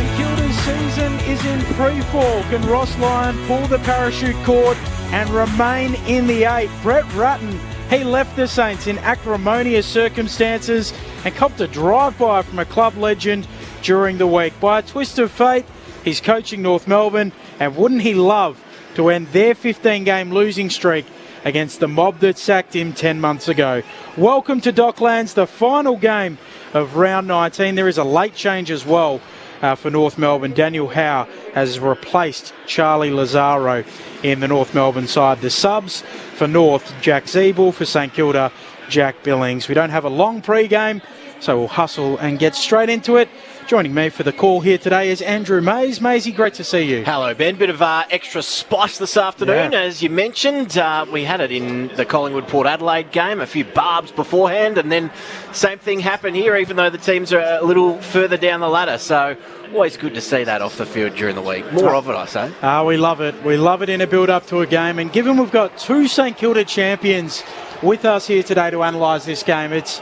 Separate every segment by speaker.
Speaker 1: St Kilda's season is in free-fall. Can Ross Lyon pull the parachute cord and remain in the 8? Brett Ratton, he left the Saints in acrimonious circumstances and copped a drive-by from a club legend during the week. By a twist of fate, he's coaching North Melbourne, and wouldn't he love to end their 15-game losing streak against the mob that sacked him 10 months ago. Welcome to Docklands, the final game of round 19. There is a late change as well for North Melbourne. Daniel Howe has replaced Charlie Lazaro in the North Melbourne side. The subs for North, Jack Zeeble; for St Kilda, Jack Billings. We don't have a long pre-game, so we'll hustle and get straight into it. Joining me for the call here today is Andrew Mays. Maysy, great to see you.
Speaker 2: Hello, Ben. Bit of extra spice this afternoon, as you mentioned. We had it in the Collingwood-Port Adelaide game, a few barbs beforehand, and then same thing happened here, even though the teams are a little further down the ladder. So always good to see that off the field during the week. More of it, I say.
Speaker 1: We love it. We love it in a build-up to a game. And given we've got two St Kilda champions with us here today to analyse this game, it's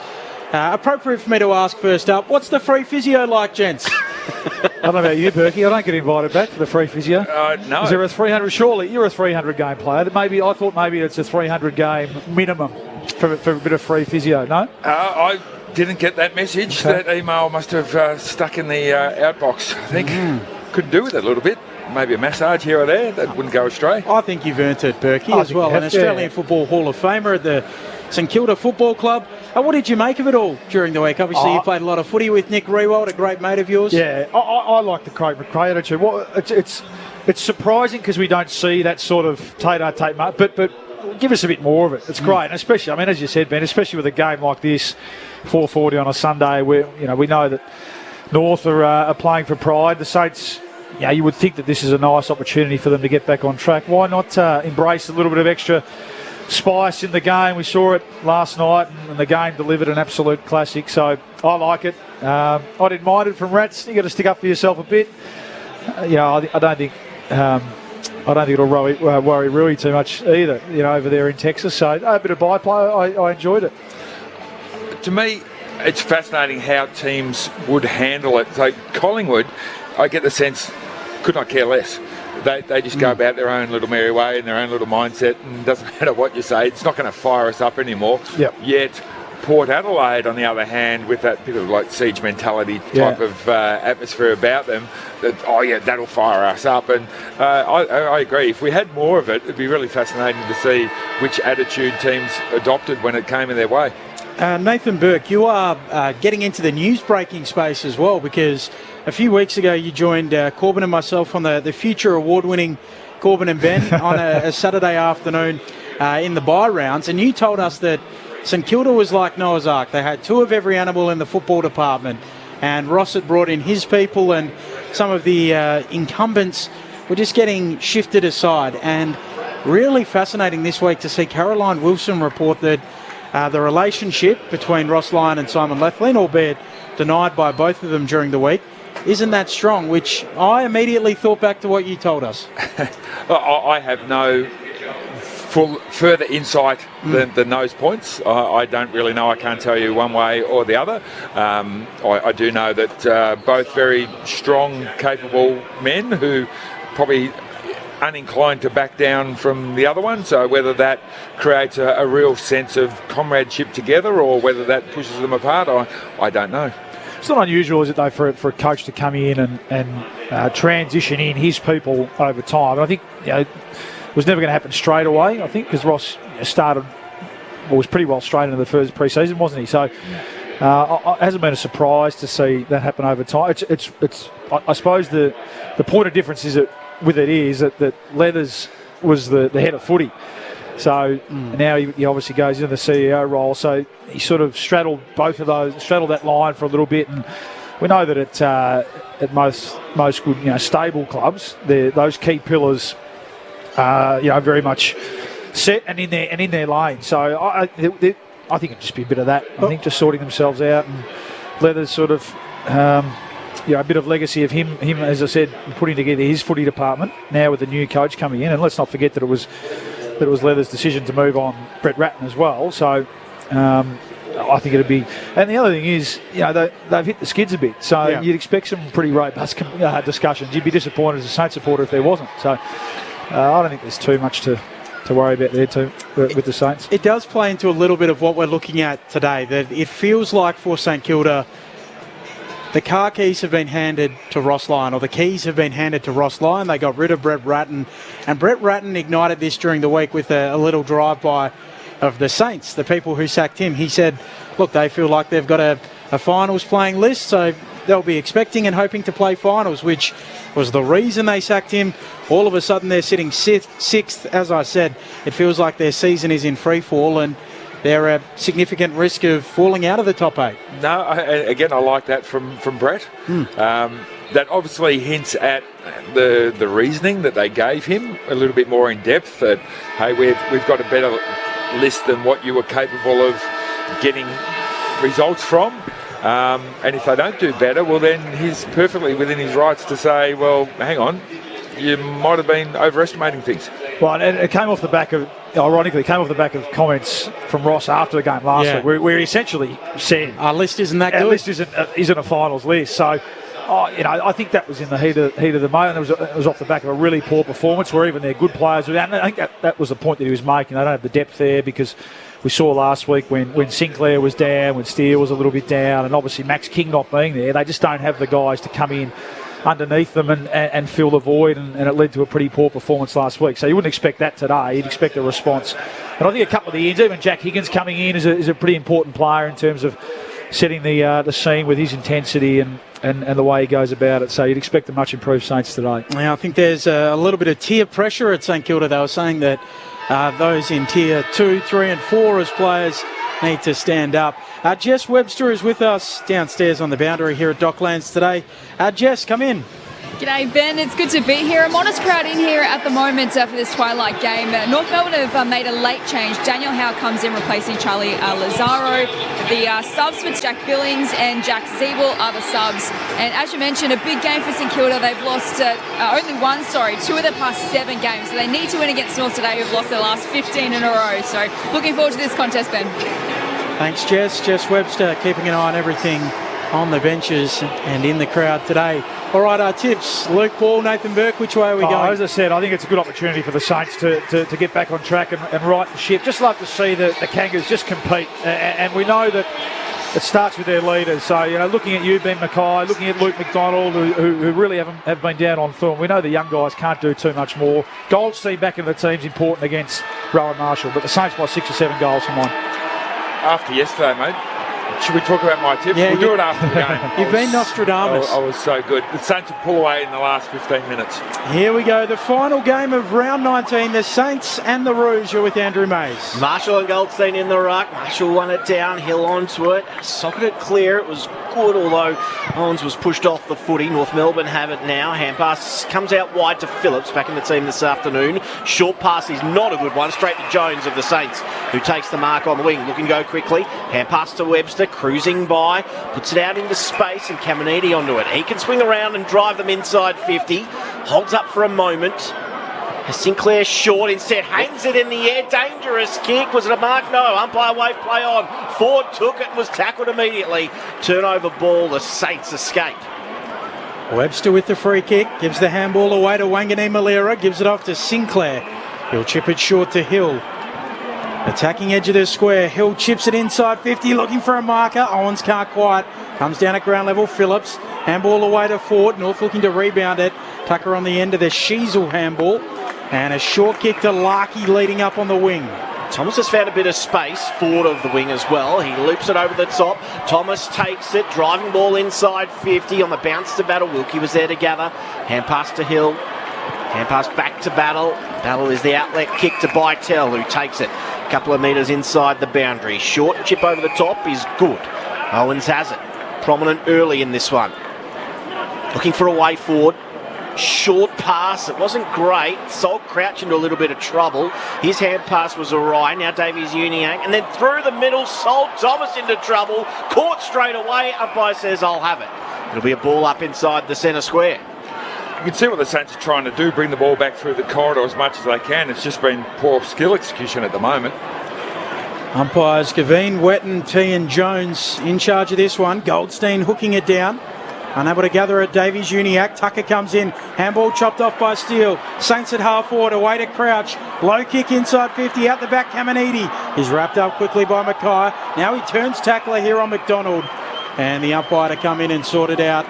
Speaker 1: appropriate for me to ask first up, what's the free physio like, gents?
Speaker 3: I don't know about you, Berkey. I don't get invited back for the free physio.
Speaker 4: No.
Speaker 3: Is there a 300? Surely you're a 300 game player. I thought maybe it's a 300 game minimum for a bit of free physio. No.
Speaker 4: I didn't get that message.
Speaker 3: Okay.
Speaker 4: That email must have stuck in the outbox. I think could do with it a little bit. Maybe a massage here or there. That wouldn't go astray.
Speaker 1: I think you've earned it, Berkey, as well. An Australian Football Hall of Famer at the St Kilda Football Club. What did you make of it all during the week? Obviously, you played a lot of footy with Nick Riewoldt, a great mate of yours.
Speaker 3: Yeah, I like the Craig McRae attitude. Well, it's surprising because we don't see that sort of tate-a-tate, but give us a bit more of it. It's great, and especially, I mean, as you said, Ben, especially with a game like this, 4:40 on a Sunday, where we know that North are playing for pride. The Saints, you would think that this is a nice opportunity for them to get back on track. Why not embrace a little bit of extra spice in the game? We saw it last night, and the game delivered an absolute classic. So I like it. I didn't mind it from Rats. You got to stick up for yourself a bit. I don't think it'll worry Rui too much either. Over there in Texas. So a bit of byplay. I enjoyed it.
Speaker 4: To me, it's fascinating how teams would handle it. So Collingwood, I get the sense, could not care less. They just go about their own little merry way in their own little mindset, and it doesn't matter what you say, it's not going to fire us up anymore.
Speaker 3: Yep.
Speaker 4: Yet Port Adelaide, on the other hand, with that bit of like siege mentality type of atmosphere about them, that'll fire us up. And I agree. If we had more of it, it'd be really fascinating to see which attitude teams adopted when it came in their way.
Speaker 1: Nathan Burke, you are getting into the news-breaking space as well, because a few weeks ago you joined Corbin and myself on the future award-winning Corbin and Ben on a Saturday afternoon in the bye rounds, and you told us that St Kilda was like Noah's Ark. They had two of every animal in the football department, and Ross had brought in his people, and some of the incumbents were just getting shifted aside. And really fascinating this week to see Caroline Wilson report that the relationship between Ross Lyon and Simon Lethlean, albeit denied by both of them during the week, isn't that strong, which I immediately thought back to what you told us.
Speaker 4: I have no further insight than those points. I don't really know. I can't tell you one way or the other. I do know that both very strong, capable men who probably uninclined to back down from the other one, so whether that creates a real sense of comradeship together or whether that pushes them apart, I don't know.
Speaker 3: It's not unusual, is it, though, for a coach to come in and transition in his people over time. And I think it was never going to happen straight away, I think, because Ross was pretty well straight into the first pre-season, wasn't he? So it hasn't been a surprise to see that happen over time. I suppose the point of difference is that Leathers was the head of footy. So now he obviously goes into the CEO role. So he sort of straddled that line for a little bit. And we know that at most good stable clubs, those key pillars very much set and in their lane. So I think it'd just be a bit of that. I think just sorting themselves out, and Leathers sort of a bit of legacy of him, as I said, putting together his footy department now with the new coach coming in. And let's not forget that it was Leathers' decision to move on Brett Ratton as well. So I think it'd be. And the other thing is, they've hit the skids a bit, so you'd expect some pretty robust discussions. You'd be disappointed as a Saints supporter if there wasn't. So I don't think there's too much to worry about there too with the Saints.
Speaker 1: It does play into a little bit of what we're looking at today, that it feels like for St Kilda, the car keys have been handed to Ross Lyon, or the keys have been handed to Ross Lyon. They got rid of Brett Ratton, and Brett Ratton ignited this during the week with a little drive-by of the Saints, the people who sacked him. He said, look, they feel like they've got a finals playing list, so they'll be expecting and hoping to play finals, which was the reason they sacked him. All of a sudden they're sitting sixth. As I said, it feels like their season is in free fall, and they're at significant risk of falling out of the top 8.
Speaker 4: No, again, I like that from Brett. That obviously hints at the reasoning that they gave him a little bit more in depth. That hey, we've got a better list than what you were capable of getting results from. And if they don't do better, well, then he's perfectly within his rights to say, well, hang on, you might have been overestimating things.
Speaker 3: Well, and it came off the back of, ironically, comments from Ross after the game last week, where he essentially said,
Speaker 1: our list isn't that good.
Speaker 3: Our list isn't a finals list. So, I think that was in the heat of the moment. It was off the back of a really poor performance where even their good players were down. And I think that was the point that he was making. They don't have the depth there, because we saw last week when Sinclair was down, when Steele was a little bit down, and obviously Max King not being there, they just don't have the guys to come in underneath them and fill the void, and it led to a pretty poor performance last week. So you wouldn't expect that today. You'd expect a response. And I think a couple of the ends, even Jack Higgins coming in is a pretty important player in terms of setting the scene with his intensity and the way he goes about it. So you'd expect a much improved Saints today.
Speaker 1: Now, I think there's a little bit of tier pressure at St Kilda. They were saying that those in tier 2, 3 and 4 as players need to stand up. Jess Webster is with us downstairs on the boundary here at Docklands today. Jess, come in.
Speaker 5: G'day, Ben. It's good to be here. A modest crowd in here at the moment for this twilight game. North Melbourne have made a late change. Daniel Howe comes in replacing Charlie Lazaro. The subs for Jack Billings and Jack Zeeble are the subs. And as you mentioned, a big game for St Kilda. They've lost two of their past 7 games. So they need to win against North today, who've lost their last 15 in a row. So looking forward to this contest, Ben.
Speaker 1: Thanks, Jess. Jess Webster keeping an eye on everything on the benches and in the crowd today. All right, our tips. Luke Paul, Nathan Burke, which way are we going?
Speaker 3: As I said, I think it's a good opportunity for the Saints to get back on track and right the ship. Just love to see the Kangas just compete. And we know that it starts with their leaders. So, looking at you, Ben Mackay, looking at Luke McDonald, who really have been down on film. We know the young guys can't do too much more. Goldstein back in the team's important against Rowan Marshall, but the Saints by 6 or 7 goals for mine.
Speaker 4: After yesterday, mate, should we talk about my tips?
Speaker 1: Yeah,
Speaker 4: we'll do it after the game.
Speaker 1: You've been Nostradamus.
Speaker 4: I was so good. The Saints will pull away in the last 15 minutes.
Speaker 1: Here we go, the final game of round 19, the Saints and the Rouge. You're with Andrew Mays.
Speaker 2: Marshall and Goldstein in the ruck. Marshall won it down, Hill onto it, socketed it clear. It was good, although Owens was pushed off the footy. North Melbourne have it now. Hand pass comes out wide to Phillips, back in the team this afternoon. Short pass is not a good one, straight to Jones of the Saints, who takes the mark on the wing. Looking to go quickly. Hand pass to Webster, cruising by, puts it out into space, and Caminiti onto it. He can swing around and drive them inside 50. Holds up for a moment. Sinclair short instead, hangs it in the air. Dangerous kick. Was it a mark? No. Umpire wave play on. Ford took it and was tackled immediately. Turnover ball. The Saints escape.
Speaker 1: Webster with the free kick. Gives the handball away to Wangani Malera. Gives it off to Sinclair. He'll chip it short to Hill. Attacking edge of the square. Hill chips it inside 50. Looking for a marker. Owens can't quite. Comes down at ground level. Phillips. Handball away to Ford. North looking to rebound it. Tucker on the end of the Sheasel handball. And a short kick to Larkey leading up on the wing.
Speaker 2: Thomas has found a bit of space forward of the wing as well. He loops it over the top. Thomas takes it. Driving ball inside 50 on the bounce to Battle. Wilkie was there to gather. Hand pass to Hill. Hand pass back to Battle. Battle is the outlet kick to Bytel, who takes it a couple of metres inside the boundary. Short chip over the top is good. Owens has it. Prominent early in this one. Looking for a way forward. Short pass, it wasn't great. Salt Crouch into a little bit of trouble. His hand pass was awry. Now Davies Uniacke, and then through the middle, Salt Thomas into trouble. Caught straight away. Umpire says, I'll have it. It'll be a ball up inside the centre square.
Speaker 4: You can see what the Saints are trying to do, bring the ball back through the corridor as much as they can. It's just been poor skill execution at the moment.
Speaker 1: Umpires Gavin, Wetton, T and Jones in charge of this one. Goldstein hooking it down. Unable to gather it, Davies Uniacke. Tucker comes in. Handball chopped off by Steele. Saints at half forward, away to Crouch. Low kick inside 50, out the back Caminiti. He's wrapped up quickly by Mackay. Now he turns tackler here on McDonald. And the umpire to come in and sort it out.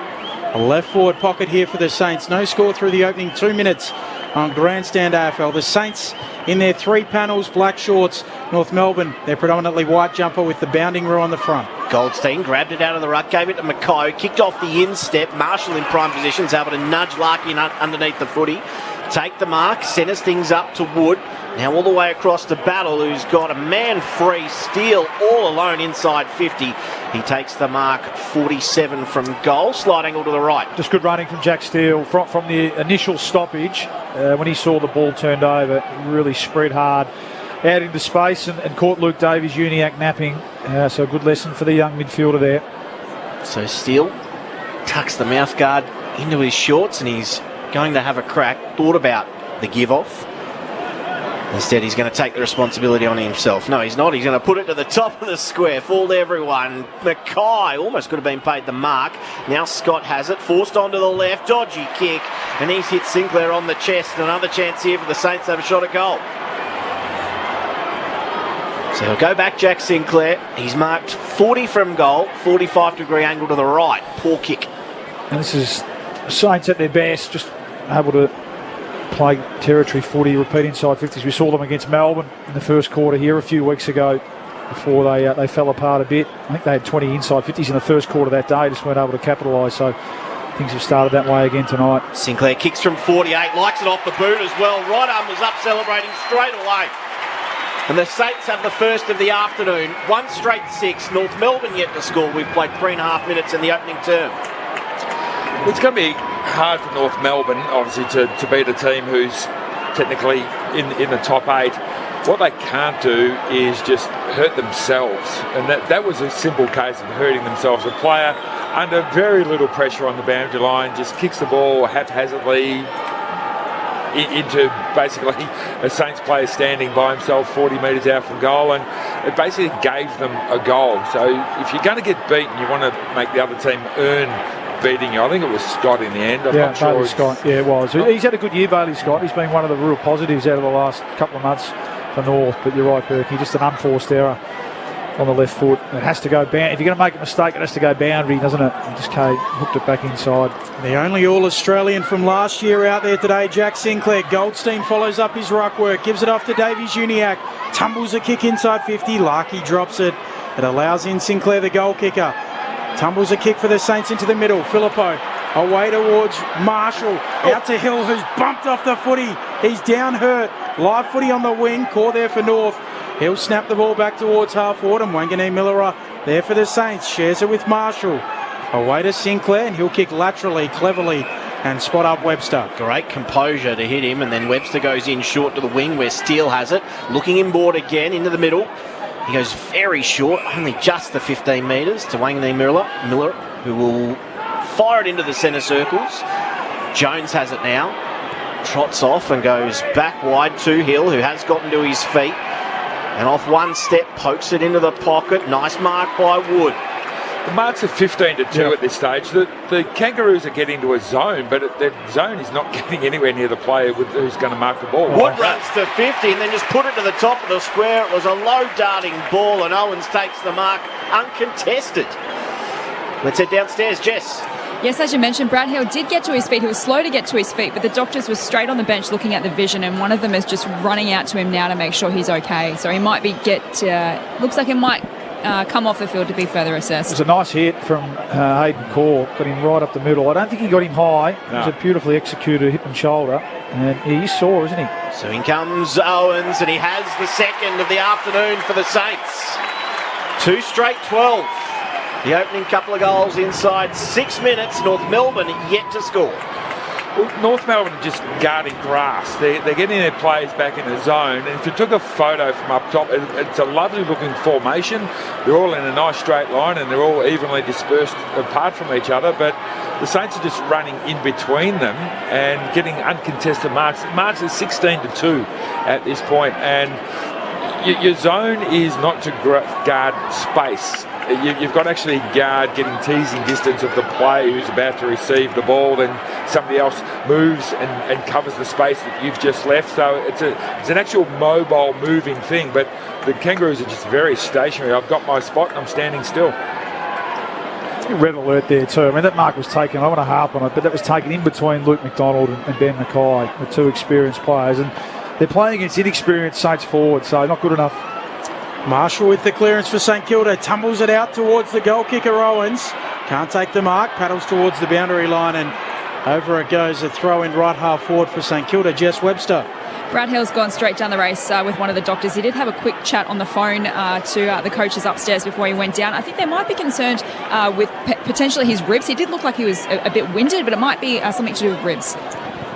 Speaker 1: A left forward pocket here for the Saints. No score through the opening 2 minutes on Grandstand AFL. The Saints in their 3 panels, black shorts. North Melbourne, their predominantly white jumper with the bounding rule on the front.
Speaker 2: Goldstein grabbed it out of the ruck, gave it to Mackay, kicked off the instep. Marshall in prime position is able to nudge Larky underneath the footy. Take the mark, centres things up to Wood. Now all the way across to Battle, who's got a man-free Steele all alone inside 50. He takes the mark, 47 from goal, slide angle to the right.
Speaker 3: Just good running from Jack Steele from the initial stoppage. When he saw the ball turned over, he really spread hard out into space and caught Luke Davies Uniacke napping. So a good lesson for the young midfielder there.
Speaker 2: So Steele tucks the mouthguard into his shorts and he's going to have a crack. Thought about the give-off. Instead, he's going to take the responsibility on himself. No, he's not. He's going to put it to the top of the square. Fooled everyone. Mackay almost could have been paid the mark. Now Scott has it. Forced onto the left. Dodgy kick. And he's hit Sinclair on the chest. Another chance here for the Saints to have a shot at goal. So he'll go back, Jack Sinclair. He's marked 40 from goal. 45-degree angle to the right. Poor kick.
Speaker 3: And this is Saints at their best. Just able to play territory footy, repeat inside 50s. We saw them against Melbourne in the first quarter here a few weeks ago before they fell apart a bit. I think they had 20 inside 50s in the first quarter that day, just weren't able to capitalise. So things have started that way again tonight.
Speaker 2: Sinclair kicks from 48, likes it off the boot as well. Right arm was up celebrating straight away. And the Saints have the first of the afternoon. 1 straight 6. North Melbourne yet to score. We've played 3.5 minutes in the opening term.
Speaker 4: It's going to be hard for North Melbourne, obviously, to beat a team who's technically in the top 8. What they can't do is just hurt themselves. And that was a simple case of hurting themselves. A player under very little pressure on the boundary line just kicks the ball haphazardly into basically a Saints player standing by himself 40 metres out from goal, and it basically gave them a goal. So if you're going to get beaten, you want to make the other team earn beating you. I think it was Scott in the end. I'm not sure.
Speaker 3: Bailey Scott. Yeah, it was. He's had a good year, Bailey Scott. He's been one of the real positives out of the last couple of months for North. But you're right, Berkey. Just an unforced error on the left foot. It has to go bound. If you're going to make a mistake, it has to go boundary, doesn't it? And just hooked it back inside.
Speaker 1: The only All-Australian from last year out there today, Jack Sinclair. Goldstein follows up his ruck work, gives it off to Davies Uniacke. Tumbles a kick inside 50. Larky drops it. It allows in Sinclair, the goal kicker. Tumbles a kick for the Saints into the middle. Filippo away towards Marshall. Out to Hill, who's bumped off the footy. He's down hurt. Live footy on the wing. Caught there for North. He'll snap the ball back towards half forward, and Wanganeen Miller there for the Saints. Shares it with Marshall. Away to Sinclair, and he'll kick laterally, cleverly, and spot up Webster.
Speaker 2: Great composure to hit him, and then Webster goes in short to the wing where Steele has it. Looking inboard again into the middle. He goes very short, only just the 15 metres to Wanganeen Miller, who will fire it into the centre circles. Jones has it now. Trots off and goes back wide to Hill, who has gotten to his feet. And off one step, pokes it into the pocket. Nice mark by Wood.
Speaker 4: The marks are 15-2 at this stage. The Kangaroos are getting to a zone, but that zone is not getting anywhere near the player who's going to mark the ball.
Speaker 2: Wood runs to 50 and then just put it to the top of the square. It was a low darting ball, and Owens takes the mark uncontested. Let's head downstairs, Jess.
Speaker 5: Yes, as you mentioned, Brad Hill did get to his feet. He was slow to get to his feet, but the doctors were straight on the bench looking at the vision, and one of them is just running out to him now to make sure he's okay. So he might looks like it might come off the field to be further assessed.
Speaker 3: It was a nice hit from Hayden Core, got him right up the middle. I don't think he got him high. No. It was a beautifully executed hip and shoulder, and he's sore, isn't he?
Speaker 2: So in comes Owens, and he has the second of the afternoon for the Saints. 2 straight 12. The opening couple of goals inside 6 minutes. North Melbourne yet to score.
Speaker 4: Well, North Melbourne are just guarding grass. They're getting their players back in the zone. And if you took a photo from up top, it's a lovely looking formation. They're all in a nice straight line and they're all evenly dispersed apart from each other. But the Saints are just running in between them and getting uncontested marks. Marks are 16-2 at this point. And Your zone is not to guard space. You've got to actually guard getting teasing distance of the player who's about to receive the ball. Then somebody else moves and covers the space that you've just left. So it's an actual mobile, moving thing. But the Kangaroos are just very stationary. I've got my spot and I'm standing still.
Speaker 3: Red alert there too. I mean, that mark was taken, I want to harp on it, but that was taken in between Luke McDonald and Ben Mackay, the two experienced players. And they're playing against inexperienced Saints forward, so not good enough.
Speaker 1: Marshall with the clearance for St Kilda, tumbles it out towards the goal kicker Owens. Can't take the mark, paddles towards the boundary line, and over it goes. A throw in right half forward for St Kilda, Jess Webster.
Speaker 5: Brad Hill's gone straight down the race with one of the doctors. He did have a quick chat on the phone to the coaches upstairs before he went down. I think they might be concerned with potentially his ribs. He did look like he was a bit winded, but it might be something to do with ribs.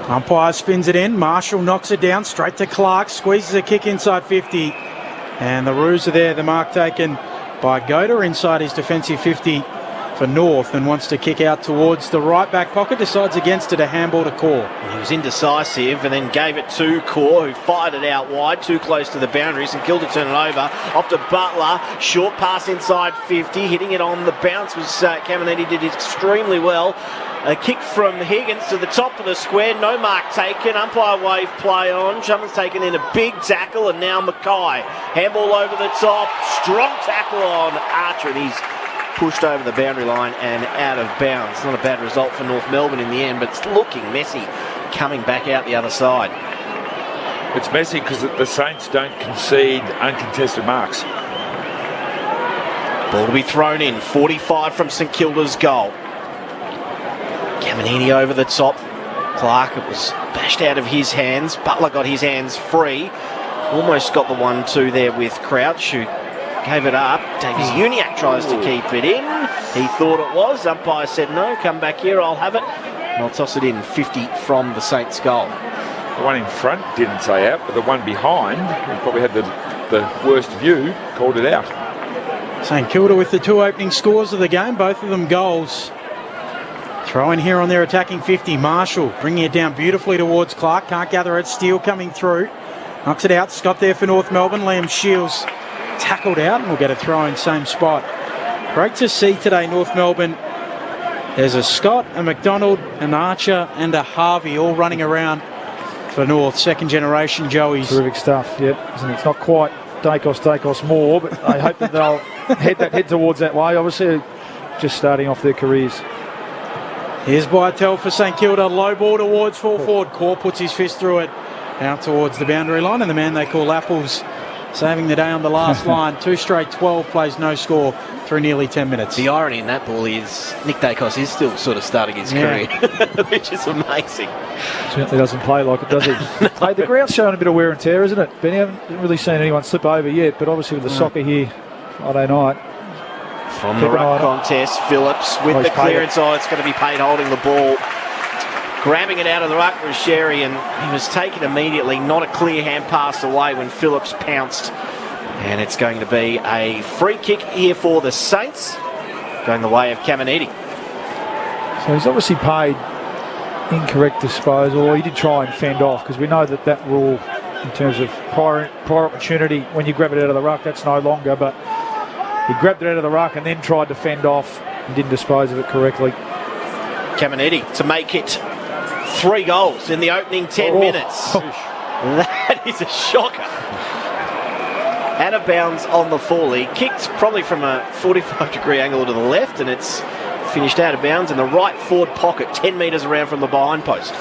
Speaker 1: Umpire spins it in. Marshall knocks it down straight to Clark. Squeezes a kick inside 50. And the Roos are there. The mark taken by Goda inside his defensive 50 for North, and wants to kick out towards the right back pocket. Decides against it, a handball to Core.
Speaker 2: He was indecisive and then gave it to Core, who fired it out wide, too close to the boundaries, and Kilda turn it over. Off to Butler. Short pass inside 50. Hitting it on the bounce was Caminiti, did extremely well. A kick from Higgins to the top of the square. No mark taken. Umpire wave play on. Someone's taken in a big tackle, and now Mackay. Handball over the top. Strong tackle on Archer, and he's pushed over the boundary line and out of bounds. Not a bad result for North Melbourne in the end, but it's looking messy coming back out the other side.
Speaker 4: It's messy because the Saints don't concede uncontested marks.
Speaker 2: Ball to be thrown in. 45 from St Kilda's goal. Caminiti over the top. Clark, it was bashed out of his hands. Butler got his hands free. Almost got the 1-2 there with Crouch, who gave it up. Davies Uniacke tries to keep it in. He thought it was. Umpire said no, come back here, I'll have it. And I'll toss it in. 50 from the Saints goal.
Speaker 4: The one in front didn't say out, but the one behind, who probably had the worst view, called it out.
Speaker 1: St Kilda with the two opening scores of the game, both of them goals. Throw in here on their attacking 50. Marshall bringing it down beautifully towards Clark. Can't gather it. Steele coming through. Knocks it out. Scott there for North Melbourne. Liam Shields tackled out, and we'll get a throw in same spot. Great to see today, North Melbourne. There's a Scott, a McDonald, an Archer, and a Harvey all running around for North. Second generation Joeys.
Speaker 3: Terrific stuff, yep. It's not quite Dacos more, but I hope that they'll head towards that way. Obviously, just starting off their careers.
Speaker 1: Here's Bytel for St Kilda. Low ball towards full forward. Core puts his fist through it out towards the boundary line, and the man they call Apples saving the day on the last line. 2 straight 12 plays, no score through nearly 10 minutes.
Speaker 2: The irony in that ball is Nick Dacos is still sort of starting his career, which is amazing.
Speaker 3: Certainly doesn't play like it, does he? Hey, the ground's showing a bit of wear and tear, isn't it? Benny, I haven't really seen anyone slip over yet, but obviously with the soccer here Friday night.
Speaker 2: From the ruck contest, Phillips with the clearance. Oh, it's going to be Payne holding the ball. Grabbing it out of the ruck was Sherry, and he was taken immediately. Not a clear hand pass away when Phillips pounced. And it's going to be a free kick here for the Saints, going the way of Caminiti.
Speaker 3: So he's obviously paid incorrect disposal, or he did try and fend off, because we know that rule in terms of prior opportunity, when you grab it out of the ruck, that's no longer, but he grabbed it out of the ruck and then tried to fend off and didn't dispose of it correctly.
Speaker 2: Caminiti to make it 3 goals in the opening 10 minutes. That is a shocker. Out of bounds on the full. He kicked probably from a 45-degree angle to the left, and it's finished out of bounds in the right forward pocket, 10 metres around from the behind post.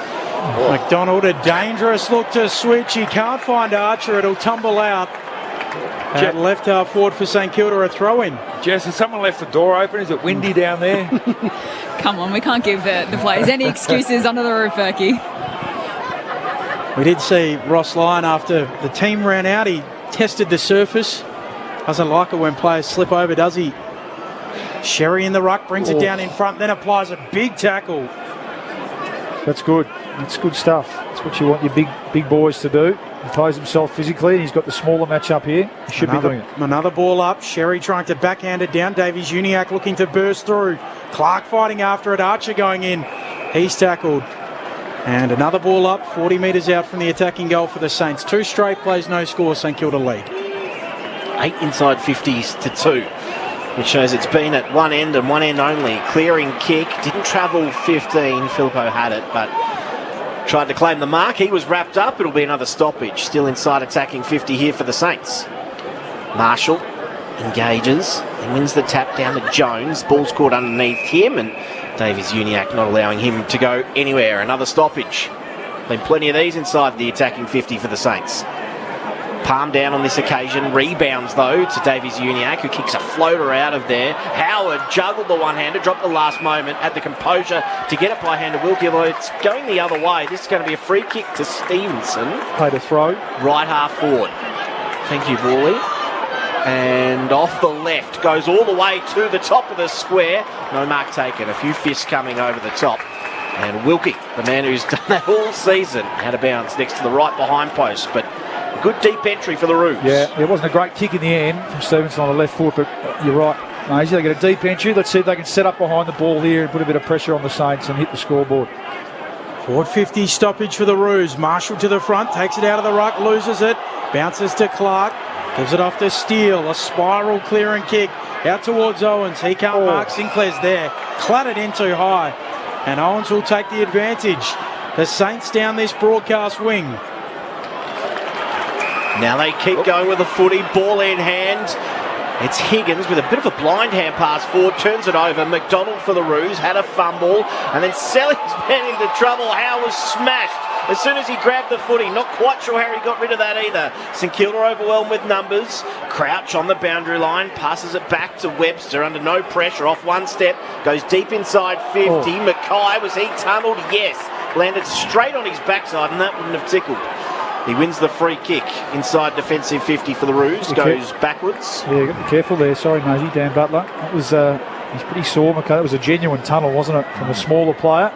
Speaker 1: McDonald, a dangerous look to switch. He can't find Archer. It'll tumble out. At left half forward for St Kilda, a throw in.
Speaker 4: Jess, has someone left the door open? Is it windy down there?
Speaker 5: Come on, we can't give the players any excuses under the roof, Berkey.
Speaker 1: We did see Ross Lyon after the team ran out. He tested the surface. Doesn't like it when players slip over, does he? Sherry in the ruck, brings it down in front, then applies a big tackle.
Speaker 3: That's good. That's good stuff. That's what you want your big boys to do. Impose himself physically, and he's got the smaller match up here. He should be doing it.
Speaker 1: Another ball up. Sherry trying to backhand it down. Davies Uniacke looking to burst through. Clark fighting after it. Archer going in. He's tackled. And another ball up, 40 metres out from the attacking goal for the Saints. 2 straight plays, no score. St Kilda lead.
Speaker 2: 8 inside 50s to 2, which shows it's been at one end and one end only. Clearing kick, didn't travel 15, Filippo had it, but tried to claim the mark. He was wrapped up. It'll be another stoppage. Still inside attacking 50 here for the Saints. Marshall engages and wins the tap down to Jones. Ball's caught underneath him, and Davies Uniacke not allowing him to go anywhere. Another stoppage. Been plenty of these inside the attacking 50 for the Saints. Palm down on this occasion. Rebounds, though, to Davies Uniacke, who kicks a floater out of there. Howard juggled the one-hander, dropped the last moment, had the composure to get it by hand to Wilkie, although it's going the other way. This is going to be a free kick to Stevenson.
Speaker 3: Paid a throw.
Speaker 2: Right half forward. Thank you, Borley. And off the left, goes all the way to the top of the square. No mark taken. A few fists coming over the top. And Wilkie, the man who's done that all season, had a bounce next to the right behind post, but a good deep entry for the Roos.
Speaker 3: Yeah, it wasn't a great kick in the end from Stevenson on the left foot, but you're right, Maisie. They get a deep entry. Let's see if they can set up behind the ball here and put a bit of pressure on the Saints and hit the scoreboard.
Speaker 1: Forward 50 stoppage for the Roos. Marshall to the front, takes it out of the ruck, loses it, bounces to Clark, gives it off to Steele. A spiral clearing kick out towards Owens. He can't mark. Sinclair's there, clattered in too high, and Owens will take the advantage. The Saints down this broadcast wing.
Speaker 2: Now they keep going with the footy, ball in hand. It's Higgins with a bit of a blind hand pass forward, turns it over. McDonald for the Roos, had a fumble, and then Selly's been into trouble. Howe was smashed as soon as he grabbed the footy. Not quite sure how he got rid of that either. St Kilda overwhelmed with numbers. Crouch on the boundary line, passes it back to Webster under no pressure, off one step, goes deep inside 50. Mackay, was he tunnelled? Yes. Landed straight on his backside, and that wouldn't have tickled. He wins the free kick inside defensive 50 for the Roos, goes backwards.
Speaker 3: Yeah, got to be careful there. Sorry, Maisie, Dan Butler. That was, he's pretty sore, Mackay. It was a genuine tunnel, wasn't it, from a smaller player?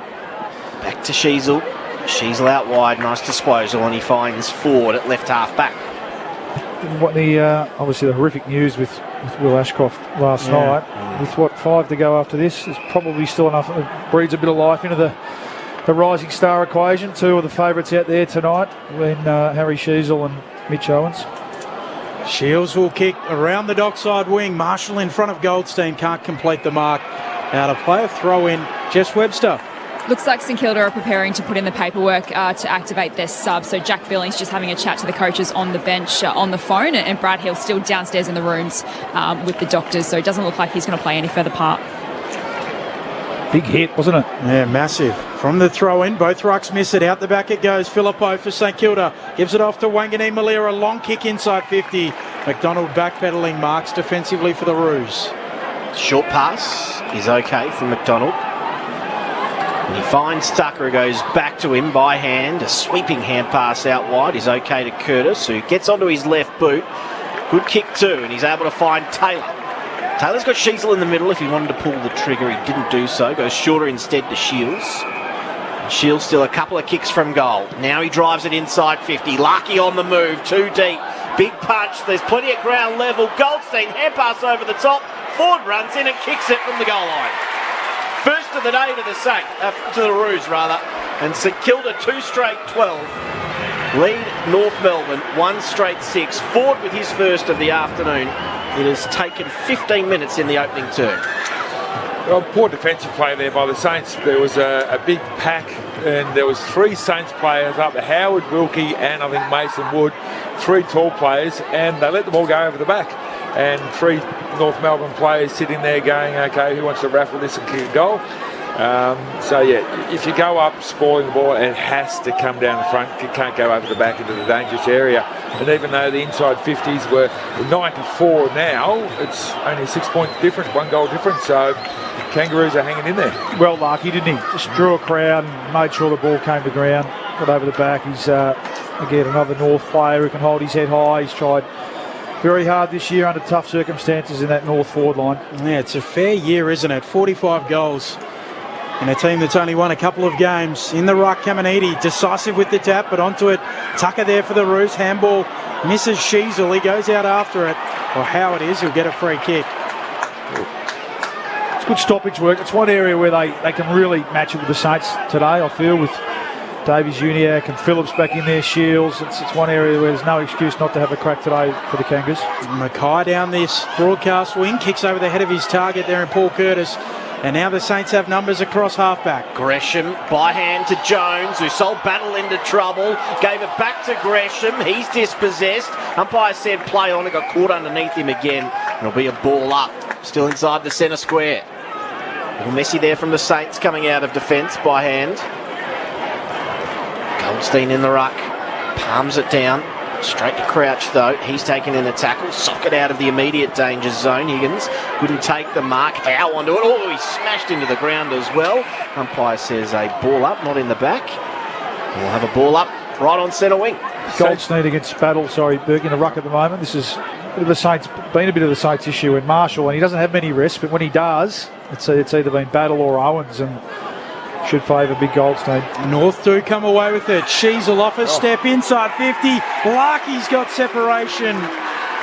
Speaker 2: Back to Sheasel. Sheasel out wide, nice disposal, and he finds Ford at left half back.
Speaker 3: What the obviously the horrific news with Will Ashcroft last night. With 5 to go after this, there's probably still enough. It breeds a bit of life into the rising star equation. 2 of the favourites out there tonight, when Harry Sheasel and Mitch Owens.
Speaker 1: Shields will kick around the dockside wing. Marshall in front of Goldstein, can't complete the mark. Out of play, a throw in, Jess Webster.
Speaker 5: Looks like St Kilda are preparing to put in the paperwork to activate their sub. So Jack Billings just having a chat to the coaches on the bench on the phone, and Brad Hill still downstairs in the rooms with the doctors. So it doesn't look like he's going to play any further part.
Speaker 3: Big hit, wasn't it?
Speaker 1: Yeah, massive. From the throw-in, both rucks miss it. Out the back it goes. Filippo for St Kilda. Gives it off to Wangani Malira. Long kick inside 50. McDonald backpedaling, marks defensively for the Roos.
Speaker 2: Short pass is okay from McDonald. And he finds Tucker, who goes back to him by hand. A sweeping hand pass out wide is okay to Curtis, who gets onto his left boot. Good kick too, and he's able to find Taylor. Taylor's got Sheasel in the middle. If he wanted to pull the trigger, he didn't do so. Goes shorter instead to Shields. Shields still a couple of kicks from goal. Now he drives it inside 50. Larky on the move, too deep. Big punch. There's plenty of ground level. Goldstein, hand pass over the top. Ford runs in and kicks it from the goal line. First of the day to the Roos rather. And St Kilda 2 straight 12. Lead North Melbourne 1 straight 6. Ford with his first of the afternoon. It has taken 15 minutes in the opening term.
Speaker 4: Well, poor defensive play there by the Saints. There was a big pack, and there was 3 Saints players up there, Howard, Wilkie, and I think Mason Wood, 3 tall players, and they let the ball go over the back. And 3 North Melbourne players sitting there going, okay, who wants to raffle this and kick a goal? So yeah, if you go up spoiling the ball, it has to come down the front. You can't go over the back into the dangerous area. And even though the inside 50s were 94 now, it's only a 6-point difference, 1 goal difference. So Kangaroos are hanging in there.
Speaker 3: Well, lucky, didn't he? Just drew a crowd and made sure the ball came to ground. Got over the back. He's again another North player who can hold his head high. He's tried very hard this year under tough circumstances in that North forward line.
Speaker 1: Yeah, it's a fair year, isn't it? 45 goals. And a team that's only won a couple of games. In the ruck, Caminiti, decisive with the tap, but onto it. Tucker there for the Roos. Handball misses Sheasel. He goes out after it. Or how it is, he'll get a free kick.
Speaker 3: It's good stoppage work. It's one area where they can really match it with the Saints today, I feel, with Davies Uniacke and Phillips back in there, Shields. It's one area where there's no excuse not to have a crack today for the Kangas.
Speaker 1: Mackay down this broadcast wing, kicks over the head of his target there in Paul Curtis. And now the Saints have numbers across halfback.
Speaker 2: Gresham by hand to Jones, who sold Battle into trouble. Gave it back to Gresham. He's dispossessed. Umpire said play on. It got caught underneath him again. It'll be a ball up. Still inside the centre square. A little messy there from the Saints coming out of defence by hand. Goldstein in the ruck. Palms it down. Straight to Crouch though. He's taken in a tackle. Socket out of the immediate danger zone. Higgins couldn't take the mark. Howe onto it. Oh, he smashed into the ground as well. Umpire says a ball up, not in the back. We'll have a ball up right on centre wing.
Speaker 3: Goldstein against Battle, Burke in the ruck at the moment. This is been a bit of the Saints issue in Marshall, and he doesn't have many rests, but when he does, it's either been Battle or Owens, and should favour big Goldstein.
Speaker 1: North do come away with it. Sheasel off a step inside 50. Larky's got separation,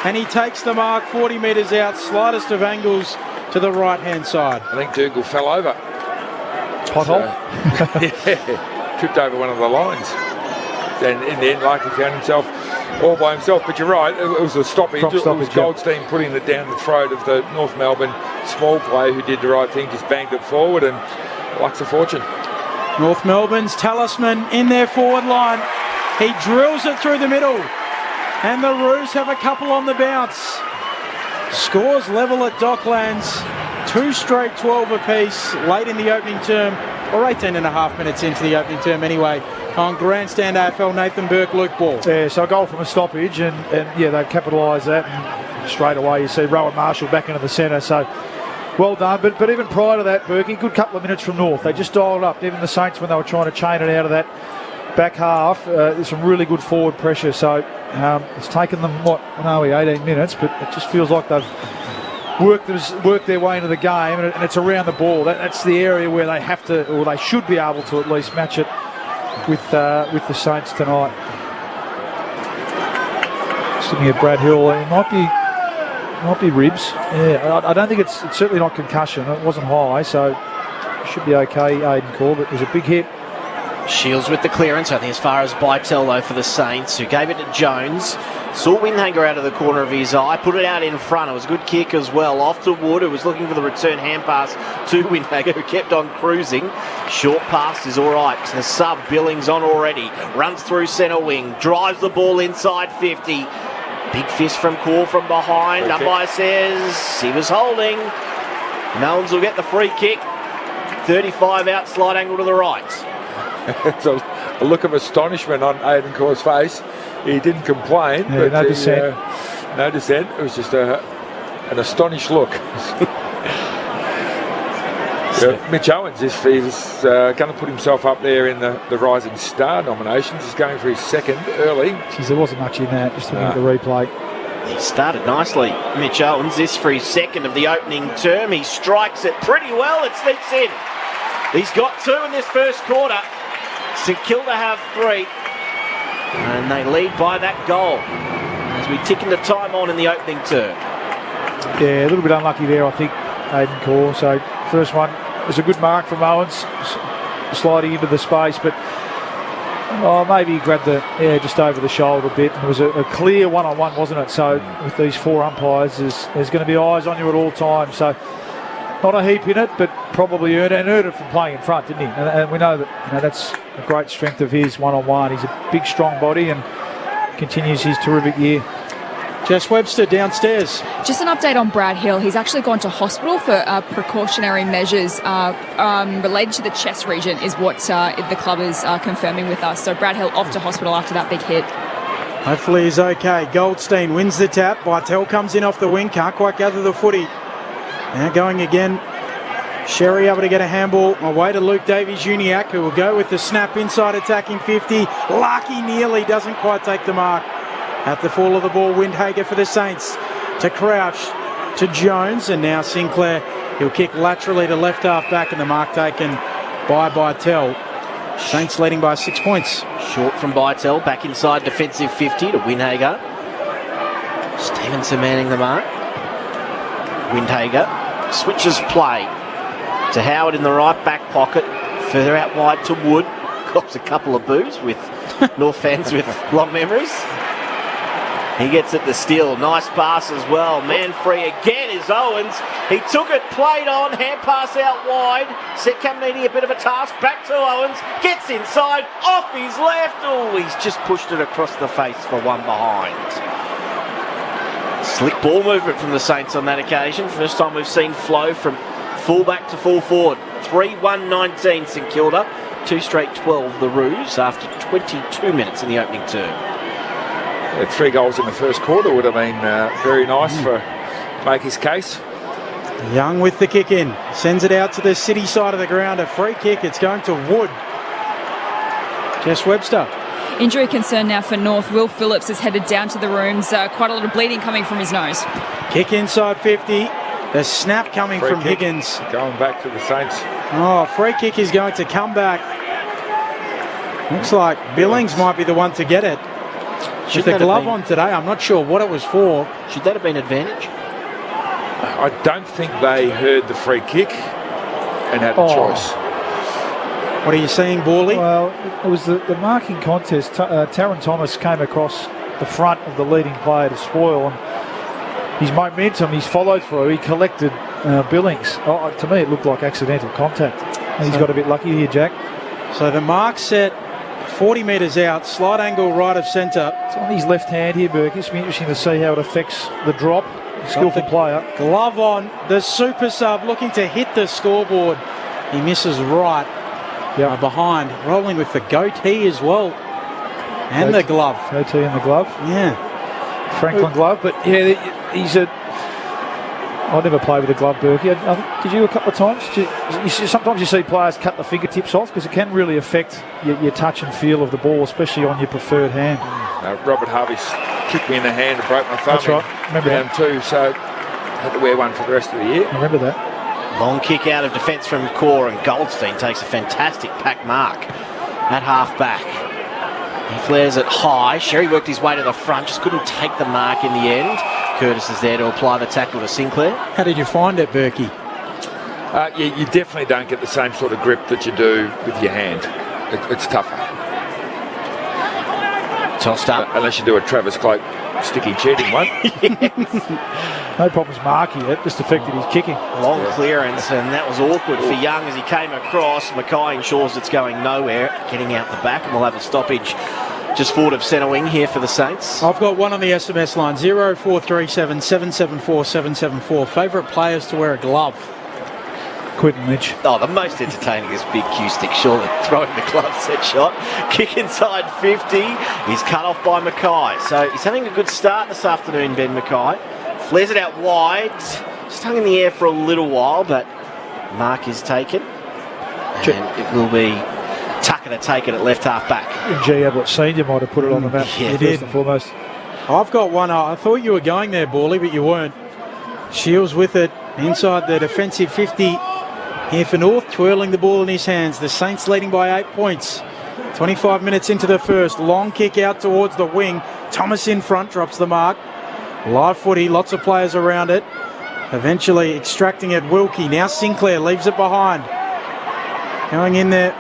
Speaker 1: and he takes the mark 40 metres out, slightest of angles to the right-hand side.
Speaker 4: I think Dougal fell over.
Speaker 3: Pothole?
Speaker 4: Yeah, tripped over one of the lines. And in the end, Larky found himself all by himself. But you're right, it was a stoppage. It was Goldstein putting it down the throat of the North Melbourne small player who did the right thing, just banged it forward, and luck's a fortune.
Speaker 1: North Melbourne's talisman in their forward line. He drills it through the middle, and the Roos have a couple on the bounce. Scores level at Docklands. 2 straight 12 apiece late in the opening term, or 18 and a half minutes into the opening term anyway, on Grandstand AFL Nathan Burke, Luke Ball.
Speaker 3: Yeah, so a goal from a stoppage, and yeah, they've capitalised that, and straight away you see Rowan Marshall back into the centre, so well done. But even prior to that, Burke, good couple of minutes from North. They just dialed up, even the Saints, when they were trying to chain it out of that back half. There's some really good forward pressure, so it's taken them, 18 minutes, but it just feels like they've worked their way into the game, and it's around the ball. That's the area where they have to, or they should be able to at least match it with the Saints tonight. Just looking at Brad Hill, it might be ribs. Yeah, I don't think it's certainly not concussion. It wasn't high, so it should be okay. Aiden called it. It was a big hit.
Speaker 2: Shields with the clearance, I think as far as Bytel though for the Saints, who gave it to Jones. Saw Windhager out of the corner of his eye, put it out in front. It was a good kick as well. Off to Wood, who was looking for the return hand pass to Windhager, who kept on cruising. Short pass is all right. The sub, Billings on already. Runs through centre wing, drives the ball inside 50. Big fist from Core from behind. Okay. Umpire says he was holding. Melons will get the free kick. 35 out, slide angle to the right.
Speaker 4: It's a look of astonishment on Aidan Core's face. He didn't complain.
Speaker 3: Yeah, but no dissent.
Speaker 4: No dissent. It was just an astonished look. Mitch Owens, if he's going to put himself up there in the Rising Star nominations, he's going for his second early.
Speaker 3: Geez, there wasn't much in that, just looking at the replay.
Speaker 2: He started nicely, Mitch Owens. This for his second of the opening term. He strikes it pretty well. It sneaks in. He's got 2 in this first quarter. St Kilda have 3. And they lead by that goal as we tick into time on in the opening term.
Speaker 3: Yeah, a little bit unlucky there, I think, Aidan Core. So first one was a good mark from Owens, sliding into the space, but maybe he grabbed just over the shoulder a bit. And it was a clear one-on-one, wasn't it? So with these 4 umpires, there's going to be eyes on you at all times. So not a heap in it, but probably earned it from playing in front, didn't he? And we know that that's a great strength of his one-on-one. He's a big, strong body and continues his terrific year.
Speaker 1: Jess Webster downstairs.
Speaker 5: Just an update on Brad Hill. He's actually gone to hospital for precautionary measures related to the chest region is what the club is confirming with us. So Brad Hill off to hospital after that big hit.
Speaker 1: Hopefully he's okay. Goldstein wins the tap. Bytel comes in off the wing. Can't quite gather the footy. Now going again. Sherry able to get a handball away to Luke Davies-Uniacke, who will go with the snap inside attacking 50. Larky nearly doesn't quite take the mark. At the fall of the ball, Windhager for the Saints. To Crouch, to Jones, and now Sinclair. He'll kick laterally to left half back, and the mark taken by Bytel. Saints leading by 6 points.
Speaker 2: Short from Bytel, back inside defensive 50 to Windhager. Stevenson manning the mark. Windhager switches play to Howard in the right back pocket. Further out wide to Wood. cops a couple of boos with North fans with long memories. He gets it to steal. Nice pass as well. Man free again is Owens. He took it, played on, hand pass out wide. Setcam needing a bit of a task. Back to Owens. Gets inside, off his left. Oh, he's just pushed it across the face for one behind. Slick ball movement from the Saints on that occasion. First time we've seen flow from full-back to full-forward. 3-1-19 St Kilda. 2 straight 12 the Roos after 22 minutes in the opening term.
Speaker 4: 3 goals in the first quarter would have been very nice for make his case.
Speaker 1: Young with the kick in. Sends it out to the city side of the ground. A free kick. It's going to Wood. Jess Webster.
Speaker 5: Injury concern now for North. Will Phillips is headed down to the rooms. Quite a lot of bleeding coming from his nose.
Speaker 1: Kick inside 50. The snap coming from
Speaker 4: kick.
Speaker 1: Higgins.
Speaker 4: Going back to the Saints.
Speaker 1: Oh, free kick is going to come back. Looks like Billings might be the one to get it. With the glove on today, I'm not sure what it was for.
Speaker 2: Should that have been advantage?
Speaker 4: I don't think they heard the free kick and had a choice.
Speaker 1: What are you seeing, Borley?
Speaker 3: Well, it was the marking contest. Taron Thomas came across the front of the leading player to spoil, and his momentum, his follow through, he collected Billings. To me, it looked like accidental contact. And he's got a bit lucky here, Jack.
Speaker 1: So the mark set 40 metres out, slight angle right of centre.
Speaker 3: It's on his left hand here, Burke. It's be interesting to see how it affects the drop. Skillful player.
Speaker 1: Glove on, the super sub looking to hit the scoreboard. He misses right behind, rolling with the goatee as well. And the glove.
Speaker 3: Goatee and the glove.
Speaker 1: Yeah.
Speaker 3: Franklin glove, but yeah, he's a... I never played with a glove, Berkey. Did you a couple of times? Sometimes you see players cut the fingertips off because it can really affect your touch and feel of the ball, especially on your preferred hand.
Speaker 4: Robert Harvey's kicked me in the hand and broke my thumb.
Speaker 3: That's right. Remember
Speaker 4: round
Speaker 3: that.
Speaker 4: 2, so I had to wear one for the rest of the year.
Speaker 3: I remember that.
Speaker 2: Long kick out of defence from Core, and Goldstein takes a fantastic pack mark at half-back. He flares it high. Sherry worked his way to the front, just couldn't take the mark in the end. Curtis is there to apply the tackle to Sinclair.
Speaker 1: How did you find it, Berkey?
Speaker 4: You definitely don't get the same sort of grip that you do with your hand. It's tougher.
Speaker 2: Tossed up.
Speaker 4: Unless you do a Travis Cloak sticky cheating one.
Speaker 3: No problems marking it, just affected his kicking.
Speaker 2: Long clearance, and that was awkward for Young as he came across. Mackay ensures it's going nowhere, getting out the back, and we'll have a stoppage just forward of centre wing here for the Saints.
Speaker 1: I've got one on the SMS line, 0437 774 774. Favourite players to wear a glove?
Speaker 3: Quinton Lynch.
Speaker 2: Oh, the most entertaining is big Q stick, surely throwing the glove set shot. Kick inside 50. He's cut off by Mackay. So he's having a good start this afternoon, Ben Mackay. Flares it out wide. Just hung in the air for a little while, but mark is taken. And it will be Tucker to take it at left half back.
Speaker 3: G. Ablett Senior might have put it on the map.
Speaker 1: Yeah,
Speaker 3: first and foremost.
Speaker 1: I've got one. I thought you were going there, Borley, but you weren't. Shields with it inside the defensive 50 here for North, twirling the ball in his hands. The Saints leading by 8 points. 25 minutes into the first. Long kick out towards the wing. Thomas in front, drops the mark. Live footy, lots of players around it. Eventually extracting it, Wilkie. Now Sinclair leaves it behind. Going in there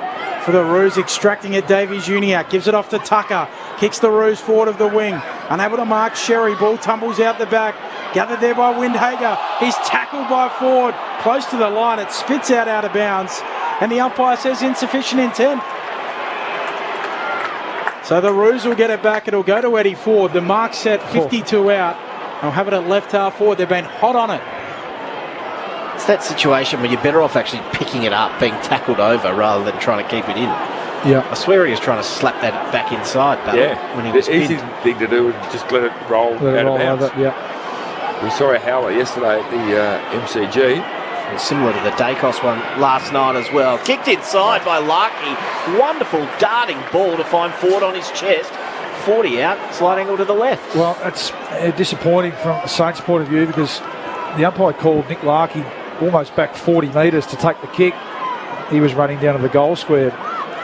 Speaker 1: for the Roos, extracting it, Davies Uniacke. Gives it off to Tucker. Kicks the Roos forward of the wing. Unable to mark Sherry. Ball tumbles out the back. Gathered there by Windhager. He's tackled by Ford. Close to the line. It spits out of bounds. And the umpire says insufficient intent. So the Roos will get it back. It'll go to Eddie Ford. The mark set 52 out. They'll have it at left half forward. They've been hot on it.
Speaker 2: It's that situation where you're better off actually picking it up, being tackled over, rather than trying to keep it in.
Speaker 3: Yeah.
Speaker 2: I swear he was trying to slap that back inside. When he was
Speaker 4: the easy thing to do is just let it roll out of bounds.
Speaker 3: Yeah.
Speaker 4: We saw a howler yesterday at the MCG.
Speaker 2: Similar to the Dacos one last night as well. Kicked inside by Larkey. Wonderful darting ball to find Ford on his chest. 40 out, slight angle to the left.
Speaker 3: Well, it's disappointing from the Saints' point of view because the umpire called Nick Larkey almost back 40 metres to take the kick. He was running down to the goal square.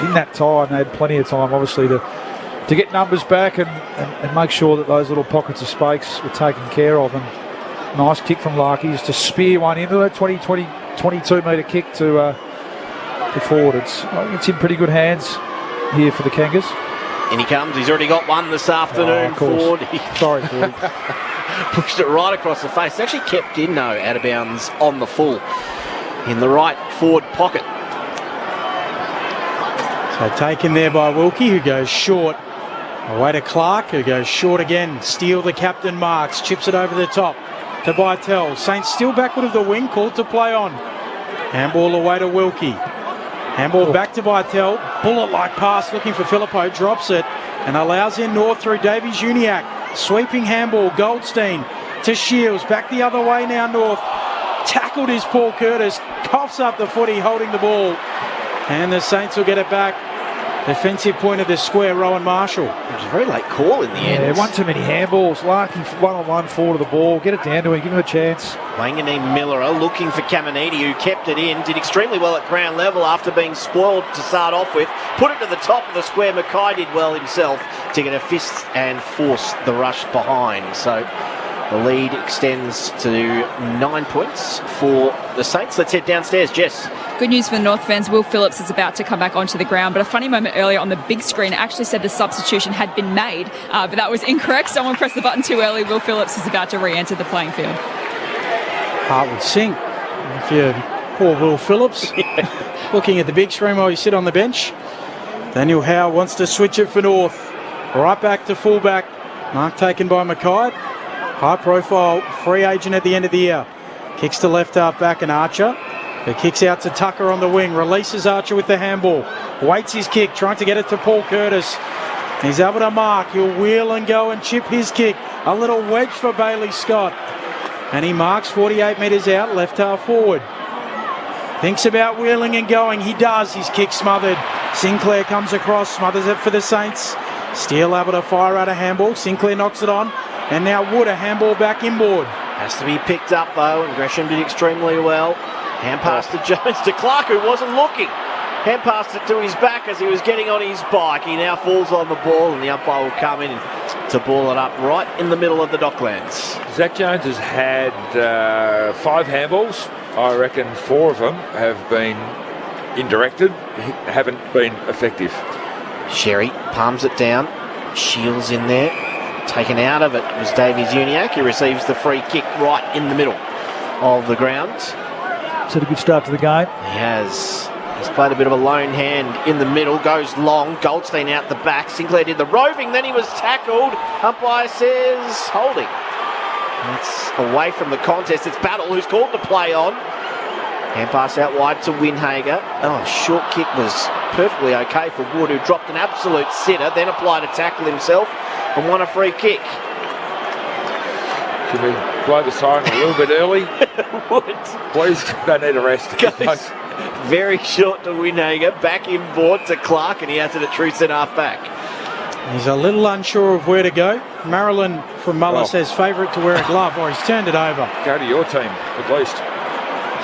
Speaker 3: In that time, they had plenty of time, obviously, to get numbers back and make sure that those little pockets of space were taken care of. And nice kick from Larkey just to spear one into it, 22 metre kick to forward. It's in pretty good hands. here for the Kangas.
Speaker 2: In he comes. He's already got one this afternoon. Ford.
Speaker 3: Sorry, Ford.
Speaker 2: Pushed it right across the face. It's actually kept in, though, out of bounds on the full in the right forward pocket.
Speaker 1: So taken there by Wilkie, who goes short. Away to Clark, who goes short again. Steele, the captain, marks. Chips it over the top to Bytel. Saints still backward of the wing, called to play on. Handball away to Wilkie. Handball back to Bytel. Bullet-like pass looking for Filippo. Drops it and allows in North through Davies Uniacke. Sweeping handball. Goldstein to Shields. Back the other way now, North. Tackled is Paul Curtis. Coughs up the footy, holding the ball. And the Saints will get it back. Defensive point of the square, Rowan Marshall.
Speaker 2: It was a very late call in the end.
Speaker 3: Yeah, one too many handballs. Larkin one-on-one forward of the ball. Get it down to him, give him a chance.
Speaker 2: Wanganeen Miller looking for Caminiti, who kept it in. Did extremely well at ground level after being spoiled to start off with. Put it to the top of the square. Mackay did well himself to get a fist and force the rush behind. So the lead extends to 9 points for the Saints. Let's head downstairs, Jess.
Speaker 5: Good news for the North fans. Will Phillips is about to come back onto the ground, but a funny moment earlier on the big screen actually said the substitution had been made, but that was incorrect. Someone pressed the button too early. Will Phillips is about to re-enter the playing field.
Speaker 1: Heart would sink if you're poor Will Phillips. Looking at the big screen while you sit on the bench. Daniel Howe wants to switch it for North. Right back to fullback. Mark taken by Mackay. High profile free agent at the end of the year. Kicks to left half back and Archer. Who kicks out to Tucker on the wing. Releases Archer with the handball. Waits his kick, trying to get it to Paul Curtis. He's able to mark. He'll wheel and go and chip his kick. A little wedge for Bailey Scott. And he marks 48 metres out, left half forward. Thinks about wheeling and going. He does. His kick smothered. Sinclair comes across, smothers it for the Saints. Steele able to fire out a handball. Sinclair knocks it on. And now Wood, a handball back inboard.
Speaker 2: Has to be picked up, though, and Gresham did extremely well. Hand pass to Jones, to Clark, who wasn't looking. Hand passed it to his back as he was getting on his bike. He now falls on the ball, and the umpire will come in to ball it up right in the middle of the Docklands.
Speaker 4: Zach Jones has had 5 handballs. I reckon 4 of them have been indirected, haven't been effective.
Speaker 2: Sherry palms it down. Shields in there. Taken out of it was Davies Uniacke. He receives the free kick right in the middle of the ground.
Speaker 3: It's had a good start to the game.
Speaker 2: He has. He's played a bit of a lone hand in the middle. Goes long. Goldstein out the back. Sinclair did the roving. Then he was tackled. Umpire says holding. That's away from the contest. It's Battle who's called to play on. Hand pass out wide to Winhager. Oh, short kick was perfectly okay for Wood, who dropped an absolute sitter, then applied a tackle himself and won a free kick.
Speaker 4: Should we blow the siren a little bit early?
Speaker 2: Wood.
Speaker 4: Please, they need a rest.
Speaker 2: Goes very short to Winhager, back inboard to Clark, and he has it at true centre half back.
Speaker 1: He's a little unsure of where to go. Marilyn from Muller says favourite to wear a glove, or he's turned it over.
Speaker 4: Go to your team, at least.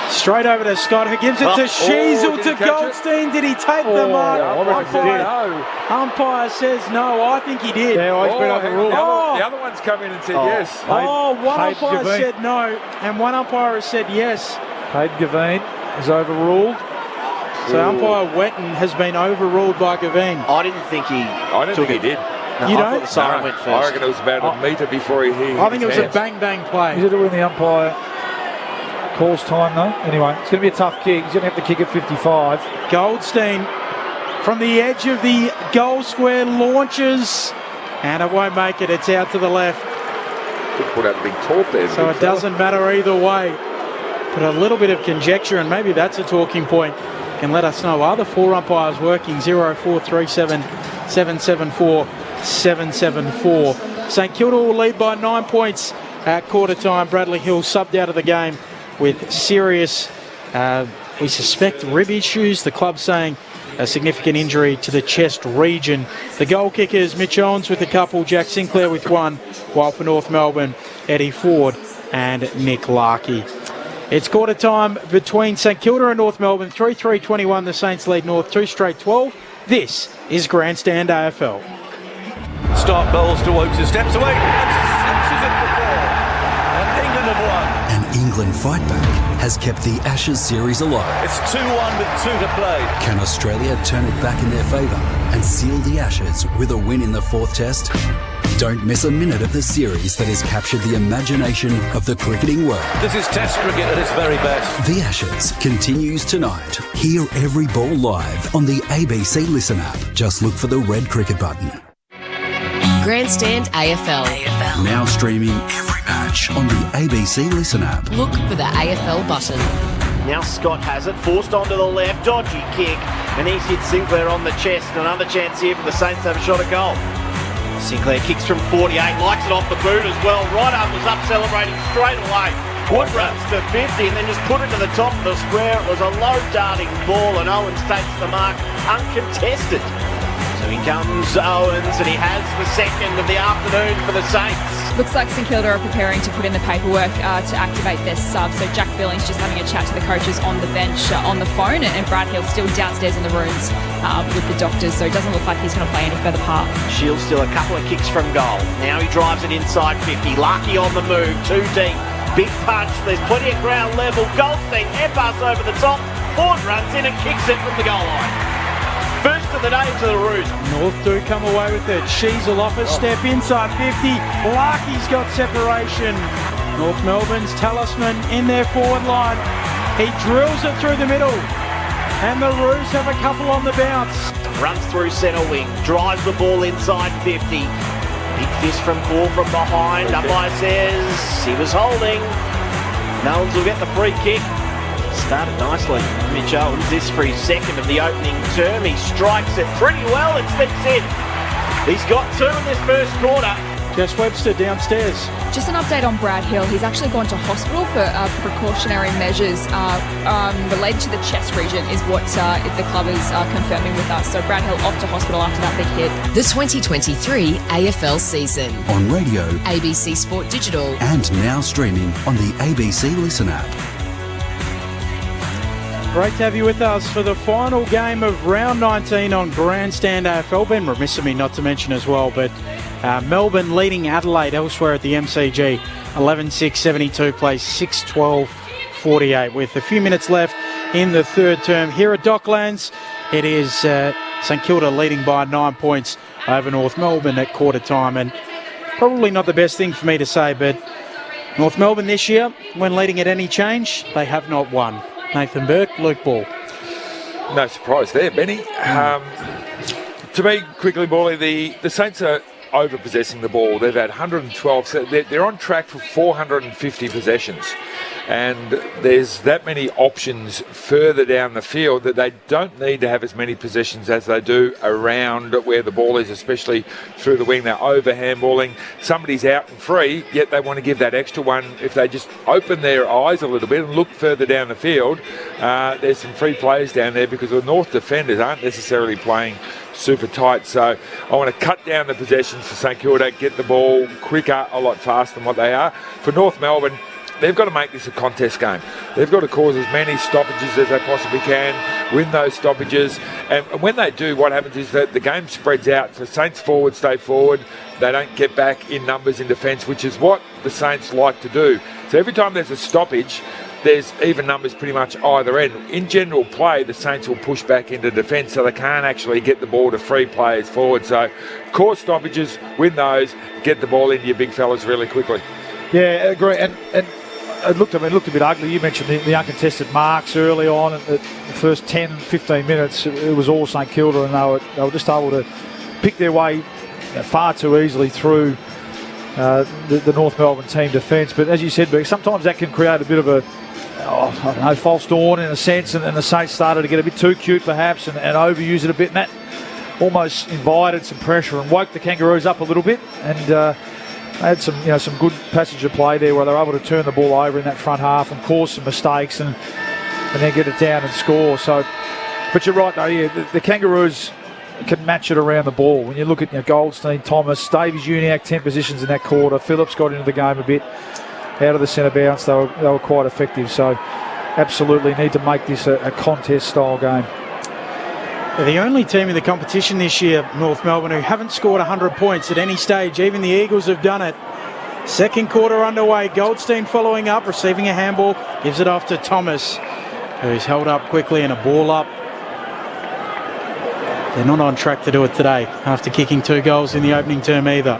Speaker 1: Straight over to Scott, who gives it to Sheasel to Goldstein. Did he take the mark? Umpire says no. I think he did.
Speaker 3: Yeah, he's been overruled.
Speaker 4: The other one's come in and said yes.
Speaker 1: One umpire said no, and one umpire has said yes.
Speaker 3: Hayden Gavine is overruled.
Speaker 1: So umpire Wetton has been overruled by Gavine.
Speaker 2: I didn't think he
Speaker 4: did.
Speaker 2: No,
Speaker 1: you
Speaker 2: I
Speaker 1: don't?
Speaker 2: thought the siren went first.
Speaker 4: I reckon it was about a metre before he
Speaker 1: I think it was a bang-bang play.
Speaker 3: Is it when the umpire calls time, though? Anyway, it's going to be a tough kick. He's going to have to kick at 55.
Speaker 1: Goldstein from the edge of the goal square launches, and it won't make it. It's out to the left.
Speaker 4: Could put out a big talk there.
Speaker 1: So it doesn't matter either way. But a little bit of conjecture, and maybe that's a talking point, can let us know. Are the 4 umpires working? 0437 774 774. St Kilda will lead by 9 points at quarter time. Bradley Hill subbed out of the game with serious, we suspect, rib issues. The club saying a significant injury to the chest region. The goal kickers, Mitch Owens with a couple, Jack Sinclair with 1, while for North Melbourne, Eddie Ford and Nick Larkey. It's quarter time between St Kilda and North Melbourne. 3-3-21, the Saints lead North 2 straight 12. This is Grandstand AFL.
Speaker 6: Start Bowles to Oakes, who steps away and smashes it for 4. And England have won.
Speaker 7: And England fight back. has kept the Ashes series alive.
Speaker 6: It's 2-1 with 2 to play.
Speaker 7: Can Australia turn it back in their favour and seal the Ashes with a win in the 4th Test? Don't miss a minute of the series that has captured the imagination of the cricketing world.
Speaker 6: This is Test cricket at its very best.
Speaker 7: The Ashes continues tonight. Hear every ball live on the ABC Listen app. Just look for the red cricket button.
Speaker 8: Grandstand AFL.
Speaker 7: Now streaming every match on the ABC Listen app.
Speaker 8: Look for the AFL button.
Speaker 2: Now Scott has it, forced onto the left, dodgy kick, and he's hit Sinclair on the chest. Another chance here for the Saints to have a shot at goal. Sinclair kicks from 48, likes it off the boot as well. Right up was up celebrating straight away. Wood runs to 50 and then just put it to the top of the square. It was a low darting ball and Owens takes the mark uncontested. So in comes Owens and he has the second of the afternoon for the Saints.
Speaker 5: Looks like St Kilda are preparing to put in the paperwork to activate their sub. So Jack Billings just having a chat to the coaches on the bench on the phone, and Brad Hill still downstairs in the rooms with the doctors. So it doesn't look like he's going to play any further part.
Speaker 2: Shields still a couple of kicks from goal. Now he drives it inside 50. Lucky on the move, too deep. Big punch. There's plenty of ground level. Goldstein headbutts over the top. Ford runs in and kicks it from the goal line. First of the day to the Roos.
Speaker 1: North do come away with it. Sheasel off a step inside 50. Larky's got separation. North Melbourne's talisman in their forward line. He drills it through the middle. And the Roos have a couple on the bounce.
Speaker 2: Runs through centre wing. Drives the ball inside 50. Big fist from Paul from behind. Umpire says he was holding. Melbourne will get the free kick. Started nicely. Mitch Owens, this for his second of the opening term. He strikes it pretty well. It slips in. He's got 2 in this first quarter.
Speaker 1: Jess Webster downstairs.
Speaker 5: Just an update on Brad Hill. He's actually gone to hospital for precautionary measures related to the chest region is what the club is confirming with us. So Brad Hill off to hospital after that big hit.
Speaker 8: The 2023 AFL season.
Speaker 7: On radio,
Speaker 8: ABC Sport Digital.
Speaker 7: and now streaming on the ABC Listen app.
Speaker 1: Great to have you with us for the final game of round 19 on Grandstand AFL. Been remiss of me not to mention as well, but Melbourne leading Adelaide elsewhere at the MCG. 11-6, 72 plays 6-12, 48 with a few minutes left in the third term. Here at Docklands, it is St Kilda leading by 9 points over North Melbourne at quarter time. And probably not the best thing for me to say, but North Melbourne this year, when leading at any change, they have not won. Nathan Burke, Luke Ball.
Speaker 4: No surprise there, Benny. To me, quickly, Bally, the Saints are over-possessing the ball. They've had 112. So they're on track for 450 possessions. And there's that many options further down the field that they don't need to have as many possessions as they do around where the ball is, especially through the wing. They're over-handballing. Somebody's out and free, yet they want to give that extra one. If they just open their eyes a little bit and look further down the field, there's some free plays down there because the North defenders aren't necessarily playing super tight. So I want to cut down the possessions for St Kilda, get the ball quicker, a lot faster than what they are. For North Melbourne, they've got to make this a contest game. They've got to cause as many stoppages as they possibly can, win those stoppages. And when they do, what happens is that the game spreads out. For Saints forward, stay forward. They don't get back in numbers in defence, which is what the Saints like to do. So every time there's a stoppage, there's even numbers pretty much either end. In general play, the Saints will push back into defence, so they can't actually get the ball to free players forward. So cause stoppages, win those, get the ball into your big fellas really quickly.
Speaker 3: Yeah, agree. And it looked a bit ugly. You mentioned the uncontested marks early on. The first 10, 15 minutes, it was all St Kilda, and they were just able to pick their way far too easily through the North Melbourne team defence. But as you said, Beck, sometimes that can create a bit of a false dawn in a sense, and the Saints started to get a bit too cute perhaps and overuse it a bit, and that almost invited some pressure and woke the Kangaroos up a little bit. And they had some good passage of play there where they were able to turn the ball over in that front half and cause some mistakes and then get it down and score. So, but you're right though, yeah, the Kangaroos can match it around the ball. When you look at Goldstein, Thomas, Davies, Uniac, 10 positions in that quarter. Phillips got into the game a bit out of the centre bounce. They were quite effective. So absolutely need to make this a contest style game.
Speaker 1: They're the only team in the competition this year, North Melbourne, who haven't scored 100 points at any stage. Even the Eagles have done it. Second quarter underway. Goldstein following up, receiving a handball, gives it off to Thomas, who's held up quickly and a ball up. They're not on track to do it today after kicking 2 goals in the opening term either.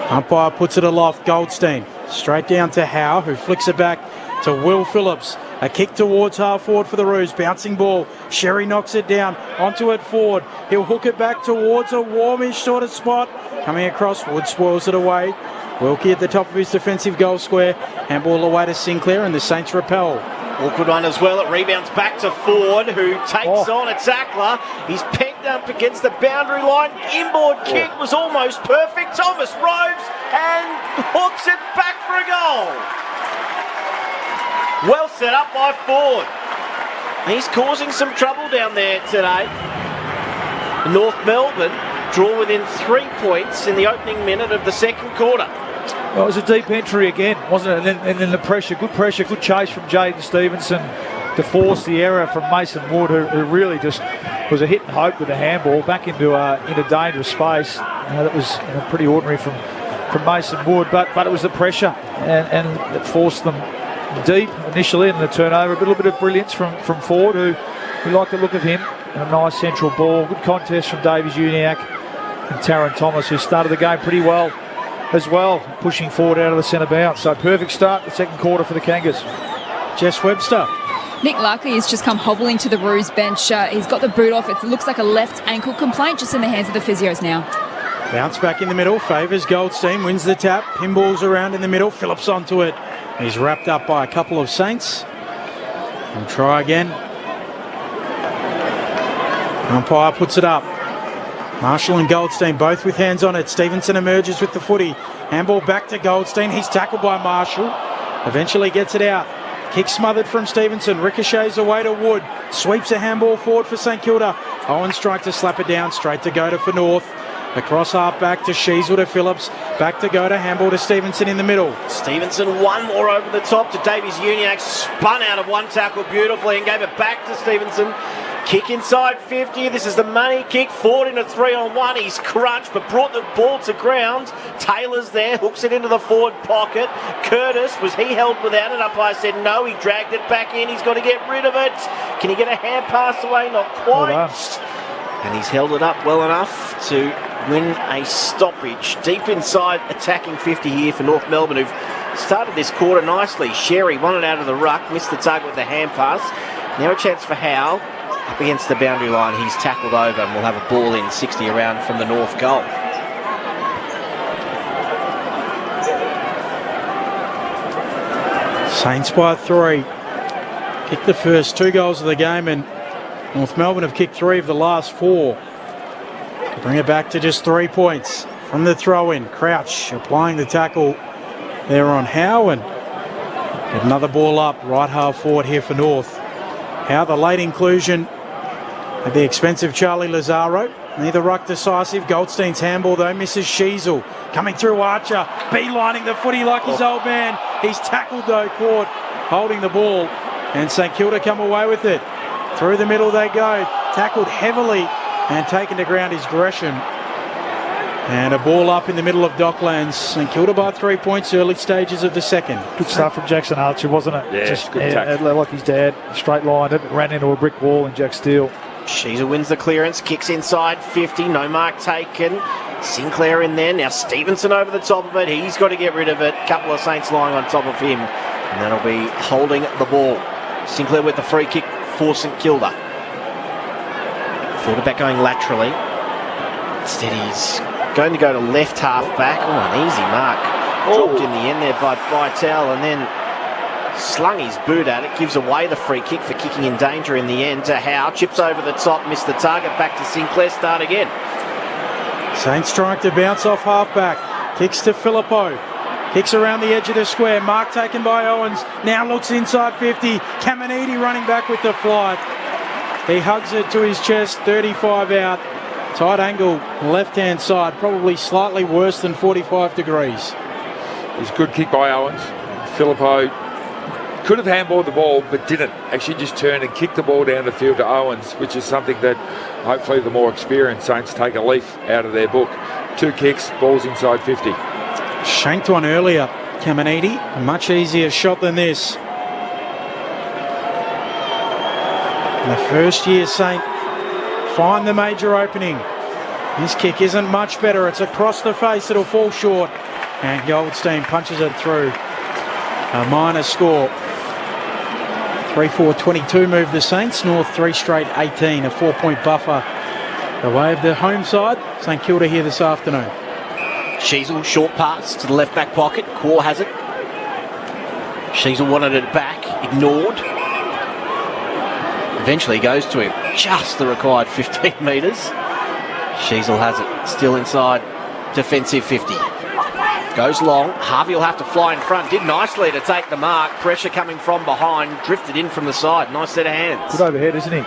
Speaker 1: Umpire puts it aloft. Goldstein straight down to Howe, who flicks it back to Will Phillips. A kick towards half forward for the Roos. Bouncing ball. Sherry knocks it down. Onto it forward. He'll hook it back towards a warmish sort of spot. Coming across. Wood spoils it away. Wilkie at the top of his defensive goal square. Handball away to Sinclair, and the Saints repel.
Speaker 2: Awkward one as well. It rebounds back to Ford, who takes on a tackler. He's pegged up against the boundary line. Inboard kick was almost perfect. Thomas roves and hooks it back for a goal. Well set up by Ford. He's causing some trouble down there today. North Melbourne draw within 3 points in the opening minute of the second quarter.
Speaker 3: Well, it was a deep entry again, wasn't it? And then the pressure, good chase from Jaden Stevenson to force the error from Mason Wood, who really just was a hit and hope with the handball back into dangerous space. That was pretty ordinary from Mason Wood, but it was the pressure and it forced them deep initially in the turnover. A little bit of brilliance from Ford, who we like the look of him. A nice central ball, good contest from Davies Uniacke and Taron Thomas, who started the game pretty well as well, pushing forward out of the centre bounce. So perfect start the second quarter for the Kangas.
Speaker 1: Jess Webster.
Speaker 5: Nick Larkley has just come hobbling to the Roos bench. He's got the boot off. It looks like a left ankle complaint, just in the hands of the physios now.
Speaker 1: Bounce back in the middle, favours Goldstein, wins the tap, pinballs around in the middle, Phillips onto it. He's wrapped up by a couple of Saints. And try again. Umpire puts it up. Marshall and Goldstein both with hands on it. Stevenson emerges with the footy. Handball back to Goldstein. He's tackled by Marshall. Eventually gets it out. Kick smothered from Stevenson. Ricochets away to Wood. Sweeps a handball forward for St Kilda. Owens trying to slap it down. Straight to Goda for North. Across half back to Sheasel to Phillips. Back to Goda. Handball to Stevenson in the middle.
Speaker 2: Stevenson one more over the top to Davies Uniacke. Spun out of one tackle beautifully and gave it back to Stevenson. Kick inside 50. This is the money kick. Ford in a 3-on-1. He's crunched but brought the ball to ground. Taylor's there. Hooks it into the forward pocket. Curtis, was he held without it? Umpire said no. He dragged it back in. He's got to get rid of it. Can he get a hand pass away? Not quite. And he's held it up well enough to win a stoppage. Deep inside attacking 50 here for North Melbourne, who've started this quarter nicely. Sherry won it out of the ruck. Missed the target with the hand pass. Now a chance for Howe. Up against the boundary line, he's tackled over and we'll have a ball in 60 around from the North goal.
Speaker 1: Saints by 3. Kicked the first 2 goals of the game, and North Melbourne have kicked 3 of the last 4. To bring it back to just 3 points from the throw-in. Crouch applying the tackle there on Howe, and get another ball up right half forward here for North. Howe, the late inclusion at the expense of Charlie Lazaro. Neither ruck decisive. Goldstein's handball though misses Sheasel. Coming through Archer, beelining the footy like his old man. He's tackled though, caught holding the ball, and St Kilda come away with it. Through the middle they go. Tackled heavily and taken to ground is Gresham. And a ball up in the middle of Docklands. St Kilda by 3 points, early stages of the second.
Speaker 3: Good start from Jackson Archer, wasn't it?
Speaker 4: Yeah,
Speaker 3: just
Speaker 4: good tackle.
Speaker 3: like his dad, straight lined it, ran into a brick wall in Jack Steele.
Speaker 2: Sheasel wins the clearance, kicks inside 50, no mark taken. Sinclair in there, now Stevenson over the top of it. He's got to get rid of it. Couple of Saints lying on top of him, and that'll be holding the ball. Sinclair with the free kick for St Kilda. Quarterback going laterally. Instead he's going to go to left half back. Oh, an easy mark. Dropped in the end there by Vitale, and then slung his boot at it. Gives away the free kick for kicking in danger in the end to Howe. Chips over the top, missed the target. Back to Sinclair, start again.
Speaker 1: Saints trying to bounce off half-back. Kicks to Filippo. Kicks around the edge of the square. Mark taken by Owens. Now looks inside 50. Caminiti running back with the flight. He hugs it to his chest. 35 out. Tight angle, left-hand side. Probably slightly worse than 45 degrees.
Speaker 4: It was a good kick by Owens. Filippo could have handballed the ball, but didn't. Actually just turned and kicked the ball down the field to Owens, which is something that hopefully the more experienced Saints take a leaf out of their book. 2 kicks, balls inside 50.
Speaker 1: Shanked one earlier, Caminiti. A much easier shot than this. And the first year Saint find the major opening. This kick isn't much better. It's across the face. It'll fall short. And Goldstein punches it through. A minor score. 3-4-22 move the Saints. North 3 straight 18. A 4-point buffer. The way of the home side. St Kilda here this afternoon.
Speaker 2: Sheasel, short pass to the left back pocket. Core has it. Sheasel wanted it back. Ignored. Eventually goes to him. Just the required 15 metres. Sheasel has it. Still inside defensive 50. Goes long. Harvey will have to fly in front. Did nicely to take the mark. Pressure coming from behind. Drifted in from the side. Nice set of hands.
Speaker 3: Good overhead, isn't he?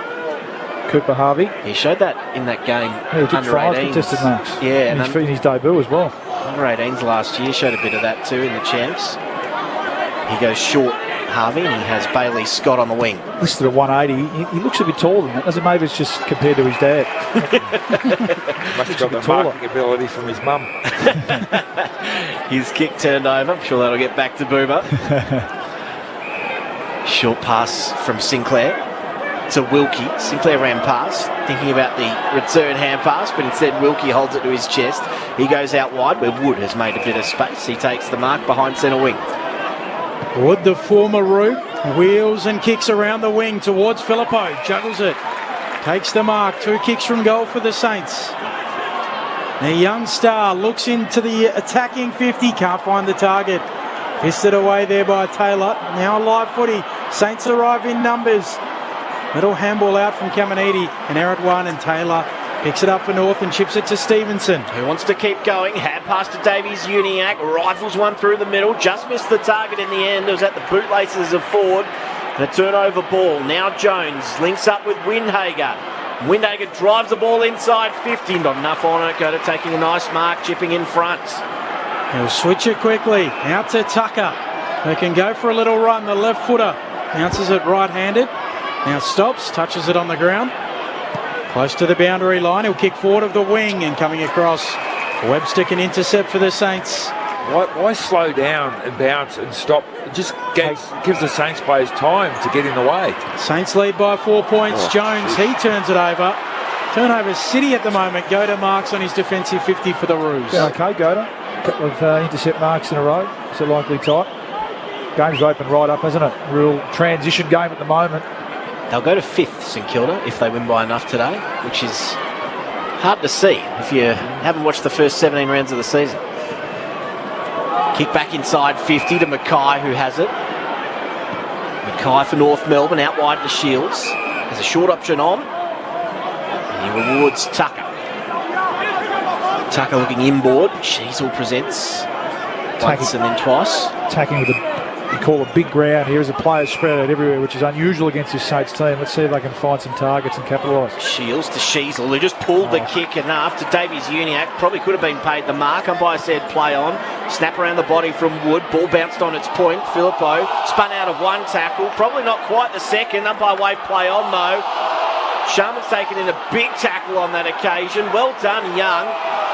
Speaker 3: Cooper Harvey.
Speaker 2: He showed that in that game.
Speaker 3: Yeah, he took
Speaker 2: under
Speaker 3: 5
Speaker 2: 18s.
Speaker 3: contested marks.
Speaker 2: Yeah,
Speaker 3: in his debut as well.
Speaker 2: Under 18s last year showed a bit of that too in the champs. He goes short, Harvey, and he has Bailey Scott on the wing.
Speaker 3: Listed at 180. He looks a bit taller than that. Doesn't maybe it's just compared to his dad.
Speaker 4: Must have got the marking ability from his mum.
Speaker 2: His kick turned over. I'm sure that'll get back to Boomer. Short pass from Sinclair to Wilkie. Sinclair ran past, thinking about the return hand pass, but instead Wilkie holds it to his chest. He goes out wide where Wood has made a bit of space. He takes the mark behind centre wing.
Speaker 1: Wood, the former Root, wheels and kicks around the wing towards Filippo. Juggles it. Takes the mark. 2 kicks from goal for the Saints. The young star looks into the attacking 50. Can't find the target. Fisted away there by Taylor. Now live footy. Saints arrive in numbers. Little handball out from Caminiti. And Eric one and Taylor picks it up for North and chips it to Stevenson.
Speaker 2: Who wants to keep going? Hand pass to Davies Uniacke. Rifles one through the middle. Just missed the target in the end. It was at the bootlaces of Ford. And a turnover ball. Now Jones links up with Windhager. Windhager drives the ball inside 50. Not enough on it. Go to taking a nice mark, chipping in front.
Speaker 1: He'll switch it quickly. Out to Tucker. They can go for a little run. The left footer bounces it right-handed. Now stops, touches it on the ground. Close to the boundary line. He'll kick forward of the wing and coming across. Webster can intercept for the Saints.
Speaker 4: Why slow down and bounce and stop? It just gives the Saints players time to get in the way.
Speaker 1: Saints lead by 4 points. Jones, he turns it over. Turnover City at the moment. Goda marks on his defensive 50 for the Roos.
Speaker 3: Yeah, okay, Goda. A couple of intercept marks in a row. It's a likely type. Game's opened right up, hasn't it? Real transition game at the moment.
Speaker 2: They'll go to 5th, St Kilda, if they win by enough today, which is hard to see if you haven't watched the first 17 rounds of the season. Kick back inside 50 to Mackay, who has it. Mackay for North Melbourne, out wide to Shields. Has a short option on. And he rewards Tucker. Tucker looking inboard. Sheasel presents once and then twice.
Speaker 3: Attacking with you call a big ground here as a player spread out everywhere, which is unusual against this Saints team. Let's see if they can find some targets and capitalise.
Speaker 2: Shields to Sheasel, who just pulled the kick enough to Davies Uniacke. Probably could have been paid the mark. Umpire said play on. Snap around the body from Wood. Ball bounced on its point. Filippo spun out of one tackle. Probably not quite the second. Umpire wave play on though. Sharman's taken in a big tackle on that occasion. Well done, Young.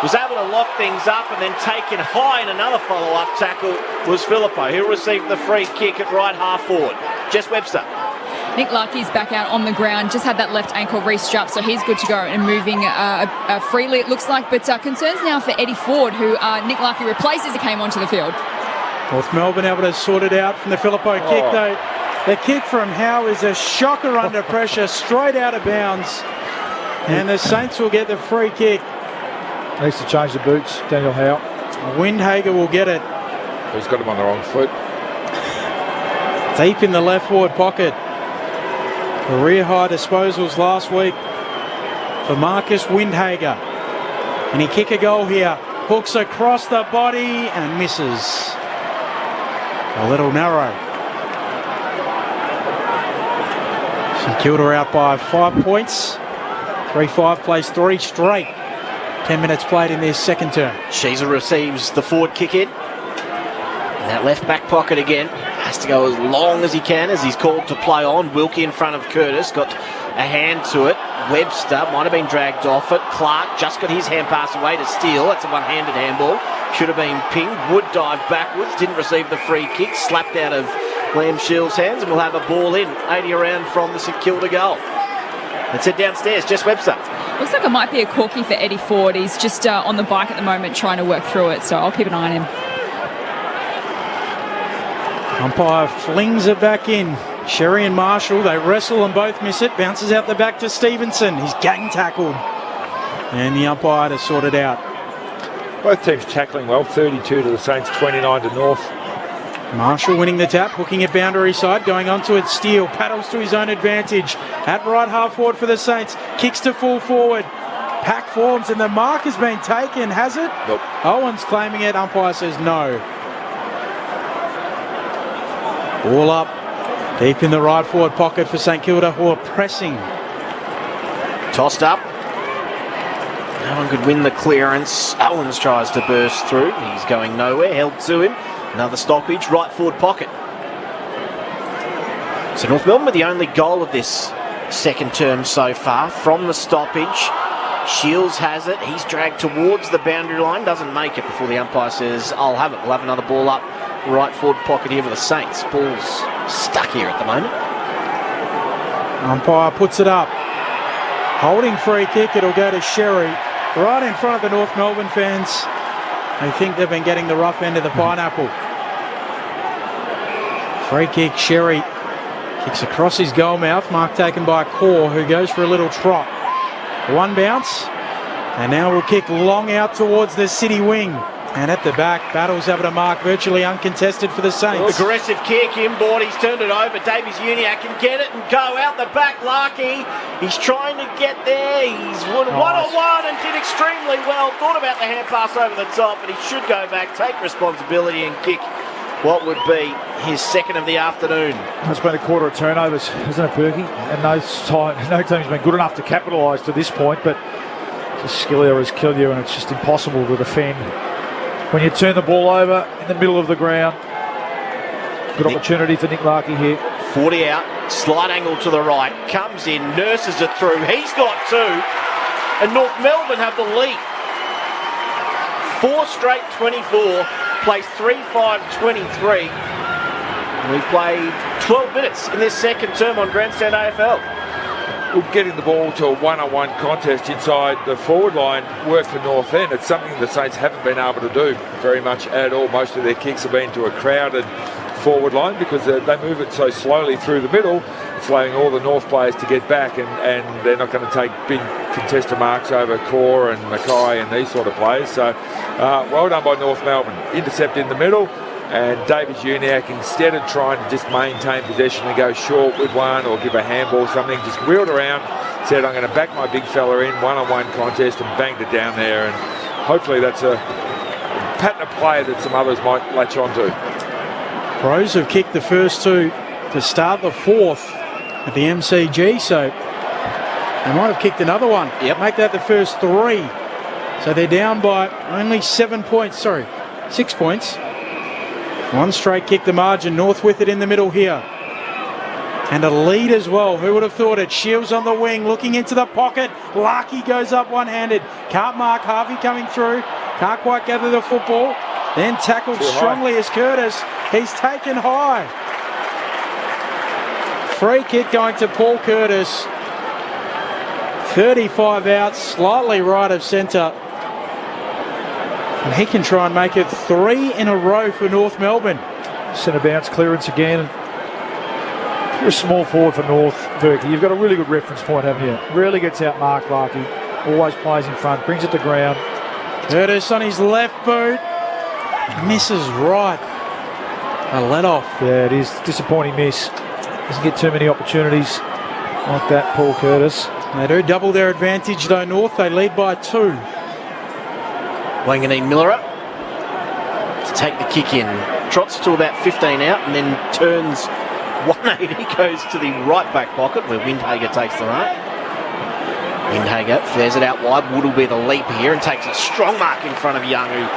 Speaker 2: Was able to lock things up and then taken high in another follow-up tackle was Filippo. He'll receive the free kick at right half forward. Jess Webster.
Speaker 5: Nick Larkey's back out on the ground, just had that left ankle re-strapped, so he's good to go and moving freely, it looks like. But concerns now for Eddie Ford, who Nick Larkey replaces, who came onto the field.
Speaker 1: North Melbourne able to sort it out from the Filippo kick, though. The kick from Howe is a shocker under pressure, straight out of bounds. And the Saints will get the free kick.
Speaker 3: Needs to change the boots, Daniel Howe.
Speaker 1: Windhager will get it.
Speaker 4: He's got him on the wrong foot.
Speaker 1: Deep in the left forward pocket. Career high disposals last week for Marcus Windhager. And he kick a goal here. Hooks across the body and misses. A little narrow. St Kilda out by 5 points. 3-5 plays 3 straight. 10 minutes played in their second term.
Speaker 2: Sheasel receives the forward kick in. And that left back pocket again. Has to go as long as he can as he's called to play on. Wilkie in front of Curtis. Got a hand to it. Webster might have been dragged off it. Clark just got his hand pass away to Steele. That's a one-handed handball. should have been pinged. Wood dived backwards, didn't receive the free kick, slapped out of Liam Shields' hands, and we'll have a ball in, 80 around from the St Kilda goal. Let's head downstairs. Jess Webster.
Speaker 5: Looks like it might be a corky for Eddie Ford. He's just on the bike at the moment trying to work through it, so I'll keep an eye on him.
Speaker 1: Umpire flings it back in. Sherry and Marshall, they wrestle and both miss it. Bounces out the back to Stevenson. He's gang tackled. And the umpire to sort it out.
Speaker 4: Both teams tackling well. 32 to the Saints, 29 to North.
Speaker 1: Marshall winning the tap, hooking it boundary side, going onto it. Steele paddles to his own advantage. At right half forward for the Saints. Kicks to full forward. Pack forms and the mark has been taken, has it?
Speaker 4: Nope.
Speaker 1: Owen's claiming it. Umpire says no. Ball up. Deep in the right forward pocket for St Kilda, who are pressing.
Speaker 2: Tossed up. No one could win the clearance. Owens tries to burst through. He's going nowhere. Held to him. Another stoppage. Right forward pocket. So North Melbourne with the only goal of this second term so far from the stoppage. Shields has it. He's dragged towards the boundary line. Doesn't make it before the umpire says, I'll have it. We'll have another ball up. Right forward pocket here for the Saints. Ball's stuck here at the moment.
Speaker 1: Umpire puts it up. Holding free kick. It'll go to Sherry. Right in front of the North Melbourne fans. They think they've been getting the rough end of the pineapple. Free kick. Sherry kicks across his goal mouth. Mark taken by Core, who goes for a little trot. One bounce. And now we'll kick long out towards the city wing. And at the back, battles over to Mark, virtually uncontested for the Saints.
Speaker 2: Aggressive kick, inboard, he's turned it over. Davies Uniacke can get it and go out the back. Larky, he's trying to get there. He's one-on-one and did extremely well. Thought about the hand pass over the top, but he should go back, take responsibility and kick what would be his second of the afternoon.
Speaker 3: It's been a quarter of turnovers, isn't it, Berkey? And no team's been good enough to capitalise to this point, but just skill errors kill you, and it's just impossible to defend. When you turn the ball over in the middle of the ground. Good opportunity for Nick Larky here.
Speaker 2: 40 out, slight angle to the right, comes in, nurses it through. He's got two, and North Melbourne have the lead. 4 straight 24, plays 3-5-23. We've played 12 minutes in this second term on Grandstand AFL.
Speaker 4: Well, getting the ball to a one-on-one contest inside the forward line worked for North End. It's something the Saints haven't been able to do very much at all. Most of their kicks have been to a crowded forward line because they move it so slowly through the middle. It's allowing all the North players to get back, and they're not going to take big contested marks over Core and Mackay and these sort of players. So well done by North Melbourne. Intercept in the middle. And Davies Uniacke, instead of trying to just maintain possession and go short with one or give a handball or something, just wheeled around, said, I'm going to back my big fella in, one-on-one contest, and banged it down there. And hopefully that's a pattern of play that some others might latch on to.
Speaker 1: Crows have kicked the first two to start the fourth at the MCG, so they might have kicked another one.
Speaker 2: Yep.
Speaker 1: Make that the first 3. So they're down by only 6 points. 1 straight kick the margin. North with it in the middle here. And a lead as well. Who would have thought it? Shields on the wing, looking into the pocket. Larky goes up one-handed. Can't mark. Harvey coming through. Can't quite gather the football. Then tackled strongly as Curtis. He's taken high. Free kick going to Paul Curtis. 35 out, slightly right of centre. And he can try and make it 3 in a row for North Melbourne.
Speaker 3: Centre bounce clearance again. If you're a small forward for North, Berkey, you've got a really good reference point, haven't you? Really gets out Mark Larky. Always plays in front, brings it to ground.
Speaker 1: Curtis on his left boot. Misses right. A let off.
Speaker 3: Yeah, it is. Disappointing miss. Doesn't get too many opportunities like that, Paul Curtis.
Speaker 1: They do double their advantage though, North. They lead by 2.
Speaker 2: Wanganeen Miller up to take the kick in. Trots to about 15 out and then turns 180, goes to the right back pocket where Windhager takes the mark. Windhager flares it out wide. Wood will be the leap here and takes a strong mark in front of Young, who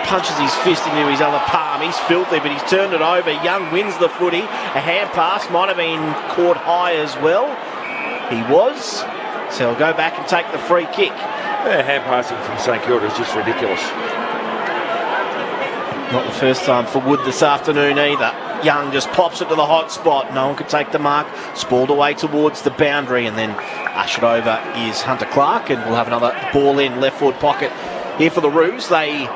Speaker 2: punches his fist into his other palm. He's filthy, but he's turned it over. Young wins the footy. A hand pass might have been caught high as well. He was. So he'll go back and take the free kick.
Speaker 4: Hand passing from St Kilda is just ridiculous.
Speaker 2: Not the first time for Wood this afternoon either. Young just pops it to the hot spot. No one could take the mark. Spalled away towards the boundary, and then ushered over is Hunter Clark, and we'll have another ball in left forward pocket here for the Roos. They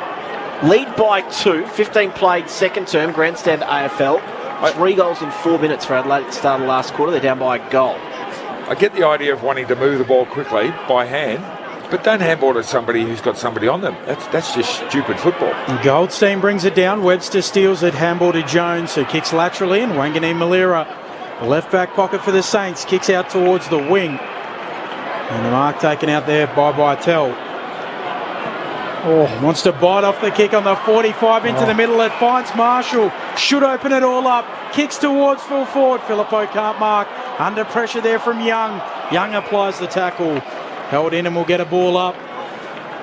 Speaker 2: lead by 2. 15 played second term, grandstand AFL. 3 goals in 4 minutes for Adelaide at the start of the last quarter. They're down by a goal.
Speaker 4: I get the idea of wanting to move the ball quickly by hand, but don't handball to somebody who's got somebody on them. That's just stupid football.
Speaker 1: Goldstein brings it down. Webster steals it. Handball to Jones, who kicks laterally, and Wanganeen Malira, the left back pocket for the Saints, kicks out towards the wing. And the mark taken out there by Bytel. Wants to bite off the kick on the 45 into the middle. It finds Marshall. Should open it all up. Kicks towards full forward. Filippo can't mark. Under pressure there from Young. Young applies the tackle. Held in and will get a ball up.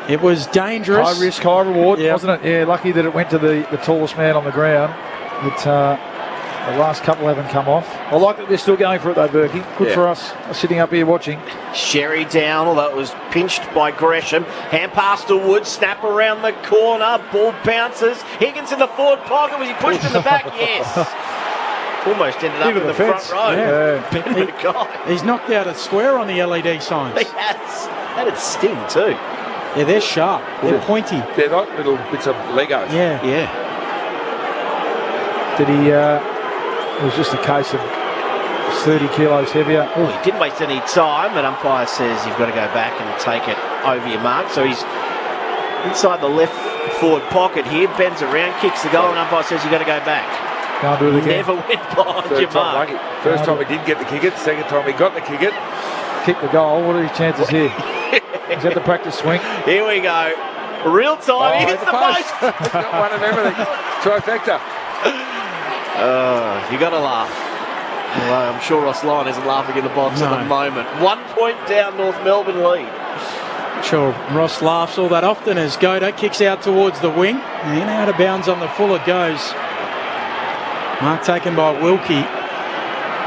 Speaker 1: It was dangerous.
Speaker 3: High risk, high reward, wasn't it? Yeah, lucky that it went to the tallest man on the ground. But the last couple haven't come off. I like that they're still going for it though, Berkey. Good for us sitting up here watching.
Speaker 2: Sherry down, although it was pinched by Gresham. Hand pass to Wood, snap around the corner, ball bounces. Higgins in the forward pocket. Was he pushed in the back? Yes. Almost ended up in the front row.
Speaker 1: Yeah. He's knocked out a square on the LED signs.
Speaker 2: He has. That had sting too.
Speaker 1: Yeah, they're sharp. They're pointy.
Speaker 4: They're like little bits of Legos.
Speaker 1: Yeah.
Speaker 3: Did he... it was just a case of 30 kilos heavier.
Speaker 2: Oh, he didn't waste any time, but umpire says you've got to go back and take it over your mark. So he's inside the left forward pocket here, bends around, kicks the goal, and umpire says you've got to go back.
Speaker 3: Can't do it again.
Speaker 2: Never went behind your mark.
Speaker 4: First time he didn't get the kick it, second time he got the kick it.
Speaker 3: Kick the goal. What are his chances here? Is that the practice swing?
Speaker 2: Here we go. Real time. He hits the post.
Speaker 4: He's got one of everything. Trifecta.
Speaker 2: You got to laugh. Well, I'm sure Ross Lyon isn't laughing in the box at the moment. 1 point down, North Melbourne lead.
Speaker 1: Sure, Ross laughs all that often as Goda kicks out towards the wing. And out of bounds on the full it goes. Mark taken by Wilkie.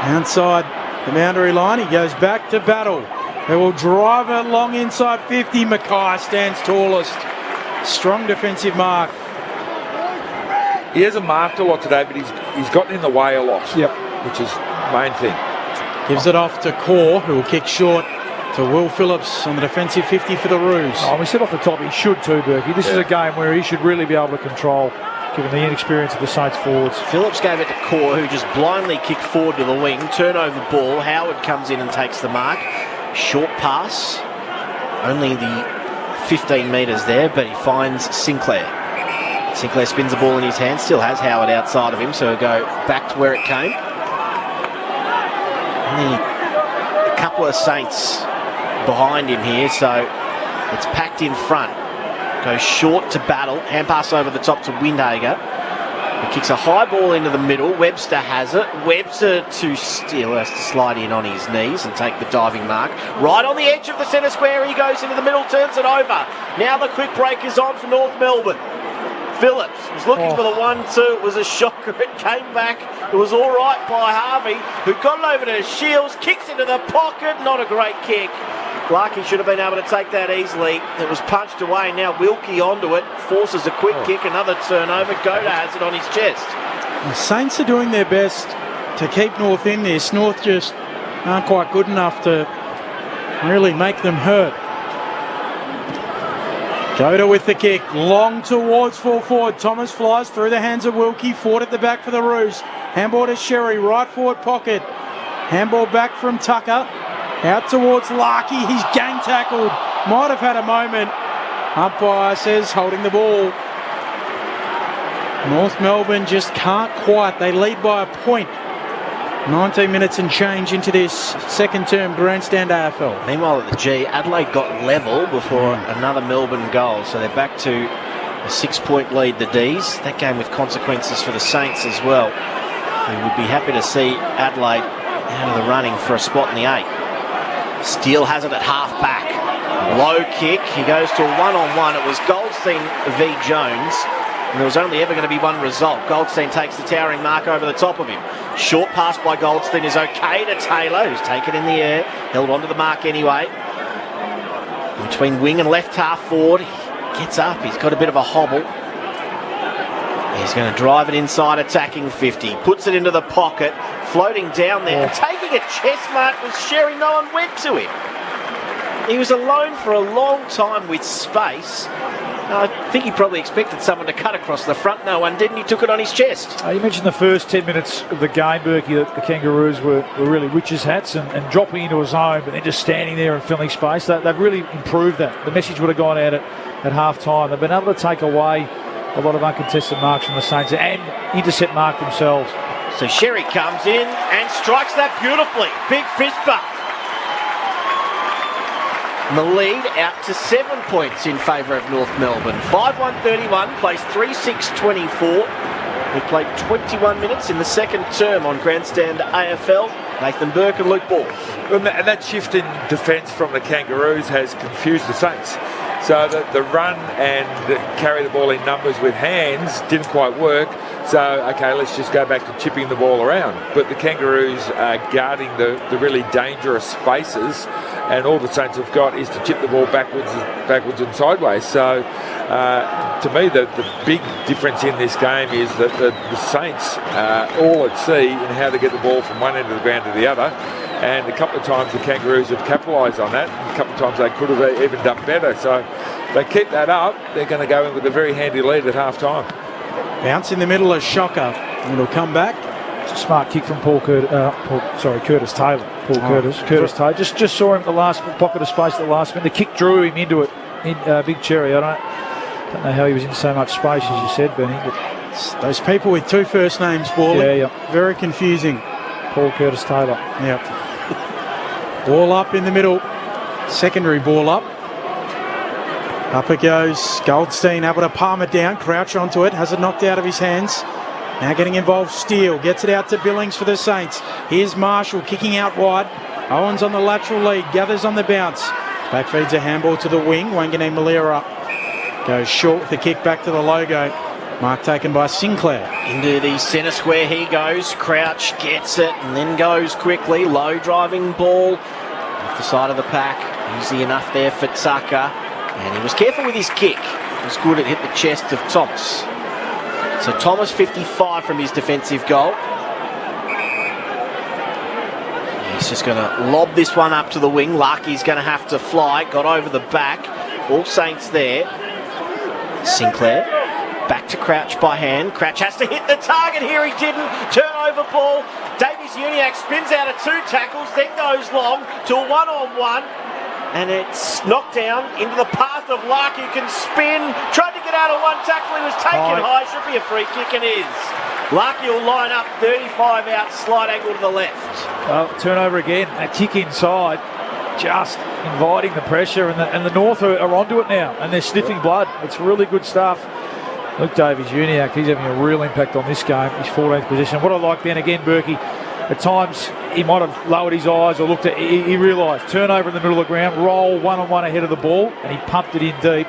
Speaker 1: Outside the boundary line, he goes back to Battle. He will drive it long inside 50. Mackay stands tallest. Strong defensive mark.
Speaker 4: He hasn't marked a lot today, but he's gotten in the way a lot.
Speaker 3: Yep.
Speaker 4: Which is the main thing.
Speaker 1: Gives it off to Core, who will kick short to Will Phillips on the defensive 50 for the Roos.
Speaker 3: We said off the top he should too, Berkey. This is a game where he should really be able to control, given the inexperience of the Saints forwards.
Speaker 2: Phillips gave it to Core, who just blindly kicked forward to the wing. Turnover ball. Howard comes in and takes the mark. Short pass. Only the 15 metres there, but he finds Sinclair. Sinclair spins the ball in his hand. Still has Howard outside of him, so he'll go back to where it came. Only a couple of Saints behind him here, so it's packed in front. Goes short to Battle. Hand pass over the top to Windhager. He kicks a high ball into the middle. Webster has it. Webster to steal, has to slide in on his knees and take the diving mark. Right on the edge of the centre square, he goes into the middle, turns it over. Now the quick break is on for North Melbourne. Phillips was looking for the 1-2. It was a shocker. It came back. It was all right by Harvey, who got it over to Shields, kicks into the pocket. Not a great kick. Larky should have been able to take that easily. It was punched away. Now Wilkie onto it. Forces a quick kick. Another turnover. Goda has it on his chest.
Speaker 1: The Saints are doing their best to keep North in this. North just aren't quite good enough to really make them hurt. Goda with the kick, long towards full forward. Thomas flies through the hands of Wilkie. Ford at the back for the Roos. Handball to Sherry, right forward pocket. Handball back from Tucker. Out towards Larky. He's gang tackled. Might have had a moment. Umpire says holding the ball. North Melbourne just can't quite. They lead by a point. 19 minutes and change into this second term grandstand AFL.
Speaker 2: Meanwhile at the G, Adelaide got level before another Melbourne goal, so they're back to a 6-point lead, the Ds. That game with consequences for the Saints as well. We would be happy to see Adelaide out of the running for a spot in the 8. Steele has it at half back. Low kick, he goes to a one-on-one. It was Goldstein v Jones, and there was only ever going to be one result. Goldstein takes the towering mark over the top of him. Short pass by Goldstein is okay to Taylor, who's taken in the air, held onto the mark anyway. Between wing and left half forward, he gets up, he's got a bit of a hobble. He's going to drive it inside, attacking 50. Puts it into the pocket, floating down there, and taking a chest mark with Sherry. No one went to him. He was alone for a long time with space. I think he probably expected someone to cut across the front. No one did, and he took it on his chest.
Speaker 3: You mentioned the first 10 minutes of the game, Berkey, that the Kangaroos were really witches' hats and dropping into a zone, but then just standing there and filling space. They've really improved that. The message would have gone out at half-time. They've been able to take away a lot of uncontested marks from the Saints and intercept mark themselves.
Speaker 2: So Sherry comes in and strikes that beautifully. Big fist bump. The lead out to 7 points in favour of North Melbourne. 5-1-31, plays 3-6-24. We've played 21 minutes in the second term on Grandstand AFL. Nathan Burke and Luke Ball.
Speaker 4: And that shift in defence from the Kangaroos has confused the Saints. So the run and carry the ball in numbers with hands didn't quite work. So, okay, let's just go back to chipping the ball around. But the Kangaroos are guarding the really dangerous spaces, and all the Saints have got is to chip the ball backwards and sideways. So, to me, the big difference in this game is that the Saints are all at sea in how to get the ball from one end of the ground to the other. And a couple of times the Kangaroos have capitalised on that. A couple of times they could have even done better. So they keep that up. They're going to go in with a very handy lead at half-time.
Speaker 1: Bounce in the middle, a shocker. It'll come back.
Speaker 3: It's a smart kick from Curtis Taylor. Curtis Taylor. Just saw him at the last pocket of space at the last minute. The kick drew him into it. Big Cherry. I don't know how he was in so much space, as you said, Benny. But
Speaker 1: those people with two first names, Paulie.
Speaker 3: Yeah.
Speaker 1: Very confusing.
Speaker 3: Paul Curtis Taylor.
Speaker 1: Yep. Ball up in the middle. Secondary ball up. Up it goes. Goldstein able to palm it down. Crouch onto it. Has it knocked out of his hands. Now getting involved. Steele gets it out to Billings for the Saints. Here's Marshall kicking out wide. Owens on the lateral lead. Gathers on the bounce. Back feeds a handball to the wing. Wangane Malira goes short with the kick back to the logo. Mark taken by Sinclair.
Speaker 2: Into the centre square he goes. Crouch gets it and then goes quickly. Low driving ball off the side of the pack. Easy enough there for Tucker. And he was careful with his kick. It was good. It hit the chest of Thomas. So Thomas 55 from his defensive goal. He's just going to lob this one up to the wing. Larky's going to have to fly. Got over the back. All Saints there. Sinclair. Back to Crouch by hand. Crouch has to hit the target here. He didn't. Turnover ball. Davies-Uniacke spins out of 2 tackles, then goes long to a one-on-one. And it's knocked down into the path of Larky, who can spin. Tried to get out of one tackle. He was taken high. Should be a free kick and is. Larky will line up 35 out, slight angle to the left.
Speaker 3: Well, turnover again. A kick inside. Just inviting the pressure. And the North are onto it now. And they're sniffing blood. It's really good stuff. Look, Davies-Uniacke, he's having a real impact on this game. His 14th position. What I like then again, Berkey, at times he might have lowered his eyes or looked at, he realised turnover in the middle of the ground, roll one-on-one ahead of the ball, and he pumped it in deep.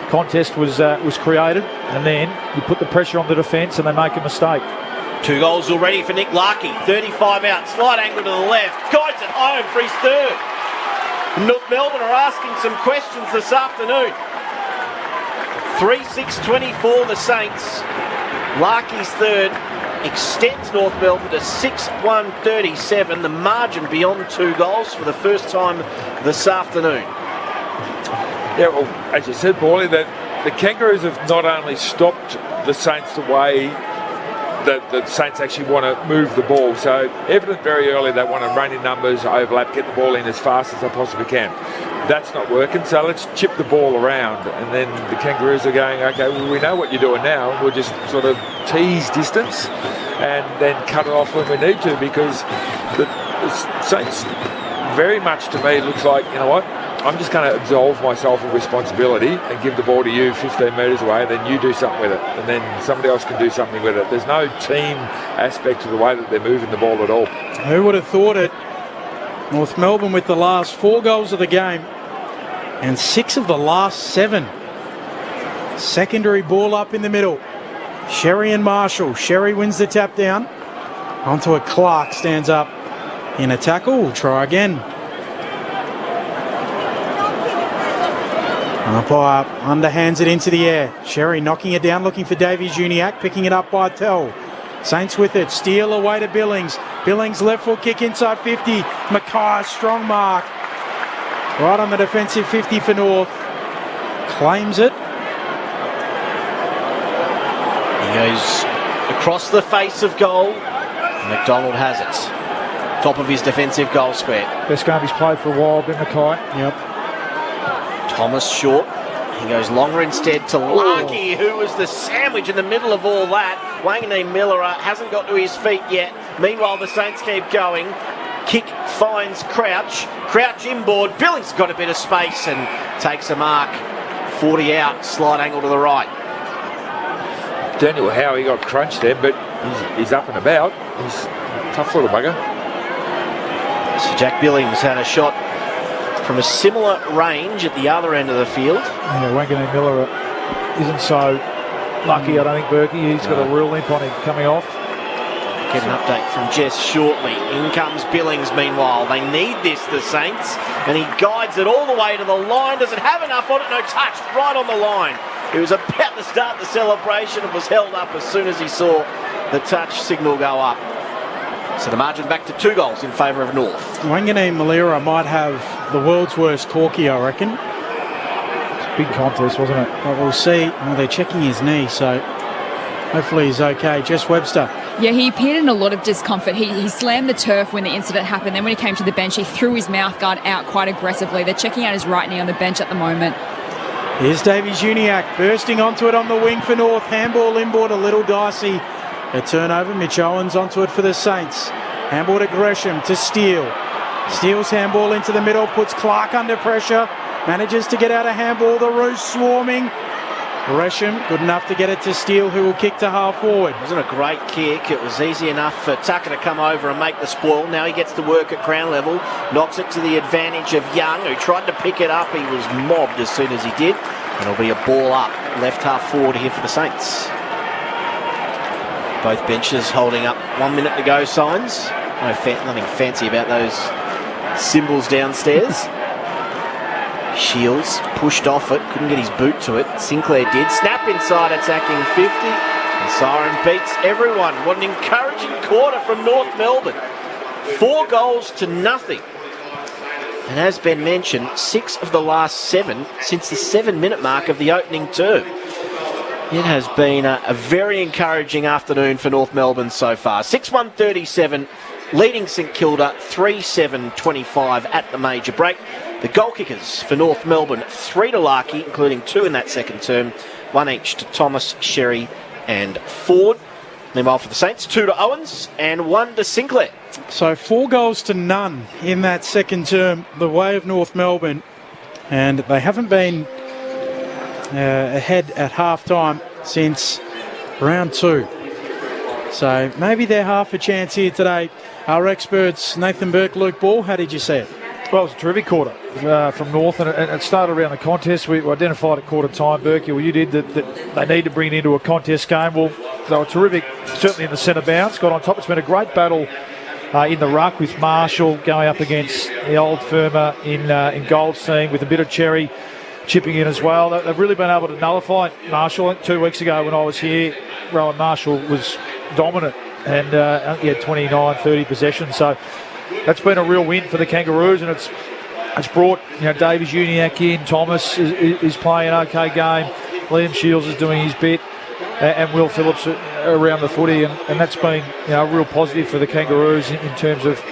Speaker 3: Contest was created, and then he put the pressure on the defence and they make a mistake.
Speaker 2: 2 goals already for Nick Larky. 35 out, slight angle to the left. Guides it home for his third. North Melbourne are asking some questions this afternoon. 3-6-24 the Saints. Larky's third extends North Melbourne to 6-1-37. The margin beyond 2 goals for the first time this afternoon.
Speaker 4: Yeah, well, as you said, Paulie, that the Kangaroos have not only stopped the Saints the way that the Saints actually want to move the ball. So evident very early they want to run in numbers, overlap, get the ball in as fast as they possibly can. That's not working, so let's chip the ball around. And then the Kangaroos are going, okay, well, we know what you're doing now. We'll just sort of tease distance and then cut it off when we need to, because the Saints very much to me looks like, you know what, I'm just going to absolve myself of responsibility and give the ball to you 15 metres away, and then you do something with it, and then somebody else can do something with it. There's no team aspect to the way that they're moving the ball at all.
Speaker 1: Who would have thought it? North Melbourne with the last 4 goals of the game and 6 of the last 7. Secondary ball up in the middle. Sherry and Marshall. Sherry wins the tap down. Onto a Clark, stands up in a tackle. We'll try again. Umpire underhands it into the air. Sherry knocking it down, looking for Davies Uniacke, picking it up by Tell. Saints with it. Steele away to Billings. Billings left foot kick inside 50. Mackay, strong mark. Right on the defensive 50 for North. Claims it.
Speaker 2: He goes across the face of goal. McDonald has it. Top of his defensive goal square.
Speaker 3: Best game he's played for a while, Ben Mackay.
Speaker 1: Yep.
Speaker 2: Thomas short. He goes longer instead to Larky, who was the sandwich in the middle of all that. Wangane Miller hasn't got to his feet yet. Meanwhile, the Saints keep going. Kick finds Crouch. Crouch inboard. Billings got a bit of space and takes a mark. 40 out, slight angle to the right.
Speaker 4: Don't know how he got crunched there, but he's up and about. He's a tough little bugger.
Speaker 2: So Jack Billings had a shot from a similar range at the other end of the field.
Speaker 3: Yeah, Wangane Miller isn't so lucky, I don't think, Berkey. He's got a real limp on him coming off.
Speaker 2: Get an update from Jess shortly. In comes Billings, meanwhile. They need this, the Saints, and he guides it all the way to the line. Doesn't have enough on it, no touch, right on the line. He was about to start the celebration and was held up as soon as he saw the touch signal go up. So the margin back to 2 goals in favour of North.
Speaker 1: Wangane Malira might have the world's worst corky, I reckon.
Speaker 3: Big contest, wasn't it?
Speaker 1: But we'll see. Well, they're checking his knee, so hopefully he's okay. Jess Webster.
Speaker 5: Yeah, he appeared in a lot of discomfort. He slammed the turf when the incident happened. Then when he came to the bench, he threw his mouth guard out quite aggressively. They're checking out his right knee on the bench at the moment.
Speaker 1: Here's Davies Uniacke bursting onto it on the wing for North. Handball inboard, a little dicey. A turnover. Mitch Owens onto it for the Saints. Handball to Gresham to Steele. Steele's handball into the middle, puts Clark under pressure. Manages to get out a handball. The Roos swarming. Gresham good enough to get it to Steele, who will kick to half forward.
Speaker 2: It wasn't a great kick. It was easy enough for Tucker to come over and make the spoil. Now he gets to work at crown level. Knocks it to the advantage of Young, who tried to pick it up. He was mobbed as soon as he did. And it'll be a ball up. Left half forward here for the Saints. Both benches holding up 1 minute to go signs. Nothing fancy about those symbols downstairs. Shields pushed off it, couldn't get his boot to it. Sinclair did. Snap inside, attacking 50. And Siren beats everyone. What an encouraging quarter from North Melbourne. 4 goals to nothing. And as Ben mentioned, 6 of the last 7 since the 7-minute mark of the opening term. It has been a very encouraging afternoon for North Melbourne so far. 6-1-37, leading St Kilda 3-7-25 at the major break. The goal kickers for North Melbourne, 3 to Larky, including 2 in that second term, 1 each to Thomas, Sherry and Ford. Meanwhile for the Saints, 2 to Owens and 1 to Sinclair.
Speaker 1: So 4 goals to none in that second term, the way of North Melbourne. And they haven't been ahead at half-time since round 2. So maybe they're half a chance here today. Our experts, Nathan Burke, Luke Ball, how did you see it?
Speaker 3: Well, it was a terrific quarter from North, and it started around the contest. We identified at quarter time, Berkey, well, you did, that they need to bring it into a contest game. Well, they were terrific, certainly in the centre bounce, got on top. It's been a great battle in the ruck with Marshall going up against the old firmer in Goldstein with a bit of Cherry chipping in as well. They've really been able to nullify Marshall. I think 2 weeks ago when I was here, Rowan Marshall was dominant and he had 29, 30 possessions. So that's been a real win for the Kangaroos, and it's brought Davies Uniacke in. Thomas is playing an okay game. Liam Shields is doing his bit, and Will Phillips around the footy, and that's been a real positive for the Kangaroos in terms of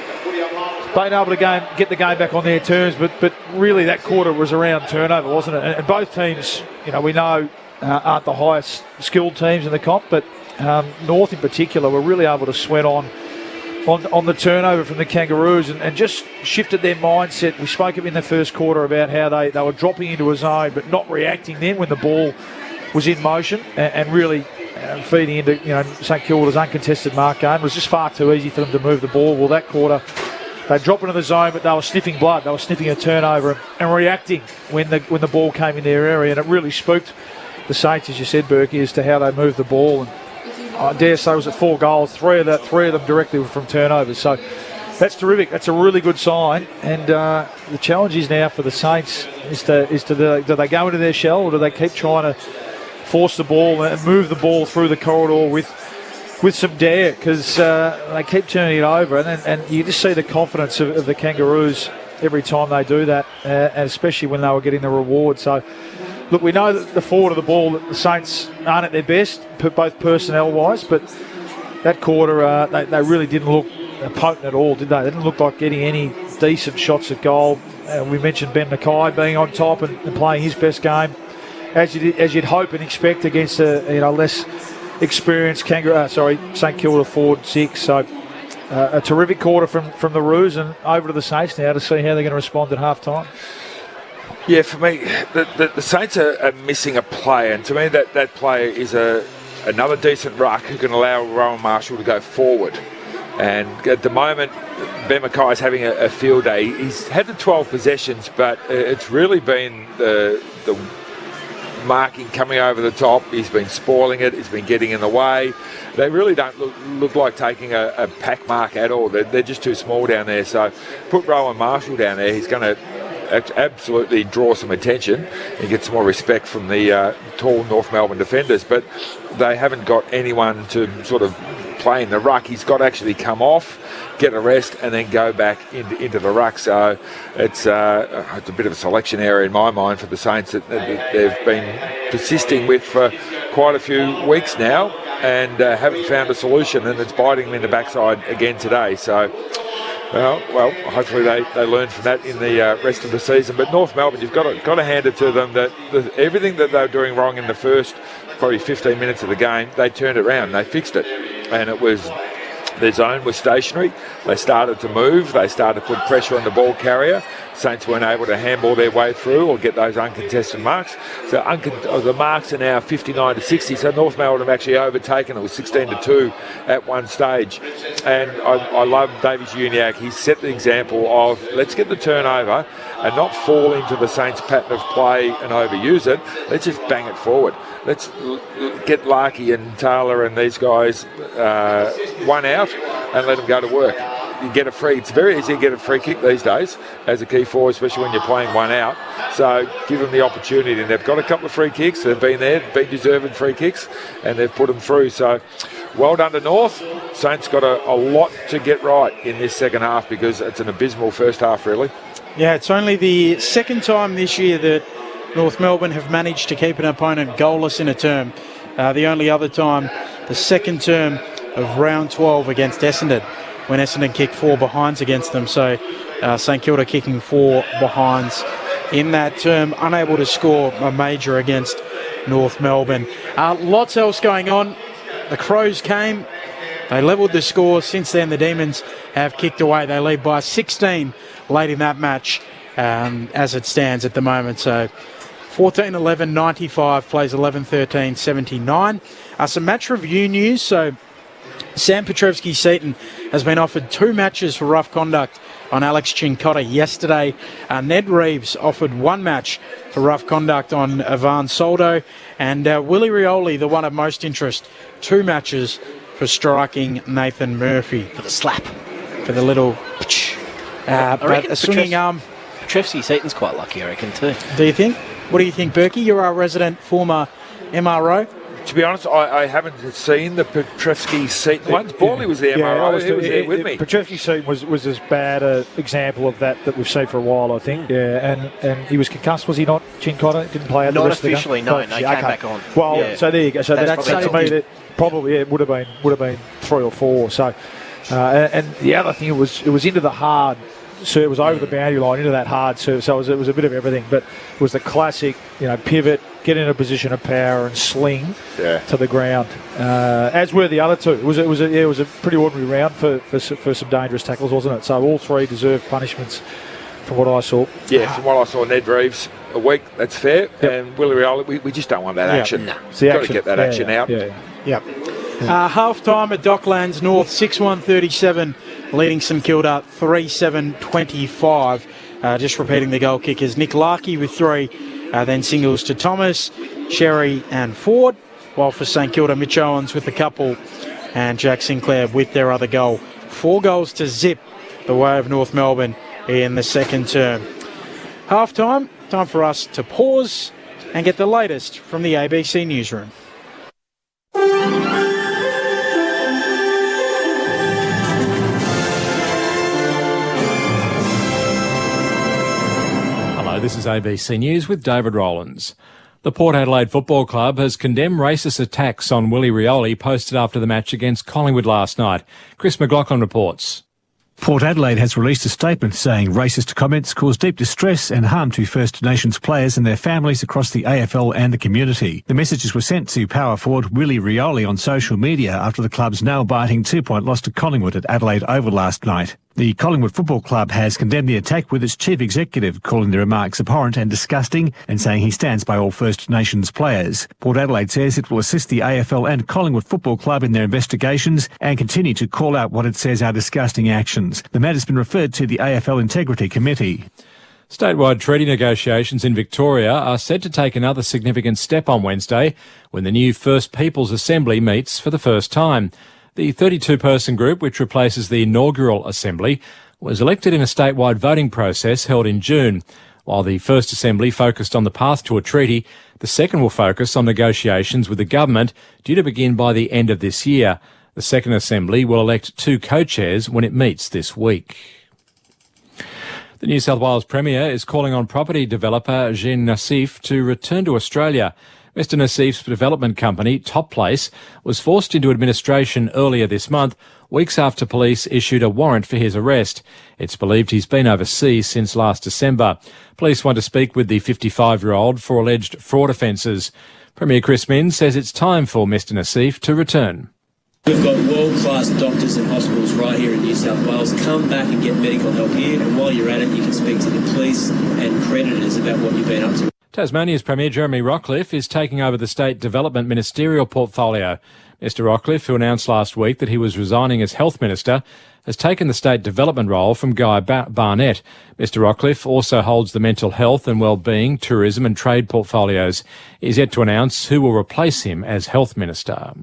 Speaker 3: being able to get the game back on their terms. But really that quarter was around turnover, wasn't it? And both teams, we know aren't the highest skilled teams in the comp, but North in particular were really able to sweat on the turnover from the Kangaroos and just shifted their mindset. We spoke in the first quarter about how they were dropping into a zone but not reacting then when the ball was in motion, and really feeding into St Kilda's uncontested mark game. It was just far too easy for them to move the ball. Well, that quarter they dropped into the zone, but they were sniffing blood. They were sniffing a turnover and reacting when the ball came in their area, and it really spooked the Saints, as you said, Berkey, as to how they moved the ball. And I dare say it was at 4 goals. 3 of them directly were from turnovers. So That's terrific. That's a really good sign. And the challenge is now for the Saints do they go into their shell, or do they keep trying to force the ball and move the ball through the corridor with some dare? Because they keep turning it over, and you just see the confidence of the Kangaroos every time they do that, and especially when they were getting the reward. So, look, we know that the forward of the ball, that the Saints aren't at their best, both personnel-wise, but that quarter, they really didn't look potent at all, did they? They didn't look like getting any decent shots at goal. We mentioned Ben Mackay being on top and playing his best game, as you'd hope and expect against a less experienced St Kilda forward 6. So a terrific quarter from the Roos, and over to the Saints now to see how they're going to respond at half-time.
Speaker 4: Yeah, for me, the Saints are missing a player, and to me that player is another decent ruck who can allow Rowan Marshall to go forward. And at the moment, Ben Mackay is having a field day. He's had the 12 possessions, but it's really been the marking coming over the top. He's been spoiling it. He's been getting in the way. They really don't look like taking a pack mark at all. They're just too small down there. So put Rowan Marshall down there. He's going to absolutely draw some attention and get some more respect from the tall North Melbourne defenders. But they haven't got anyone to sort of play in the ruck. He's got to actually come off, get a rest, and then go back into the ruck. So it's a bit of a selection area in my mind for the Saints that they've been persisting with for quite a few weeks now, and haven't found a solution, and it's biting them in the backside again today. So well, hopefully they learn from that in the rest of the season. But North Melbourne, you've got to hand it to them that everything that they were doing wrong in the first probably 15 minutes of the game, they turned it around. They fixed it, and it was their zone was stationary. They started to move. They started to put pressure on the ball carrier. Saints weren't able to handball their way through or get those uncontested marks. So the marks are now 59 to 60. So North Melbourne have actually overtaken. It was 16 to 2 at one stage. And I love Davies Uniacke. He's set the example of let's get the turnover and not fall into the Saints' pattern of play and overuse it. Let's just bang it forward. Let's get Larkey and Taylor and these guys one out and let them go to work. You get a free. It's very easy to get a free kick these days as a key forward, especially when you're playing one out. So give them the opportunity, and they've got a couple of free kicks. They've been there, been deserving free kicks, and they've put them through. So well done to North. Saints got a lot to get right in this second half because it's an abysmal first half, really. Yeah,
Speaker 1: it's only the second time this year that North Melbourne have managed to keep an opponent goalless in a term. The only other time, the second term of round 12 against Essendon, when Essendon kicked 4 behinds against them. So St Kilda kicking 4 behinds in that term, unable to score a major against North Melbourne. Lots else going on. The Crows came, they levelled the score. Since then, the Demons have kicked away. They lead by 16 late in that match as it stands at the moment. So 14-11, 95, plays 11-13, 79. Some match review news. So Sam Petrevski-Seton has been offered 2 matches for rough conduct on Alex Cincotta yesterday. Ned Reeves offered 1 match for rough conduct on Ivan Soldo. And Willie Rioli, the one of most interest, 2 matches for striking Nathan Murphy.
Speaker 2: For the slap.
Speaker 1: For the little... but a swinging arm...
Speaker 2: Petrevski-Seton's quite lucky, I reckon, too.
Speaker 1: Do you think? What do you think, Berkey? You're our resident former MRO.
Speaker 4: To be honest, I haven't seen the Petrevski-Seton ones. Borley was the MRO. He was there with me.
Speaker 3: Petrevski-Seton was as bad an example of that we've seen for a while, I think. Yeah, and he was concussed, was he not? Cincotta didn't play out the rest
Speaker 2: officially,
Speaker 3: of the game?
Speaker 2: no. He came back on.
Speaker 3: Well,
Speaker 2: yeah.
Speaker 3: So there you go. So that's to me that probably it would have been 3 or 4. So, and the other thing, it was into the hard. So it was over the boundary line into that hard serve. So it was a bit of everything, but it was the classic, pivot, get in a position of power and sling to the ground. As were the other 2. It was a pretty ordinary round for some dangerous tackles, wasn't it? So all 3 deserved punishments from what I saw.
Speaker 4: Yeah, from what I saw, Ned Reeves a week. That's fair. Yep. And Willie Rioli, we just don't want that action.
Speaker 2: No.
Speaker 4: Got to get that action out.
Speaker 1: Yep. Half-time at Docklands North, 6-1-37, leading St Kilda 3-7-25. Just repeating the goal kickers. Nick Larkey with 3, then singles to Thomas, Sherry and Ford, while for St Kilda, Mitch Owens with a couple and Jack Sinclair with their other goal. 4 goals to zip the way of North Melbourne in the second term. Half-time, time for us to pause and get the latest from the ABC newsroom.
Speaker 9: Hello, this is ABC News with David Rowlands. The Port Adelaide Football Club has condemned racist attacks on Willie Rioli posted after the match against Collingwood last night. Chris McLaughlin reports.
Speaker 10: Port Adelaide has released a statement saying racist comments caused deep distress and harm to First Nations players and their families across the AFL and the community. The messages were sent to power forward Willie Rioli on social media after the club's nail-biting 2-point loss to Collingwood at Adelaide Oval last night. The Collingwood Football Club has condemned the attack, with its chief executive calling the remarks abhorrent and disgusting and saying he stands by all First Nations players. Port Adelaide says it will assist the AFL and Collingwood Football Club in their investigations and continue to call out what it says are disgusting actions. The matter's been referred to the AFL Integrity Committee.
Speaker 9: Statewide treaty negotiations in Victoria are set to take another significant step on Wednesday when the new First Peoples Assembly meets for the first time. The 32-person group, which replaces the inaugural Assembly, was elected in a statewide voting process held in June. While the first Assembly focused on the path to a treaty, the second will focus on negotiations with the government due to begin by the end of this year. The second Assembly will elect 2 co-chairs when it meets this week. The New South Wales Premier is calling on property developer Jean Nassif to return to Australia. Mr Nassif's development company, Top Place, was forced into administration earlier this month, weeks after police issued a warrant for his arrest. It's believed he's been overseas since last December. Police want to speak with the 55-year-old for alleged fraud offences. Premier Chris Minns says it's time for Mr Nassif to return.
Speaker 11: We've got world-class doctors and hospitals right here in New South Wales. Come back and get medical help here, and while you're at it, you can speak to the police and creditors about what you've been up to.
Speaker 9: Tasmania's Premier Jeremy Rockliff is taking over the State Development Ministerial portfolio. Mr Rockliff, who announced last week that he was resigning as Health Minister, has taken the State Development role from Guy Barnett. Mr Rockliff also holds the Mental Health and Wellbeing, Tourism and Trade portfolios. He's yet to announce who will replace him as Health Minister.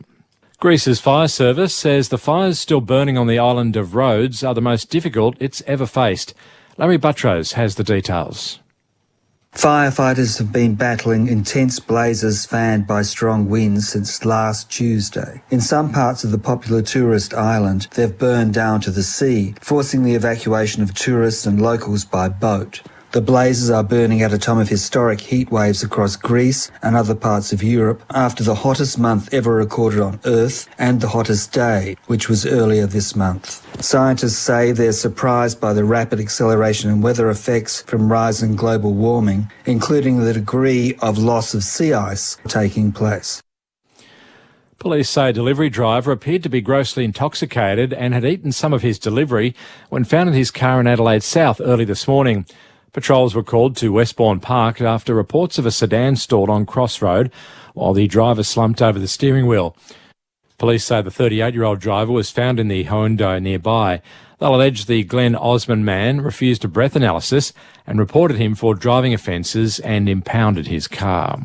Speaker 9: Greece's fire service says the fires still burning on the island of Rhodes are the most difficult it's ever faced. Larry Buttrose has the details.
Speaker 12: Firefighters have been battling intense blazes fanned by strong winds since last Tuesday. In some parts of the popular tourist island, they've burned down to the sea, forcing the evacuation of tourists and locals by boat. The blazes are burning at a time of historic heat waves across Greece and other parts of Europe after the hottest month ever recorded on Earth and the hottest day, which was earlier this month. Scientists say they're surprised by the rapid acceleration in weather effects from rising global warming, including the degree of loss of sea ice taking place.
Speaker 9: Police say a delivery driver appeared to be grossly intoxicated and had eaten some of his delivery when found in his car in Adelaide South early this morning. Patrols were called to Westbourne Park after reports of a sedan stalled on Cross Road while the driver slumped over the steering wheel. Police say the 38-year-old driver was found in the Hyundai nearby. They'll allege the Glen Osmond man refused a breath analysis and reported him for driving offences and impounded his car.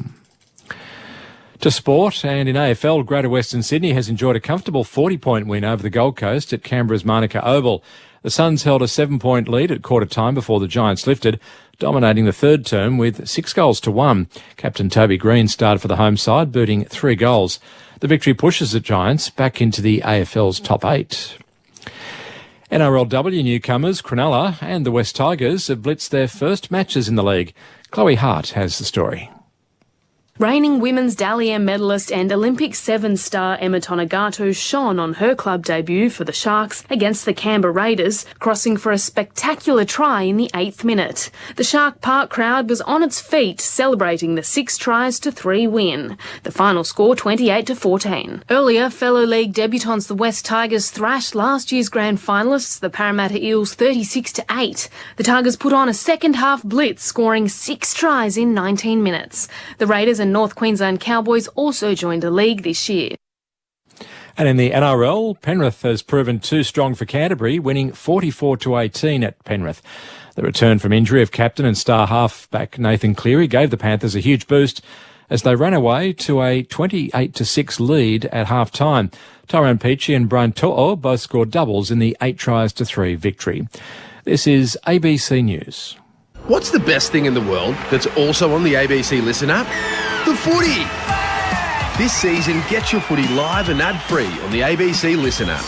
Speaker 9: To sport, and in AFL, Greater Western Sydney has enjoyed a comfortable 40-point win over the Gold Coast at Canberra's Manuka Oval. The Suns held a 7-point lead at quarter time before the Giants lifted, dominating the third term with 6-1. Captain Toby Green started for the home side, booting 3 goals. The victory pushes the Giants back into the AFL's top 8. NRLW newcomers Cronulla and the West Tigers have blitzed their first matches in the league. Chloe Hart has the story.
Speaker 13: Reigning women's Dally M medalist and Olympic 7-star Emma Tonegatu shone on her club debut for the Sharks against the Canberra Raiders, crossing for a spectacular try in the 8th minute. The Shark Park crowd was on its feet, celebrating the 6-3 win. The final score 28-14. Earlier, fellow league debutants the West Tigers thrashed last year's grand finalists, the Parramatta Eels, 36-8. The Tigers put on a second-half blitz, scoring 6 tries in 19 minutes. The Raiders and North Queensland Cowboys also joined the league this year.
Speaker 9: And in the NRL, Penrith has proven too strong for Canterbury, winning 44-18 at Penrith. The return from injury of captain and star halfback Nathan Cleary gave the Panthers a huge boost as they ran away to a 28-6 lead at half-time. Tyrone Peachy and Brian To'o both scored doubles in the 8-3 victory. This is ABC News.
Speaker 14: What's the best thing in the world that's also on the ABC Listen app? The footy! This season, get your footy live and ad-free on the ABC Listen app.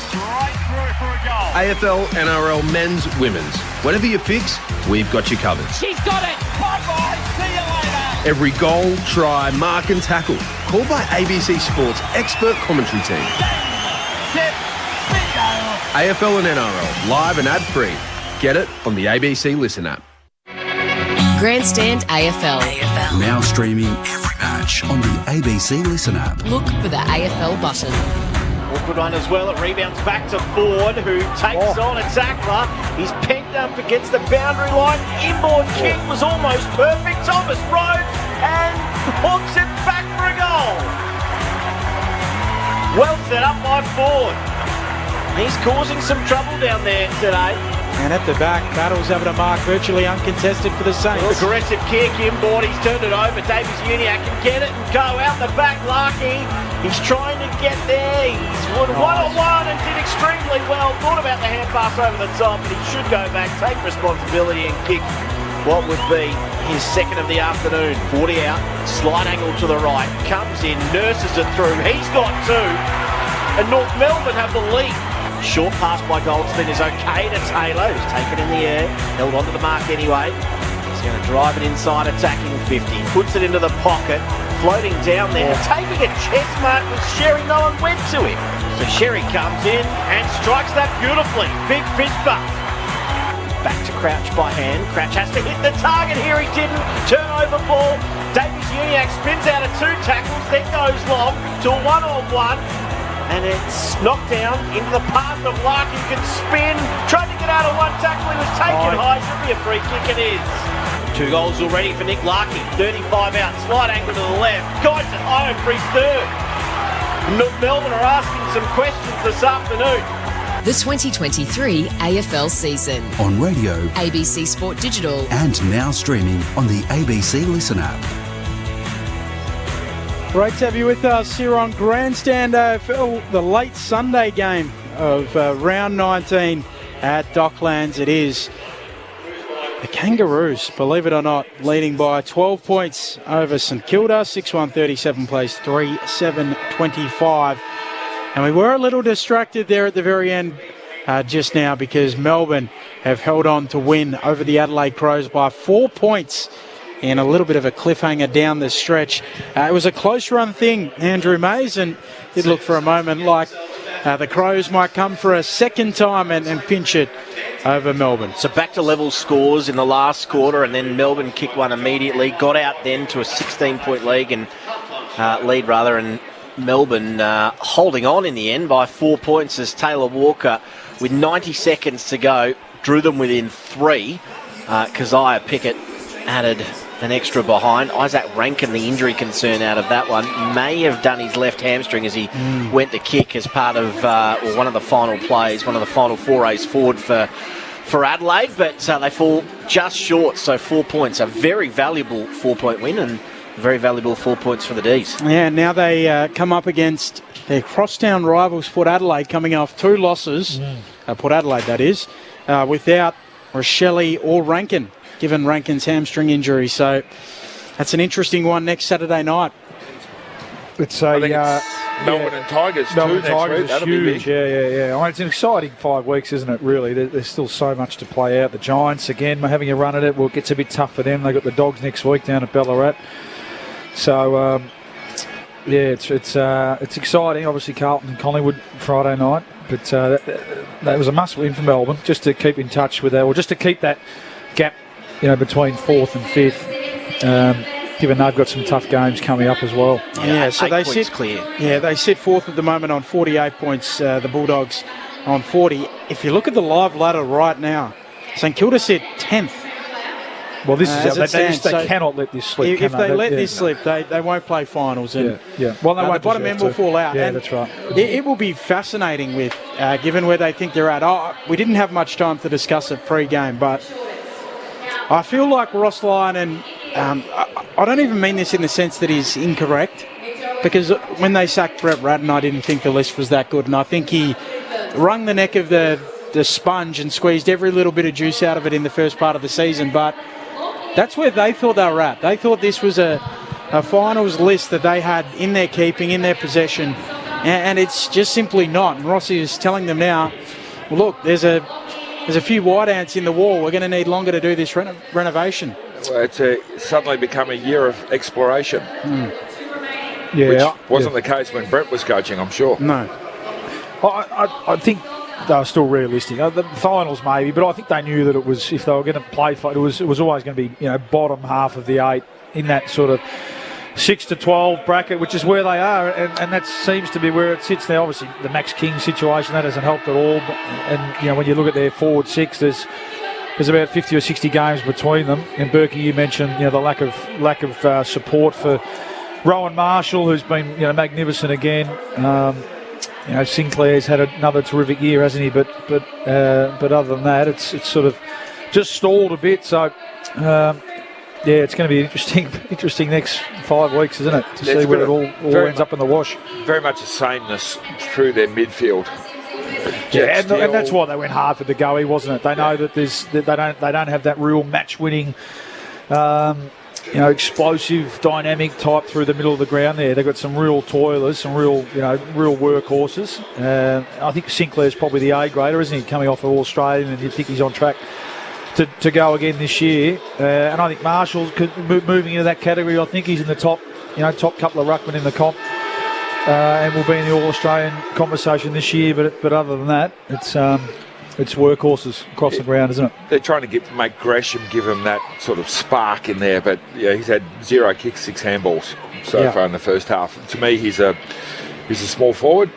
Speaker 14: AFL, NRL, men's, women's. Whatever you fix, we've got you covered.
Speaker 15: She's got it! Bye-bye! See you later!
Speaker 14: Every goal, try, mark and tackle. Called by ABC Sports' expert commentary team. AFL and NRL, live and ad-free. Get it on the ABC Listen app.
Speaker 8: Grandstand AFL.
Speaker 7: Now streaming every match on the ABC Listen app.
Speaker 8: Look for the AFL button.
Speaker 2: Awkward one as well. It rebounds back to Ford, who takes on a tackler. He's pegged up against the boundary line. Inboard kick was almost perfect. Thomas Rhodes and hooks it back for a goal. Well set up by Ford. He's causing some trouble down there today.
Speaker 1: And at the back, battles over to mark, virtually uncontested for the Saints.
Speaker 2: Aggressive kick, inboard, he's turned it over. Davies-Uniacke can get it and go out the back. Larky, he's trying to get there. He's one-on-one and did extremely well. Thought about the hand pass over the top, but he should go back, take responsibility and kick what would be his second of the afternoon. 40 out, slight angle to the right, comes in, nurses it through. He's got two, and North Melbourne have the lead. Short pass by Goldston is okay to Taylor, who's taken in the air, held onto the mark anyway. He's going to drive it inside, attacking 50. Puts it into the pocket, floating down there, taking a chest mark with Sherry. No one went to him. So Sherry comes in and strikes that beautifully. Big fist bump. Back to Crouch by hand. Crouch has to hit the target here. He didn't. Turnover ball. Davies-Uniacke spins out of two tackles, then goes long to a one-on-one. And it's knocked down into the path of Larky, can spin. Tried to get out of one tackle, he was taken high. Should be a free kick, it is. 2 goals already for Nick Larky. 35 out, slight angle to the left. Guides it home for his third. Melbourne are asking some questions this afternoon.
Speaker 8: The 2023 AFL season.
Speaker 7: On radio,
Speaker 8: ABC Sport Digital.
Speaker 7: And now streaming on the ABC Listen app.
Speaker 1: Great to have you with us here on Grandstand AFL, the late Sunday game of round 19 at Docklands. It is the Kangaroos, believe it or not, leading by 12 points over St Kilda. 6-1 37 plays 3-7 25. And we were a little distracted there at the very end just now because Melbourne have held on to win over the Adelaide Crows by 4 points. And a little bit of a cliffhanger down the stretch. It was a close run thing, Andrew Mays, and did look for a moment like the Crows might come for a second time and pinch it over Melbourne.
Speaker 2: So back to level scores in the last quarter, and then Melbourne kicked one immediately, got out then to a 16-point lead, and Melbourne holding on in the end by 4 points as Taylor Walker, with 90 seconds to go, drew them within 3. Keziah Pickett added an extra behind. Isaac Rankin, the injury concern out of that one, may have done his left hamstring as he went to kick as part of one of the final plays, one of the final forays forward for Adelaide, but they fall just short. So 4 points, a very valuable 4-point win and very valuable 4 points for the D's.
Speaker 1: Yeah, now they come up against their crosstown rivals, Port Adelaide, coming off 2 losses, Port Adelaide that is, without Rochelle or Rankin, given Rankin's hamstring injury. So that's an interesting one next Saturday night.
Speaker 3: It's
Speaker 4: Melbourne and Tigers
Speaker 3: Melbourne
Speaker 4: too
Speaker 3: Tigers
Speaker 4: next week.
Speaker 3: is
Speaker 4: That'll
Speaker 3: huge.
Speaker 4: be big.
Speaker 3: Yeah. I mean, it's an exciting 5 weeks, isn't it, really? There's still so much to play out. The Giants, again, having a run at it. Well, it gets a bit tough for them. They've got the Dogs next week down at Ballarat. So, it's exciting. Obviously, Carlton and Collingwood Friday night. But that was a must-win for Melbourne, just to keep in touch with that, or just to keep that gap, between 4th and 5th, given they've got some tough games coming up as well.
Speaker 1: Yeah, so they sit
Speaker 2: clear.
Speaker 1: Yeah, they sit 4th at the moment on 48 points. The Bulldogs on 40. If you look at the live ladder right now, St Kilda sit 10th.
Speaker 3: Well, this is they cannot let this slip.
Speaker 1: If they let this slip, they won't play finals. And
Speaker 3: well, they won't.
Speaker 1: The bottom end will fall out.
Speaker 3: Yeah,
Speaker 1: and
Speaker 3: that's right.
Speaker 1: It will be fascinating with given where they think they're at. We didn't have much time to discuss it pre-game, but I feel like Ross Lyon and I don't even mean this in the sense that he's incorrect, because when they sacked Brett Ratton, I didn't think the list was that good, and I think he wrung the neck of the sponge and squeezed every little bit of juice out of it in the first part of the season, but that's where they thought they were at. They thought this was a finals list that they had in their keeping, in their possession, and it's just simply not. And Rossi is telling them now, well, look, there's a few white ants in the wall. We're going to need longer to do this renovation.
Speaker 4: Well, it's suddenly become a year of exploration.
Speaker 3: Yeah,
Speaker 4: which wasn't the case when Brett was coaching, I'm sure.
Speaker 3: No. I think they were still realistic. The finals maybe, but I think they knew that it was, if they were going to play, it was always going to be, bottom half of the 8 in that sort of 6 to 12 bracket, which is where they are, and that seems to be where it sits now. Obviously, the Max King situation, that hasn't helped at all. And when you look at their forward 6, there's about 50 or 60 games between them. And Berkey, you mentioned the lack of support for Rowan Marshall, who's been magnificent again. Sinclair's had another terrific year, hasn't he? But other than that, it's sort of just stalled a bit. So. It's going to be interesting next 5 weeks, isn't it? To see where it all ends up in the wash.
Speaker 4: Very much the sameness through their midfield.
Speaker 3: And that's why they went hard for De Goey, wasn't it? They know that they don't have that real match-winning, explosive, dynamic type through the middle of the ground there. They've got some real toilers, some real workhorses. I think Sinclair's probably the A grader, isn't he? Coming off of All-Australian, and you think he's on track to go again this year, and I think Marshall's moving into that category. I think he's in the top couple of ruckmen in the comp, and will be in the All-Australian conversation this year. But other than that, it's workhorses across the ground, isn't it?
Speaker 4: They're trying to make Gresham give him that sort of spark in there, but he's had 0 kicks, 6 handballs so far in the first half. To me, he's a small forward.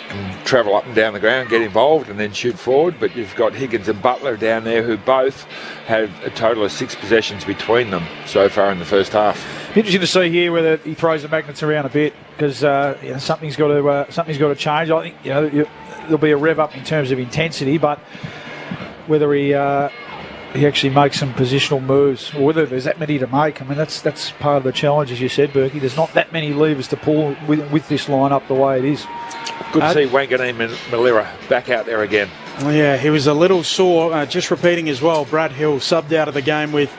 Speaker 4: Can travel up and down the ground, get involved and then shoot forward, but you've got Higgins and Butler down there who both have a total of 6 possessions between them so far in the first half.
Speaker 3: Interesting to see here whether he throws the magnets around a bit, because something's got to change. I think there'll be a rev up in terms of intensity, but whether he actually makes some positional moves, or whether there's that many to make. I mean, that's part of the challenge, as you said, Berkey. There's not that many levers to pull with this lineup the way it is.
Speaker 4: Good to see Wanganeen Malira back out there again.
Speaker 1: Well, yeah, he was a little sore. Just repeating as well, Brad Hill subbed out of the game with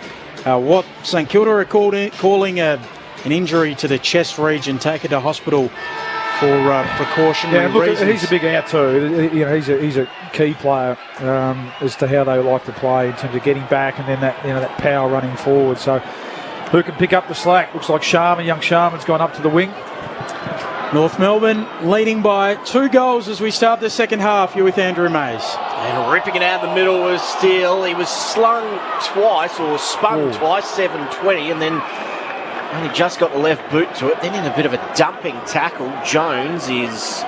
Speaker 1: what St Kilda are calling an injury to the chest region, taken to hospital for precautionary reasons.
Speaker 3: He's a big out too. He's a key player as to how they like to play in terms of getting back and then that power running forward. So who can pick up the slack? Looks like young Sharman's gone up to the wing.
Speaker 1: North Melbourne leading by 2 goals as we start the second half. You're with Andrew Mays.
Speaker 2: And ripping it out of the middle was Steele. He was slung twice, or spun twice, 7:20, and then only just got the left boot to it. Then in a bit of a dumping tackle, Jones is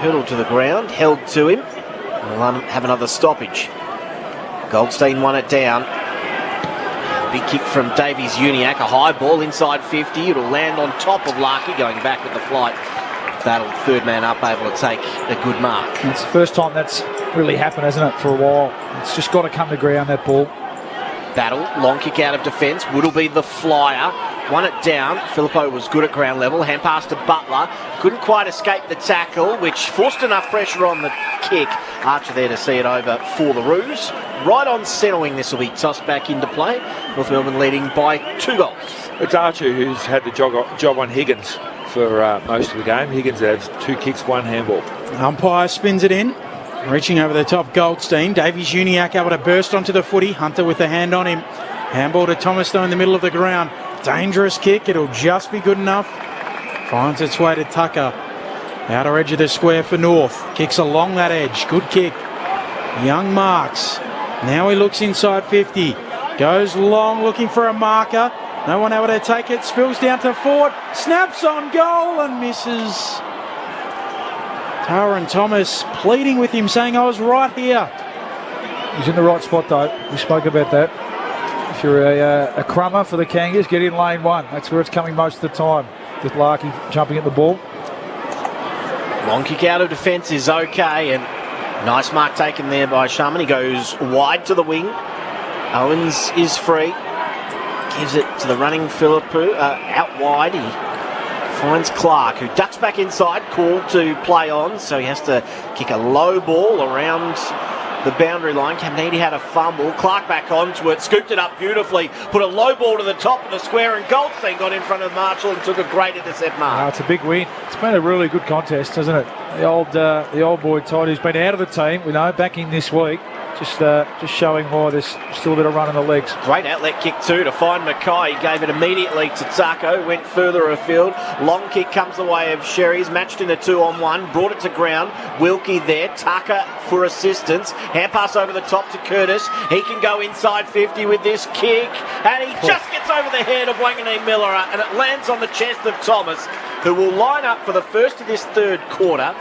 Speaker 2: hurtled to the ground, held to him. We'll have another stoppage. Goldstein won it down. Big kick from Davies Uniacke, a high ball inside 50. It'll land on top of Larky, going back with the flight. Battle, third man up, able to take a good mark.
Speaker 3: It's the first time that's really happened, hasn't it, for a while. It's just got to come to ground, that ball.
Speaker 2: Battle, long kick out of defence. Wood'll be the flyer. Won it down. Filippo was good at ground level. Hand pass to Butler. Couldn't quite escape the tackle, which forced enough pressure on the kick. Archer there to see it over for the Roos. Right on centre wing, this will be tossed back into play. North Melbourne leading by 2 goals.
Speaker 4: It's Archer who's had the job on Higgins for most of the game. Higgins has 2 kicks, 1 handball.
Speaker 1: Umpire spins it in. Reaching over the top, Goldstein. Davies Uniacke able to burst onto the footy. Hunter with a hand on him. Handball to Thomas though in the middle of the ground. Dangerous kick. It'll just be good enough. Finds its way to Tucker. Outer edge of the square for North. Kicks along that edge. Good kick. Young marks. Now he looks inside 50. Goes long looking for a marker. No one able to take it. Spills down to Ford. Snaps on goal and misses. Taran Thomas pleading with him, saying, I was right here.
Speaker 3: He's in the right spot, though. We spoke about that. If you're a crummer for the Kangas, get in lane 1. That's where it's coming most of the time, with Larky jumping at the ball.
Speaker 2: Long kick out of defence is okay, and nice mark taken there by Sharman. He goes wide to the wing. Owens is free. gives it to the running Philippou out wide. He finds Clark, who ducks back inside, called to play on, so he has to kick a low ball around the boundary line. Caminiti had a fumble. Clark back onto it, scooped it up beautifully, put a low ball to the top of the square, and Goldstein got in front of Marshall and took a great intercept mark.
Speaker 3: It's a big win. It's been a really good contest, hasn't it? The old boy Todd, who's been out of the team, we know, back in this week. Just showing why there's still a bit of run in the legs.
Speaker 2: Great outlet kick too to find Mackay. He gave it immediately to Tako, went further afield. Long kick comes the way of Sherry's, matched in a 2-on-1, brought it to ground. Wilkie there, Tucker for assistance. Hand pass over the top to Curtis. He can go inside 50 with this kick, and he just gets over the head of Wanganeen Miller, and it lands on the chest of Thomas, who will line up for the first of this third quarter.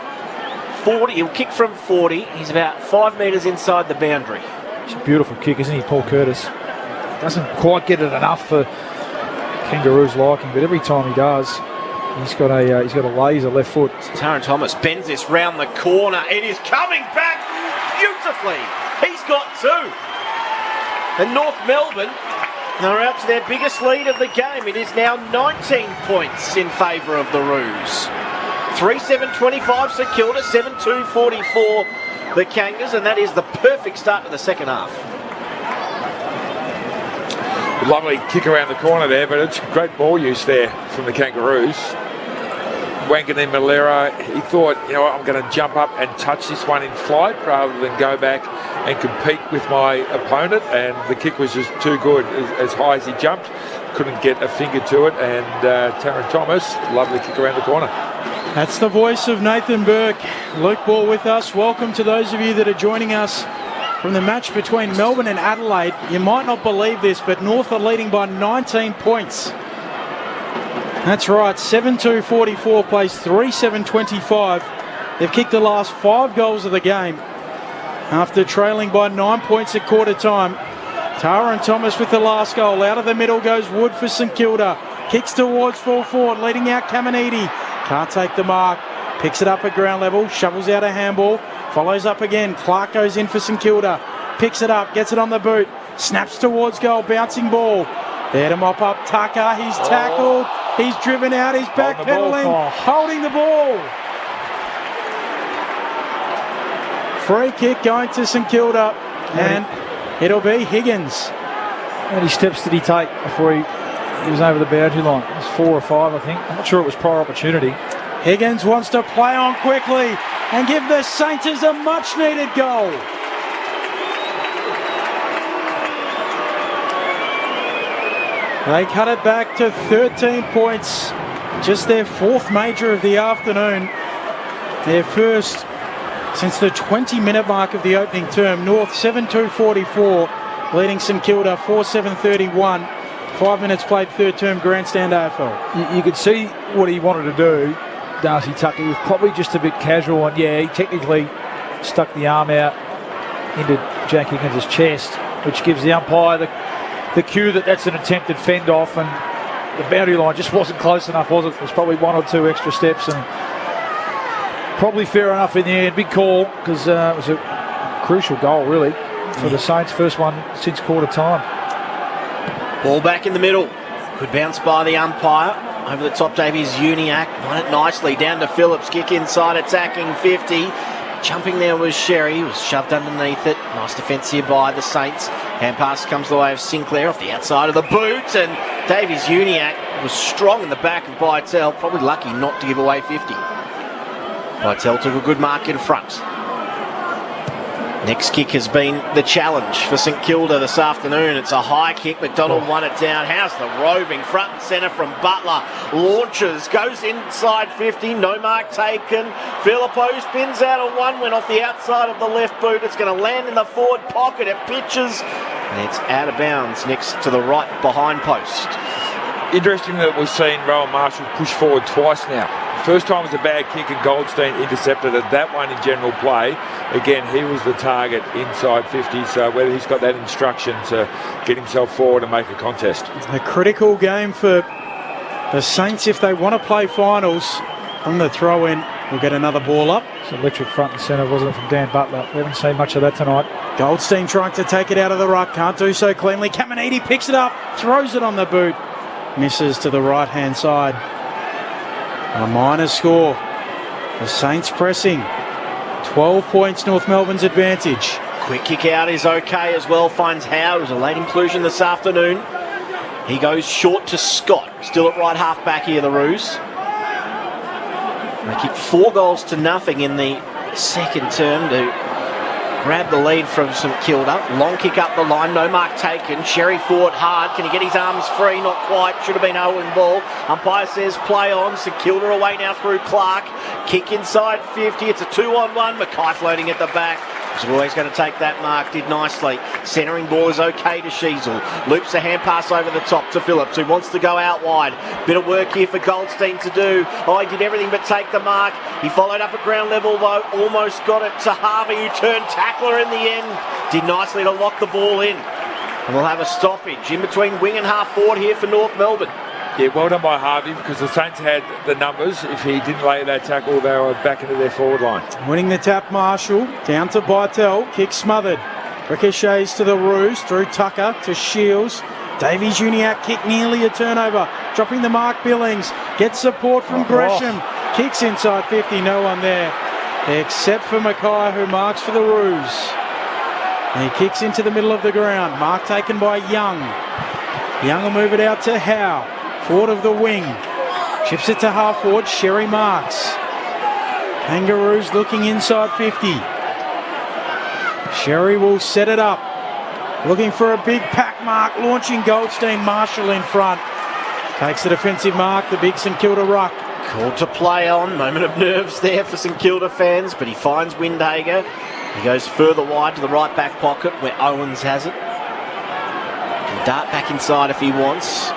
Speaker 2: 40, he'll kick from 40. He's about 5 metres inside the boundary.
Speaker 3: It's a beautiful kick, isn't he, Paul Curtis? Doesn't quite get it enough for Kangaroo's liking, but every time he does, he's got a laser left foot.
Speaker 2: Taron Thomas bends this round the corner. It is coming back beautifully. He's got two. And North Melbourne are out to their biggest lead of the game. It is now 19 points in favour of the Roos. 3-7-25 St Kilda, 7-2-44 the Kangas, and that is the perfect start to the second half.
Speaker 4: Lovely kick around the corner there, but it's great ball use there from the Kangaroos. Wanganeen Malera, he thought, I'm going to jump up and touch this one in flight rather than go back and compete with my opponent, and the kick was just too good. As high as he jumped, couldn't get a finger to it, and Taron Thomas, lovely kick around the corner.
Speaker 1: That's the voice of Nathan Burke. Luke Ball with us. Welcome to those of you that are joining us from the match between Melbourne and Adelaide. You might not believe this, but North are leading by 19 points. That's right, 7-2-44 plays 3-7-25. They've kicked the last 5 goals of the game after trailing by 9 points at quarter time. Taron Thomas with the last goal. Out of the middle goes Wood for St Kilda. Kicks towards full forward, leading out Caminiti. Can't take the mark. Picks it up at ground level. Shovels out a handball. Follows up again. Clark goes in for St Kilda. Picks it up. Gets it on the boot. Snaps towards goal. Bouncing ball. There to mop up Tucker. He's tackled. He's driven out. He's backpedaling. Holding the ball. Free kick going to St Kilda. And it'll be Higgins.
Speaker 3: How many steps did he take before he was over the boundary line? It was 4 or 5, I think. I'm not sure it was prior opportunity.
Speaker 1: Higgins wants to play on quickly and give the Saints a much-needed goal. They cut it back to 13 points. Just their 4th major of the afternoon. Their first since the 20-minute mark of the opening term. North 7-2-44, leading St Kilda 4-7-31. 5 minutes played, third term grandstand AFL.
Speaker 3: You could see what he wanted to do, Darcy Tucker. He was probably just a bit casual, and he technically stuck the arm out into Jack Higgins' chest, which gives the umpire the cue that that's an attempted fend off, and the boundary line just wasn't close enough, was it? There's probably 1 or 2 extra steps, and probably fair enough in the end. Big call, because it was a crucial goal, really, for the Saints. First one since quarter time.
Speaker 2: Ball back in the middle. Good bounce by the umpire. Over the top, Davies Uniacke won it nicely. Down to Phillips. Kick inside, attacking 50. Jumping there was Sherry. He was shoved underneath it. Nice defence here by the Saints. Hand pass comes the way of Sinclair off the outside of the boot. And Davies Uniacke was strong in the back of Bytel. Probably lucky not to give away 50. Bytel took a good mark in front. Next kick has been the challenge for St Kilda this afternoon. It's a high kick. McDonald won it down. How's the roving front and centre from Butler? Launches, goes inside 50. No mark taken. Philippou spins out of one. Went off the outside of the left boot. It's going to land in the forward pocket. It pitches. And it's out of bounds next to the right behind post.
Speaker 4: Interesting that we've seen Rowan Marshall push forward twice now. First time was a bad kick and Goldstein intercepted it. That one in general play, again, he was the target inside 50, so whether he's got that instruction to get himself forward and make a contest.
Speaker 1: A critical game for the Saints if they want to play finals. From the throw-in, we'll get another ball up.
Speaker 3: It's electric front and centre, wasn't it, from Dan Butler? We haven't seen much of that tonight.
Speaker 1: Goldstein trying to take it out of the ruck. Can't do so cleanly. Caminiti picks it up. throws it on the boot. Misses to the right-hand side. A minor score. The Saints pressing. 12 points, North Melbourne's advantage.
Speaker 2: Quick kick out is okay as well. Finds Howe. It was a late inclusion this afternoon. He goes short to Scott. Still at right half back here, the Roos. They kicked 4 goals to nothing in the second term to grab the lead from St Kilda. Long kick up the line, no mark taken. Sherry fought hard. Can he get his arms free? Not quite. Should have been Owen ball. Umpire says play on. St Kilda away now through Clark. Kick inside 50. It's a 2-on-1. Mackay floating at the back. He's always going to take that mark. Did nicely. Centering ball is okay to Sheasel. Loops a hand pass over the top to Phillips, who wants to go out wide. Bit of work here for Goldstein to do. Oh, he did everything but take the mark. He followed up at ground level, though. Almost got it to Harvey, who turned tackler in the end. Did nicely to lock the ball in. And we'll have a stoppage in between wing and half forward here for North Melbourne.
Speaker 4: Yeah, well done by Harvey, because the Saints had the numbers. If he didn't lay that tackle, they were back into their forward line.
Speaker 1: Winning the tap, Marshall. Down to Bytel. Kick smothered. Ricochets to the Roos. Through Tucker to Shields. Davies Uniacke kick nearly a turnover. Dropping the mark, Billings. Gets support from Gresham. Kicks inside 50. No one there. Except for Mackay, who marks for the Roos. And he kicks into the middle of the ground. Mark taken by Young. Young will move it out to Howe. Forward of the wing. Chips it to half forward. Sherry marks. Kangaroos looking inside 50. Sherry will set it up. Looking for a big pack mark. Launching Goldstein. Marshall in front. Takes the defensive mark. The big St Kilda ruck.
Speaker 2: Called to play on. Moment of nerves there for St Kilda fans, but he finds Windhager. He goes further wide to the right back pocket where Owens has it. Can dart back inside if he wants.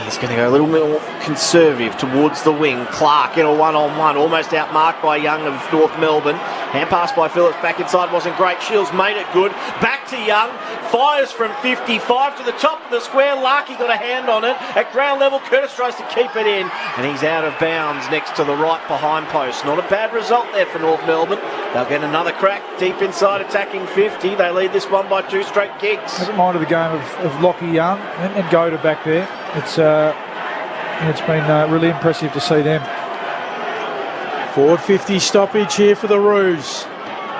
Speaker 2: He's going to go a little more conservative towards the wing. Clark in a one-on-one, almost outmarked by Young of North Melbourne. Hand pass by Phillips back inside wasn't great. Shields made it good. Back to Young. Fires from 55 to the top of the square. Larky got a hand on it. At ground level, Curtis tries to keep it in. And he's out of bounds next to the right behind post. Not a bad result there for North Melbourne. They'll get another crack deep inside attacking 50. They lead this one by 2 straight kicks.
Speaker 3: Hasn't minded the game of Lockie Young and Goda back there. It's been really impressive to see them.
Speaker 1: Forward 50 stoppage here for the Roos.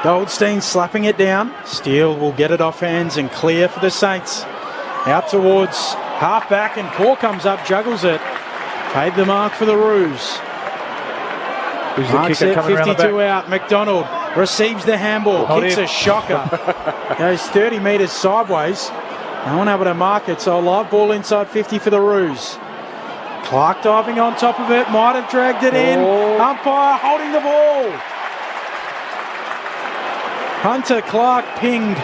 Speaker 1: Goldstein slapping it down. Steele will get it off hands and clear for the Saints. Out towards half back, and Core comes up, juggles it. Paid the mark for the Roos.
Speaker 3: Who's the kicker coming
Speaker 1: 52 out. McDonald receives the handball. Kicks a shocker. Goes 30 metres sideways. No one able to mark it, so a live ball inside 50 for the Roos. Clark diving on top of it, might have dragged it in. Umpire holding the ball. Hunter Clark pinged.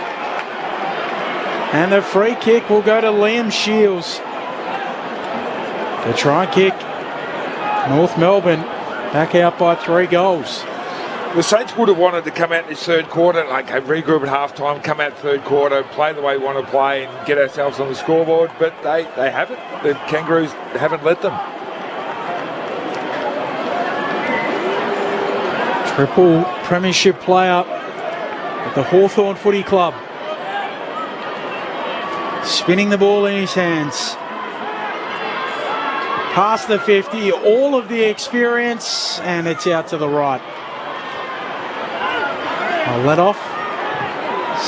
Speaker 1: And the free kick will go to Liam Shields. The try kick. North Melbourne back out by 3 goals.
Speaker 4: The Saints would have wanted to come out in this third quarter, like regroup at half-time, come out third quarter, play the way we want to play and get ourselves on the scoreboard, but they haven't. The Kangaroos haven't let them.
Speaker 1: Triple premiership player at the Hawthorn Footy Club. Spinning the ball in his hands. Past the 50, all of the experience, and it's out to the right. A let off.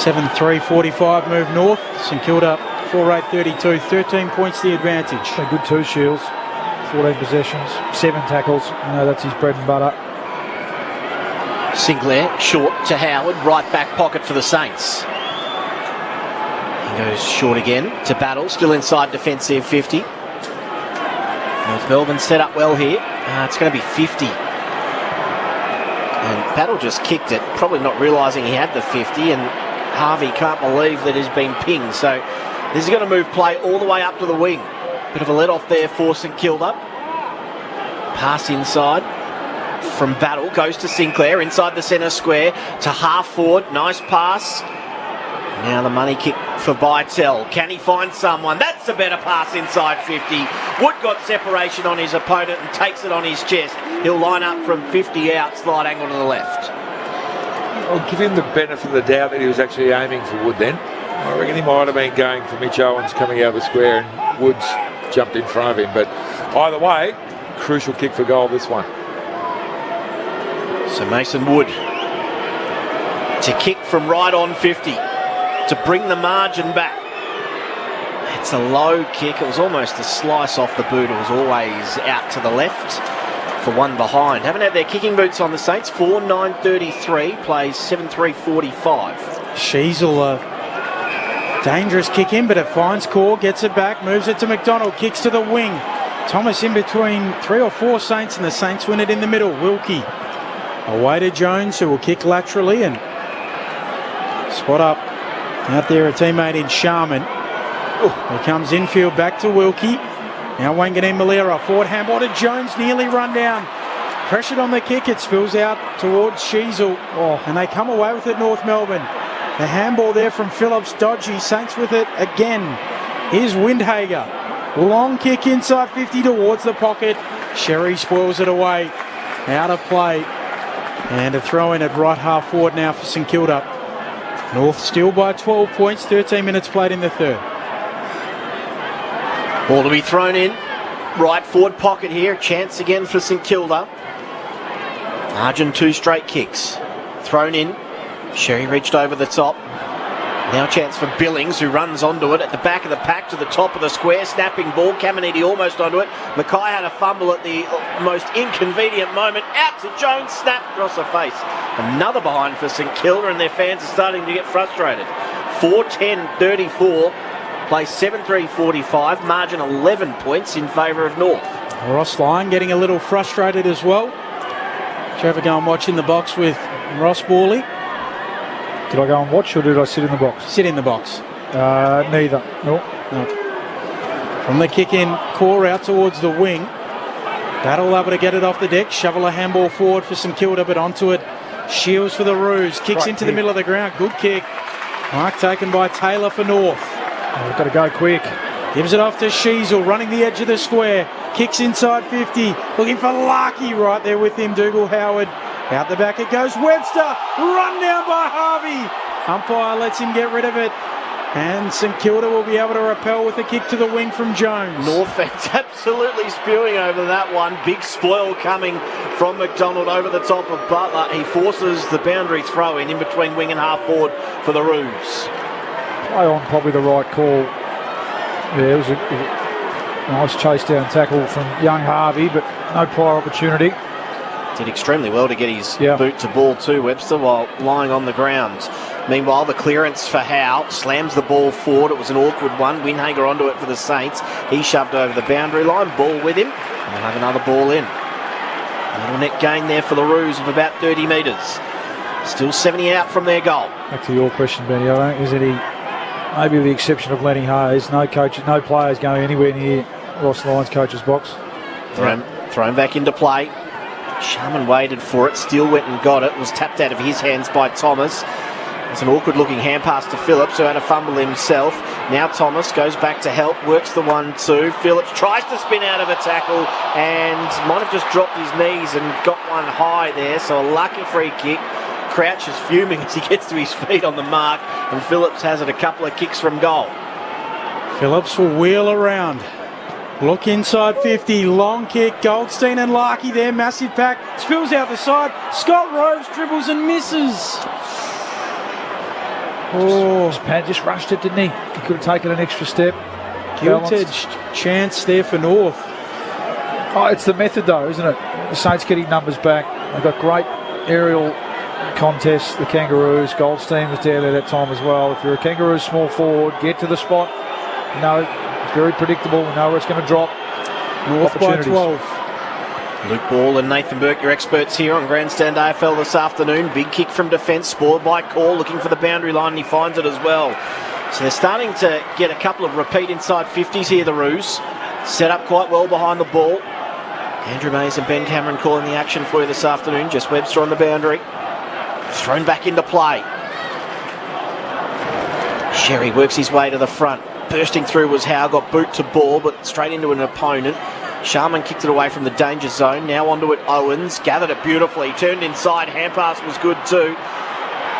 Speaker 1: 7-3-45 move north. St Kilda 4-8-32, 13 points the advantage.
Speaker 3: A good 2 Shields, 14 possessions, 7 tackles. You know, that's his bread and butter.
Speaker 2: Sinclair short to Howard, right back pocket for the Saints. He goes short again to Battle, still inside defensive 50. North Melbourne set up well here. It's going to be 50. And Battle just kicked it, probably not realising he had the 50, and Harvey can't believe that he's been pinged. So this is going to move play all the way up to the wing. Bit of a let-off there for St Kilda. Pass inside from Battle, goes to Sinclair, inside the centre square, to half forward, nice pass. Now the money kick for Bytel. Can he find someone? That's a better pass inside 50. Wood got separation on his opponent and takes it on his chest. He'll line up from 50 out, slide angle to the left.
Speaker 4: I'll give him the benefit of the doubt that he was actually aiming for Wood then. I reckon he might have been going for Mitch Owens coming out of the square and Woods jumped in front of him. But either way, crucial kick for goal, this one.
Speaker 2: So Mason Wood to kick from right on 50 to bring the margin back. It's a low kick. It was almost a slice off the boot. It was always out to the left for one behind. Haven't had their kicking boots on, the Saints. 4-9-33, plays 7-3-45.
Speaker 1: Sheasel, dangerous kick in, but it finds Core, gets it back, moves it to McDonald, kicks to the wing. Thomas in between 3 or 4 Saints, and the Saints win it in the middle. Wilkie away to Jones, who will kick laterally and spot up out there a teammate in Sharman. Here comes infield back to Wilkie. Now Wanganeen Malera, forward handball to Jones, nearly run down. Pressured on the kick, it spills out towards Sheasel, and they come away with it, North Melbourne. The handball there from Phillips, dodgy. Saints with it again. Here's Windhager. Long kick inside 50 towards the pocket. Sherry spoils it away. Out of play. And a throw in at right half forward now for St Kilda. North still by 12 points, 13 minutes played in the third.
Speaker 2: Ball to be thrown in. Right forward pocket here. Chance again for St Kilda. Margin 2 straight kicks. Thrown in. Sherry reached over the top. Now chance for Billings, who runs onto it at the back of the pack to the top of the square. Snapping ball. Caminiti almost onto it. Mackay had a fumble at the most inconvenient moment. Out to Jones. Snap across the face. Another behind for St Kilda, and their fans are starting to get frustrated. 4-10-34. Play 7-3-45. Margin 11 points in favour of North.
Speaker 1: Ross Lyon getting a little frustrated as well. Did you ever go and watch in the box with Ross Borley?
Speaker 3: Did I go and watch, or did I sit in the box?
Speaker 1: Sit in the box.
Speaker 3: Neither. No.
Speaker 1: From the kick in, Core out towards the wing. Battle able to get it off the deck. Shovel a handball forward for St Kilda, but onto it. Shields for the Roos. Kicks into the middle of the ground. Good kick. Mark taken by Taylor for North.
Speaker 3: We've got to go quick.
Speaker 1: Gives it off to Sheasel, running the edge of the square. Kicks inside 50. Looking for Larkey right there with him. Dougal Howard. Out the back it goes. Webster. Run down by Harvey. Umpire lets him get rid of it. And St Kilda will be able to repel with a kick to the wing from Jones.
Speaker 2: North fans absolutely spewing over that one. Big spoil coming from McDonald over the top of Butler. He forces the boundary throw in between wing and half forward for the Roos.
Speaker 3: Play on, probably the right call. Yeah, it was a nice chase down tackle from young Harvey, but no prior opportunity.
Speaker 2: Did extremely well to get his boot to ball too, Webster, while lying on the ground. Meanwhile, the clearance for Howe slams the ball forward. It was an awkward one. Windhager onto it for the Saints. He shoved over the boundary line. Ball with him. And we'll have another ball in. A little net gain there for the Roos of about 30 metres. Still 70 out from their goal.
Speaker 3: Back to your question, Benny. I don't think there's any, maybe with the exception of Lenny Hayes, no coaches, no players going anywhere near Ross Lyon's coach's box.
Speaker 2: Thrown back into play. Sharman waited for it. Still went and got it. Was tapped out of his hands by Thomas. It's an awkward looking hand pass to Phillips, who had a fumble himself. Now Thomas goes back to help, works the 1-2. Phillips tries to spin out of a tackle and might have just dropped his knees and got one high there. So a lucky free kick. Crouch is fuming as he gets to his feet on the mark, and Phillips has it a couple of kicks from goal.
Speaker 1: Phillips will wheel around. Look inside 50, long kick. Goldstein and Larkey there, massive pack. Spills out the side. Scott Rose dribbles and misses.
Speaker 3: Just rushed it, didn't he? He could have taken an extra step.
Speaker 1: Gilt-edged chance there for North.
Speaker 3: Oh, it's the method though, isn't it? The Saints getting numbers back. They've got great aerial contests, the Kangaroos. Goldstein was down there that time as well. If you're a Kangaroo small forward, get to the spot. You know, it's very predictable. We know where it's going to drop.
Speaker 1: North by 12.
Speaker 2: Luke Ball and Nathan Burke, your experts here on Grandstand AFL this afternoon. Big kick from defence, spoiled by Call, looking for the boundary line, and he finds it as well. So they're starting to get a couple of repeat inside 50s here, the Roos. Set up quite well behind the ball. Andrew Mays and Ben Cameron calling the action for you this afternoon. Just Webster on the boundary. Thrown back into play. Sherry works his way to the front. Bursting through was Howe, got boot to ball, but straight into an opponent. Sharman kicked it away from the danger zone. Now onto it, Owens. Gathered it beautifully. Turned inside. Hand pass was good too.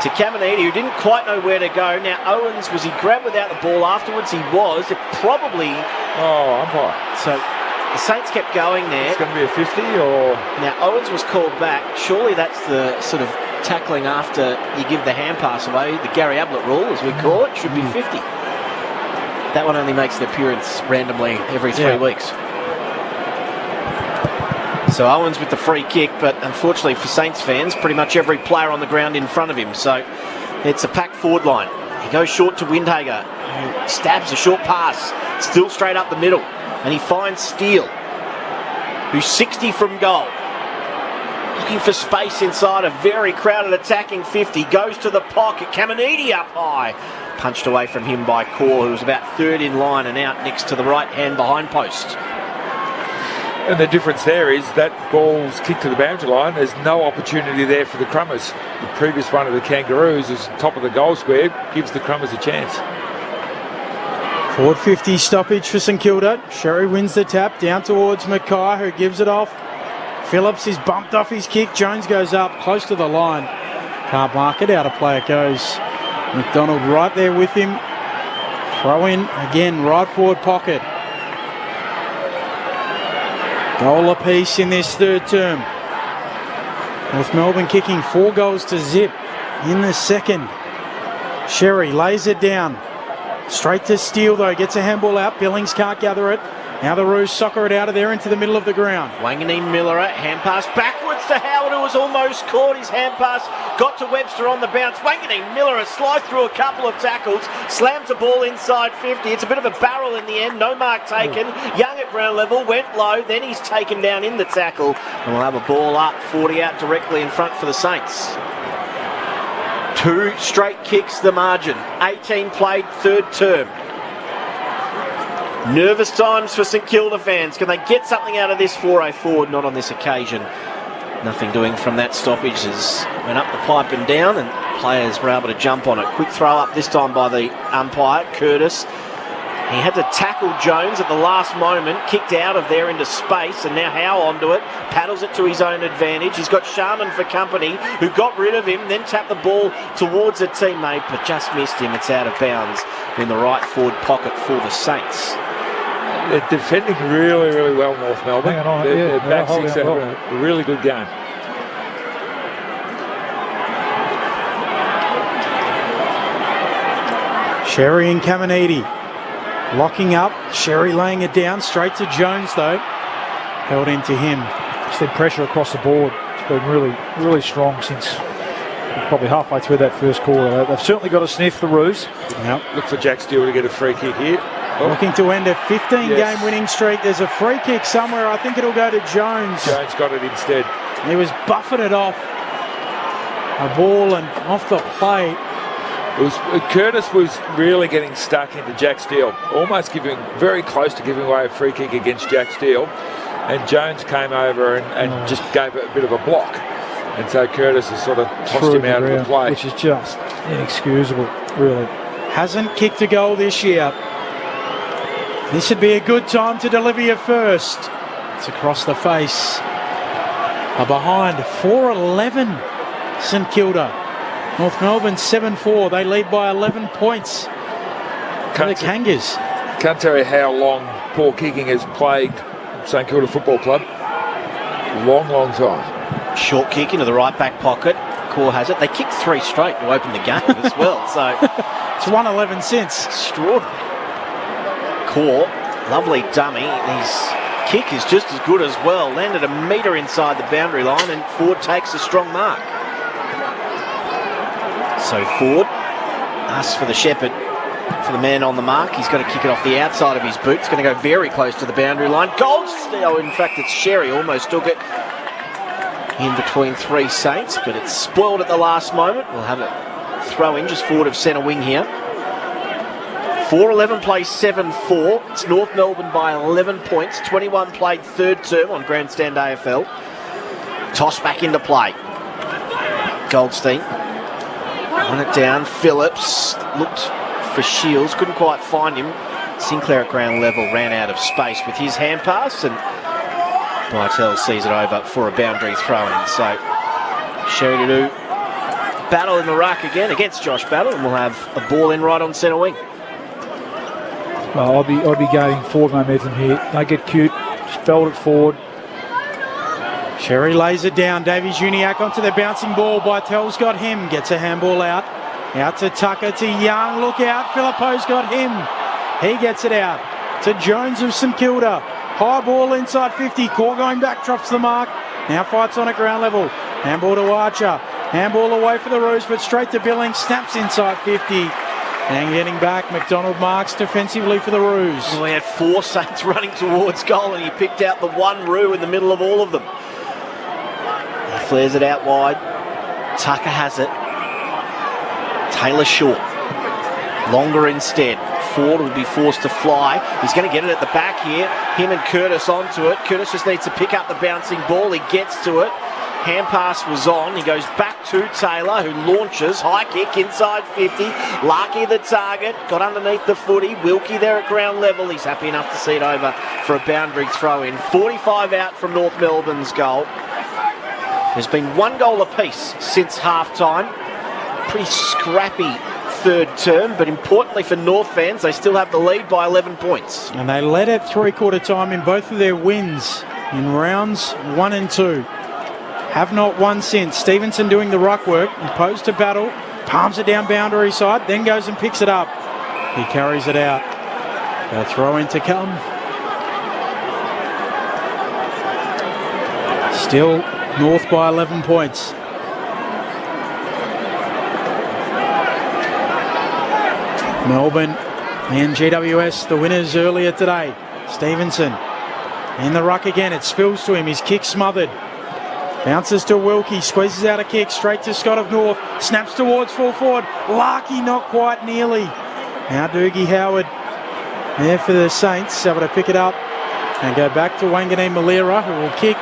Speaker 2: To Caminiti, who didn't quite know where to go. Now Owens, was he grabbed without the ball afterwards? He was. It probably
Speaker 4: Oh, umpire.
Speaker 2: So the Saints kept going there.
Speaker 4: It's going to be a 50 or...
Speaker 2: Now, Owens was called back. Surely that's the sort of tackling after you give the hand pass away. The Gary Ablett rule, as we call it, should be 50. That one only makes an appearance randomly every 3 weeks. So Owens with the free kick, but unfortunately for Saints fans, pretty much every player on the ground in front of him. So it's a packed forward line. He goes short to Windhager, who stabs a short pass, still straight up the middle. And he finds Steele, who's 60 from goal. Looking for space inside a very crowded attacking 50. Goes to the pocket. Caminiti up high. Punched away from him by Core, who was about third in line and out next to the right hand behind post.
Speaker 4: And the difference there is that ball's kicked to the boundary line. There's no opportunity there for the Crummers. The previous one of the Kangaroos is top of the goal square, gives the Crummers a chance.
Speaker 1: Forward 50 stoppage for St Kilda. Sherry wins the tap down towards Mackay, who gives it off. Phillips is bumped off his kick. Jones goes up close to the line. Can't mark it. Out of play it goes. McDonald right there with him. Throw in again, right forward pocket. Goal apiece in this third term. North Melbourne kicking 4 goals to zip in the second. Sherry lays it down. Straight to Steele though, gets a handball out. Billings can't gather it. Now the Roos soccer it out of there into the middle of the ground.
Speaker 2: Wanganeen Miller, hand pass backwards to Howard, who was almost caught. His hand pass got to Webster on the bounce. Wanganeen Miller has sliced through a couple of tackles, slams the ball inside 50. It's a bit of a barrel in the end, no mark taken. Young at ground level, went low, then he's taken down in the tackle. And we'll have a ball up, 40 out directly in front for the Saints. 2 straight kicks the margin, 18 played third term. Nervous times for St Kilda fans. Can they get something out of this 4-0 forward? Not on this occasion. Nothing doing from that stoppage as went up the pipe and down, and players were able to jump on it. Quick throw up this time by the umpire, Curtis. He had to tackle Jones at the last moment, kicked out of there into space, and now Howe onto it, paddles it to his own advantage. He's got Sharman for company, who got rid of him, then tapped the ball towards a teammate, but just missed him. It's out of bounds in the right forward pocket for the Saints.
Speaker 4: They're defending really, really well, North Melbourne. Their back six have a really good game.
Speaker 1: Sherry and Caminiti locking up. Sherry laying it down. Straight to Jones though. Held into him.
Speaker 3: Just the pressure across the board. It's been really, really strong since probably halfway through that first quarter. They've certainly got a sniff, the Roos.
Speaker 1: Yep.
Speaker 4: Look for Jack Steele to get a free kick here.
Speaker 1: Oh. Looking to end a 15-game winning streak. There's a free kick somewhere. I think it'll go to Jones.
Speaker 4: Jones got it instead.
Speaker 1: He was buffeted off a ball and off the plate.
Speaker 4: Curtis was really getting stuck into Jack Steele, almost very close to giving away a free kick against Jack Steele, and Jones came over and just gave it a bit of a block, and so Curtis has sort of tossed him out of the play,
Speaker 3: which is just inexcusable, really.
Speaker 1: Hasn't kicked a goal this year. This would be a good time to deliver your first. It's across the face. A behind 4-11 St Kilda. North Melbourne 7-4. They lead by 11 points. The Kangas.
Speaker 4: Can't tell you how long poor kicking has plagued St Kilda Football Club. Long, long time.
Speaker 2: Short kick into the right back pocket. Core has it. They kicked 3 straight to open the game as well. So
Speaker 1: it's 1-11 since.
Speaker 2: Extraordinary. Core, lovely dummy. His kick is just as good as well. Landed a metre inside the boundary line, and Ford takes a strong mark. So Ford asks for the shepherd, for the man on the mark. He's got to kick it off the outside of his boot. It's going to go very close to the boundary line. Oh, in fact, it's Sherry almost took it in between 3 Saints, but it's spoiled at the last moment. We'll have a throw in just forward of centre wing here. 4-11 plays 7-4. It's North Melbourne by 11 points. 21 played third term on Grandstand AFL. Toss back into play. Goldstein. Run it down. Phillips looked for Shields. Couldn't quite find him. Sinclair at ground level ran out of space with his hand pass, and Bartel sees it over for a boundary throw-in. So Sherry to do battle in the ruck again against Josh Battle, and we'll have a ball in right on centre wing.
Speaker 3: Well, I'd be going forward momentum here. Don't get cute. Just belt it forward.
Speaker 1: Sherry lays it down. Davies Uniacke onto the bouncing ball. Bytel's got him. Gets a handball out. Out to Tucker, to Young. Look out. Philippo's got him. He gets it out to Jones of St Kilda. High ball inside 50. Core going back, drops the mark. Now fights on at ground level. Handball to Archer. Handball away for the Roos, but straight to Billings. Snaps inside 50. And getting back, McDonald marks defensively for the Roos.
Speaker 2: Well, he had 4 Saints running towards goal, and he picked out the one Roo in the middle of all of them. He flares it out wide. Tucker has it. Taylor short. Longer instead. Ford will be forced to fly. He's going to get it at the back here. Him and Curtis onto it. Curtis just needs to pick up the bouncing ball. He gets to it. Hand pass was on. He goes back to Taylor, who launches. High kick inside 50. Larkey the target. Got underneath the footy. Wilkie there at ground level. He's happy enough to see it over for a boundary throw in. 45 out from North Melbourne's goal. There's been 1 goal apiece since half-time. Pretty scrappy third term, but importantly for North fans, they still have the lead by 11 points.
Speaker 1: And they led at three-quarter time in both of their wins in rounds 1 and 2. Have not won since. Stevenson doing the ruck work, opposed to battle, palms it down boundary side, then goes and picks it up. He carries it out. A throw in to come. Still North by 11 points. Melbourne and GWS, the winners earlier today. Stevenson in the ruck again. It spills to him. His kick smothered. Bounces to Wilkie. Squeezes out a kick straight to Scott of North. Snaps towards full forward. Larkey not quite nearly. Now Doogie Howard there for the Saints. Able to pick it up and go back to Wanganeen Malira, who will kick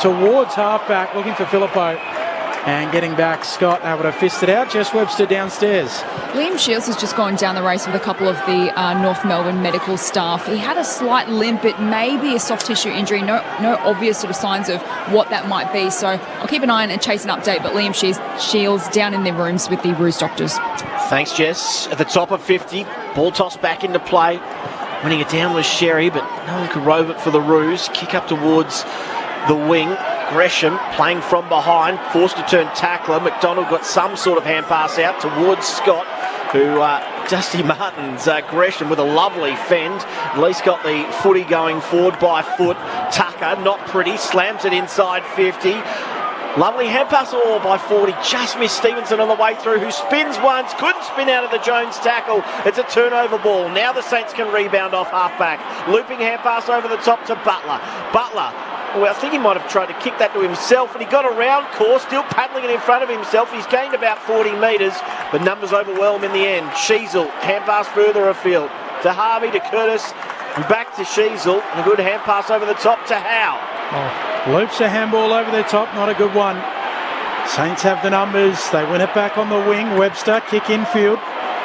Speaker 1: towards halfback, looking for Philippo. And getting back, Scott able to fist it out. Jess Webster downstairs.
Speaker 5: Liam Shields has just gone down the race with a couple of the North Melbourne medical staff. He had a slight limp. It may be a soft tissue injury. No obvious sort of signs of what that might be. So I'll keep an eye on and chase an update. But Liam Shields down in their rooms with the Roos doctors.
Speaker 2: Thanks, Jess. At the top of 50, ball tossed back into play. Winning it down was Sherry, but no one could rove it for the Roos. Kick up towards the wing. Gresham playing from behind, forced to turn tackler. McDonald got some sort of hand pass out towards Scott, who Dusty Martin's Gresham with a lovely fend. At least got the footy going forward by foot. Tucker, not pretty, slams it inside 50. Lovely hand pass all by 40. Just missed Stevenson on the way through, who spins once, couldn't spin out of the Jones tackle. It's a turnover ball. Now the Saints can rebound off halfback. Looping hand pass over the top to Butler. Butler. Well, I think he might have tried to kick that to himself, and he got around course, still paddling it in front of himself. He's gained about 40 metres, but numbers overwhelm in the end. Sheasel, hand pass further afield to Harvey, to Curtis, and back to Sheasel, and a good hand pass over the top to Howe.
Speaker 1: Oh, loops a handball over the top, not a good one. Saints have the numbers. They win it back on the wing. Webster, kick infield.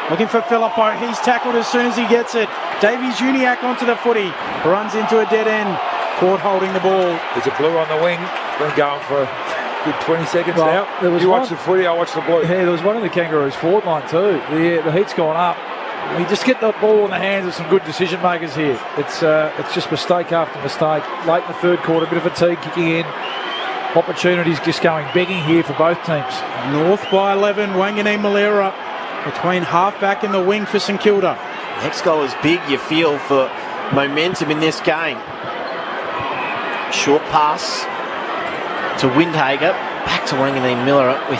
Speaker 1: Looking for Philippo. He's tackled as soon as he gets it. Davies Uniacke onto the footy. Runs into a dead end. Court holding the ball.
Speaker 4: There's a blue on the wing. Been going for a good 20 seconds now. You watch the footy, I watch the blue.
Speaker 3: Yeah, there was one in the Kangaroos forward line too. The heat's gone up. We just get the ball in the hands of some good decision makers here. It's just mistake after mistake. Late in the third quarter, a bit of fatigue kicking in. Opportunities just going begging here for both teams.
Speaker 1: North by 11. Wanganeen Malira between halfback and the wing for St Kilda.
Speaker 2: Next goal is big, you feel, for momentum in this game. Short pass to Windhager, back to Wanganeen Miller with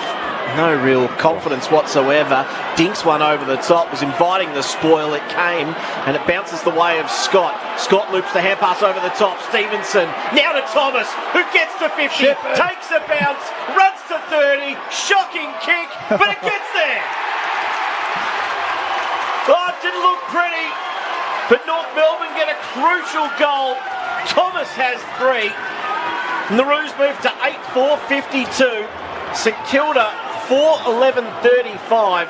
Speaker 2: no real confidence whatsoever. Dinks one over the top, was inviting the spoil. It came, and it bounces the way of Scott. Scott loops the hand pass over the top. Stevenson, now to Thomas, who gets to 50, takes a bounce, runs to 30, shocking kick, but it gets there. Oh, it didn't look pretty, but North Melbourne get a crucial goal. Thomas has 3. And the Roos move to 8-4-52. St Kilda 4-11-35.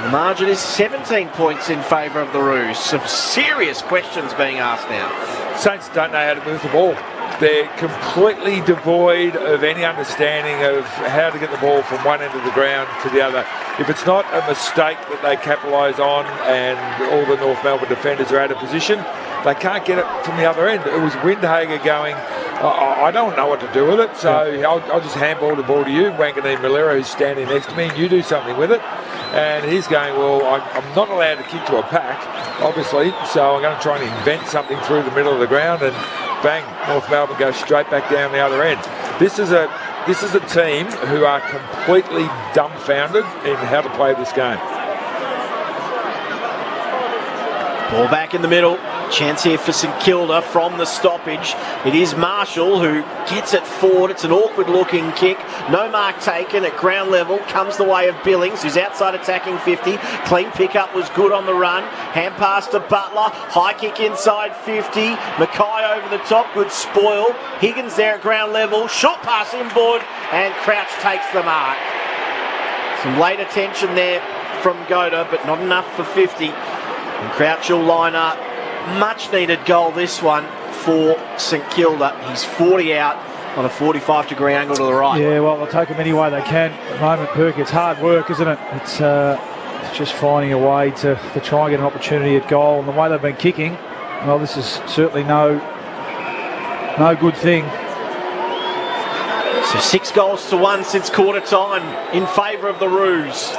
Speaker 2: The margin is 17 points in favour of the Roos. Some serious questions being asked now.
Speaker 4: Saints don't know how to move the ball. They're completely devoid of any understanding of how to get the ball from one end of the ground to the other. If it's not a mistake that they capitalise on and all the North Melbourne defenders are out of position, they can't get it from the other end. It was Windhager going, I don't know what to do with it, so I'll just handball the ball to you, Wanganeen Malera, who's standing next to me, and you do something with it. And he's going, well, I'm not allowed to kick to a pack, obviously, so I'm going to try and invent something through the middle of the ground, and bang, North Melbourne goes straight back down the other end. This is a team who are completely dumbfounded in how to play this game.
Speaker 2: Ball back in the middle. Chance here for St Kilda from the stoppage. It is Marshall who gets it forward. It's an awkward looking kick. No mark taken at ground level. Comes the way of Billings, who's outside attacking 50. Clean pickup was good on the run. Hand pass to Butler. High kick inside 50. Mackay over the top. Good spoil. Higgins there at ground level. Short pass inboard. And Crouch takes the mark. Some late attention there from Goda, but not enough for 50. And Crouch will line up. Much needed goal this one for St Kilda. He's 40 out on a 45-degree angle to the right.
Speaker 3: Yeah, well, they'll take them any way they can. At the moment, Perk, it's hard work, isn't it? It's just finding a way to try and get an opportunity at goal. And the way they've been kicking, well, this is certainly no good thing.
Speaker 2: So 6 goals to 1 since quarter time in favour of the Roos.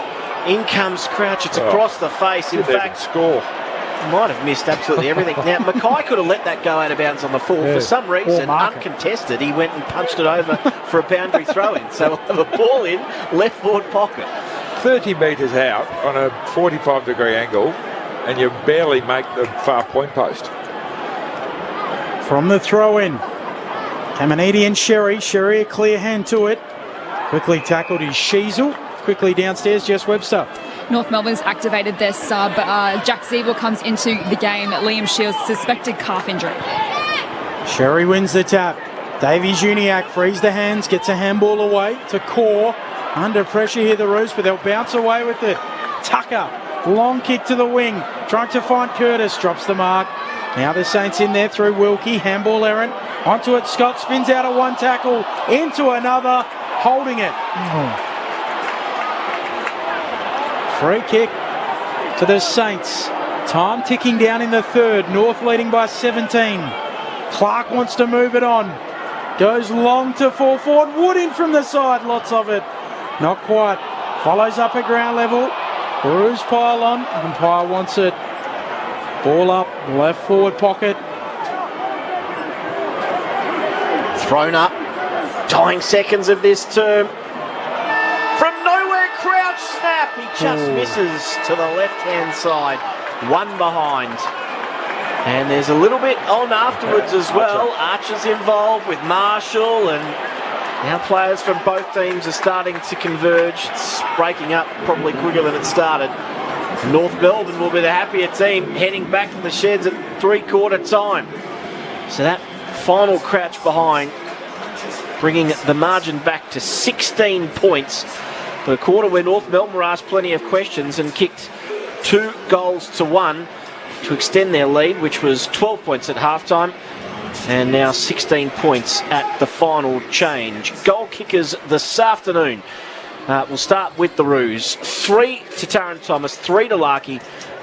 Speaker 2: In comes Crouch. It's across the face. In fact,
Speaker 4: score.
Speaker 2: Might have missed absolutely everything. Now, Mackay could have let that go out of bounds on the full. For some reason, uncontested, he went and punched it over for a boundary throw-in. So we'll have a ball in, left forward pocket.
Speaker 4: 30 metres out on a 45-degree angle, and you barely make the far point post.
Speaker 1: From the throw-in, Caminiti and Sherry. Sherry a clear hand to it. Quickly tackled is Sheasel. Quickly downstairs, Jess Webster.
Speaker 5: North Melbourne's activated their sub. Jack Siebel comes into the game. Liam Shields suspected calf injury.
Speaker 1: Sherry wins the tap. Davies Uniacke frees the hands, gets a handball away to Core. Under pressure here, the Roos, but they'll bounce away with it. Tucker, long kick to the wing, trying to find Curtis, drops the mark. Now the Saints in there through Wilkie, handball errant. Onto it, Scott spins out of one tackle, into another, holding it. Free kick to the Saints. Time ticking down in the third. North leading by 17. Clark wants to move it on. Goes long to fall forward. Wood in from the side. Lots of it. Not quite. Follows up at ground level. Bruce pile on. Umpire wants it. Ball up. Left forward pocket.
Speaker 2: Thrown up. Dying seconds of this term. From nowhere, Crouch snap. He just misses to the left-hand side. One behind. And there's a little bit on afterwards as well. Archer's involved with Marshall, and now players from both teams are starting to converge. It's breaking up probably quicker than it started. North Melbourne will be the happier team heading back to the sheds at three-quarter time. So that final Crouch behind, bringing the margin back to 16 points. For a quarter where North Melbourne were asked plenty of questions and kicked 2 goals to 1 to extend their lead, which was 12 points at halftime, and now 16 points at the final change. Goal kickers this afternoon. We'll start with the Roos. 3 to Taron Thomas, 3 to Larkey,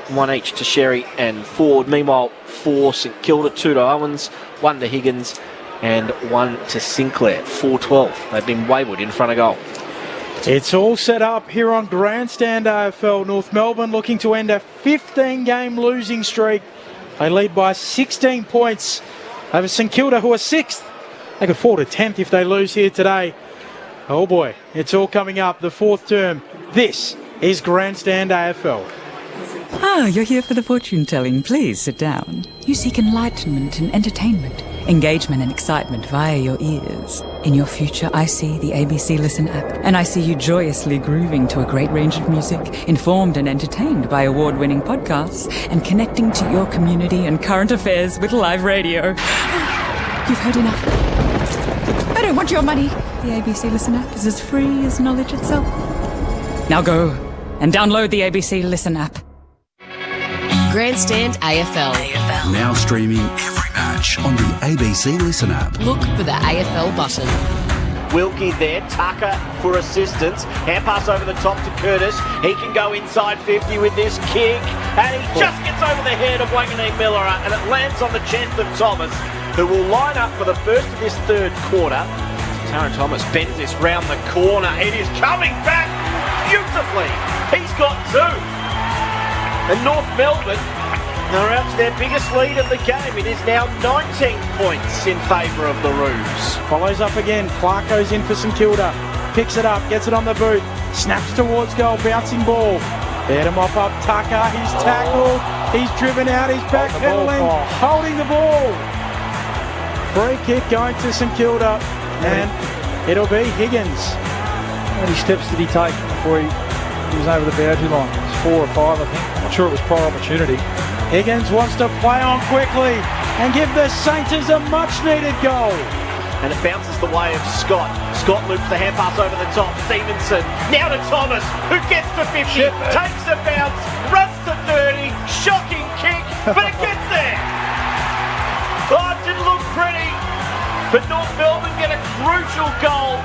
Speaker 2: 1 each to Sherry and Ford. Meanwhile, 4 St Kilda, 2 to Owens, 1 to Higgins, and 1 to Sinclair. 4-12. They've been wayward in front of goal.
Speaker 1: It's all set up here on Grandstand AFL. North Melbourne looking to end a 15-game losing streak. They lead by 16 points over St Kilda, who are 6th. They could fall to 10th if they lose here today. Oh boy, it's all coming up, the 4th term. This is Grandstand AFL.
Speaker 16: Ah, you're here for the fortune telling. Please sit down. You seek enlightenment and entertainment, engagement and excitement via your ears. In your future, I see the ABC Listen app, and I see you joyously grooving to a great range of music, informed and entertained by award-winning podcasts, and connecting to your community and current affairs with live radio. You've heard enough. I don't want your money. The ABC Listen app is as free as knowledge itself. Now go. and download the ABC Listen app.
Speaker 8: Grandstand AFL.
Speaker 7: Now streaming every match on the ABC Listen app.
Speaker 8: Look for the AFL button.
Speaker 2: Wilkie there, Tucker for assistance. Hand pass over the top to Curtis. He can go inside 50 with this kick, and he just gets over the head of Wanganeen Miller, and it lands on the chest of Thomas, who will line up for the first of this third quarter. Taron Thomas bends this round the corner. It is coming back beautifully. He's got two. And North Melbourne are out to their biggest lead of the game. It is now 19 points in favour of the Roos.
Speaker 1: Follows up again. Clark goes in for St Kilda. Picks it up, gets it on the boot. Snaps towards goal, bouncing ball. There to mop up Tucker. He's tackled. He's driven out. He's backpedaling. Holding the ball. Free kick going to St Kilda. And it'll be Higgins.
Speaker 3: How many steps did he take before he was over the boundary line? It was 4 or 5, I think. I'm not sure it was prior opportunity.
Speaker 1: Higgins wants to play on quickly and give the Saints a much-needed goal.
Speaker 2: And it bounces the way of Scott. Scott loops the hand pass over the top. Stevenson now to Thomas, who gets to 50, takes a bounce, runs to 30, shocking kick, but it gets there. Oh, it didn't look pretty, but North Melbourne get a crucial goal.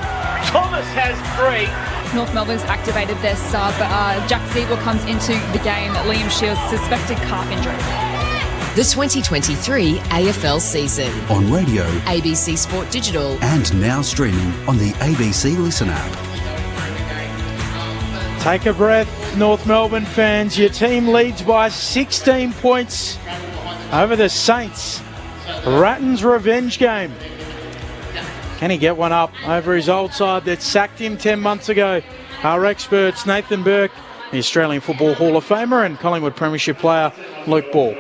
Speaker 2: Thomas has 3.
Speaker 5: North Melbourne's activated their sub. Jack Ziegler comes into the game. Liam Shields, suspected calf injury.
Speaker 8: The 2023 AFL season.
Speaker 7: On radio,
Speaker 8: ABC Sport Digital.
Speaker 7: and now streaming on the ABC Listen app.
Speaker 1: Take a breath, North Melbourne fans. Your team leads by 16 points over the Saints. Ratton's revenge game. Can he get one up over his old side that sacked him 10 months ago? Our experts, Nathan Burke, the Australian Football Hall of Famer, and Collingwood Premiership player Luke Ball.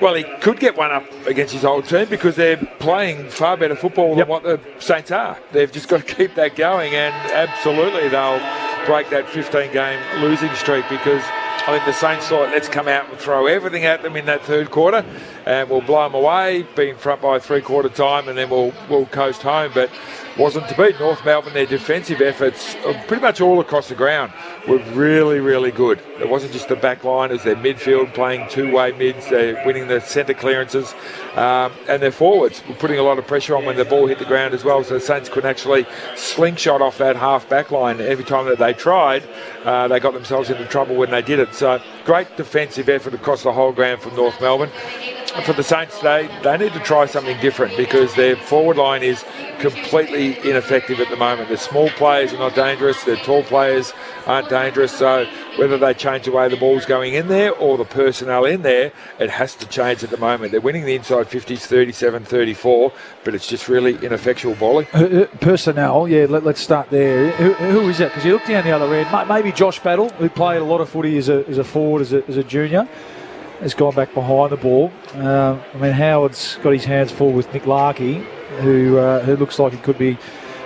Speaker 4: Well, he could get one up against his old team because they're playing far better football than what the Saints are. They've just got to keep that going, and absolutely they'll break that 15-game losing streak because I think the Saints thought, let's come out and throw everything at them in that third quarter and we'll blow them away, be in front by three-quarter time, and then we'll coast home. But wasn't to be. North Melbourne, their defensive efforts pretty much all across the ground were really, really good. It wasn't just the back line, it was their midfield playing two-way mids, they're winning the centre clearances, and their forwards were putting a lot of pressure on when the ball hit the ground as well, so the Saints could actually slingshot off that half back line. Every time that they tried, they got themselves into trouble when they did it. So great defensive effort across the whole ground from North Melbourne. And for the Saints, they need to try something different because their forward line is completely ineffective at the moment. The small players are not dangerous, the tall players aren't dangerous, so whether they change the way the ball's going in there or the personnel in there, it has to change at the moment. They're winning the inside 50s 37-34, but it's just really ineffectual bowling.
Speaker 3: Personnel, yeah, let's start there. Who is that? Because you look down the other end, maybe Josh Battle, who played a lot of footy as a forward, as a junior, has gone back behind the ball. I mean, Howard's got his hands full with Nick Larkey, who looks like he could be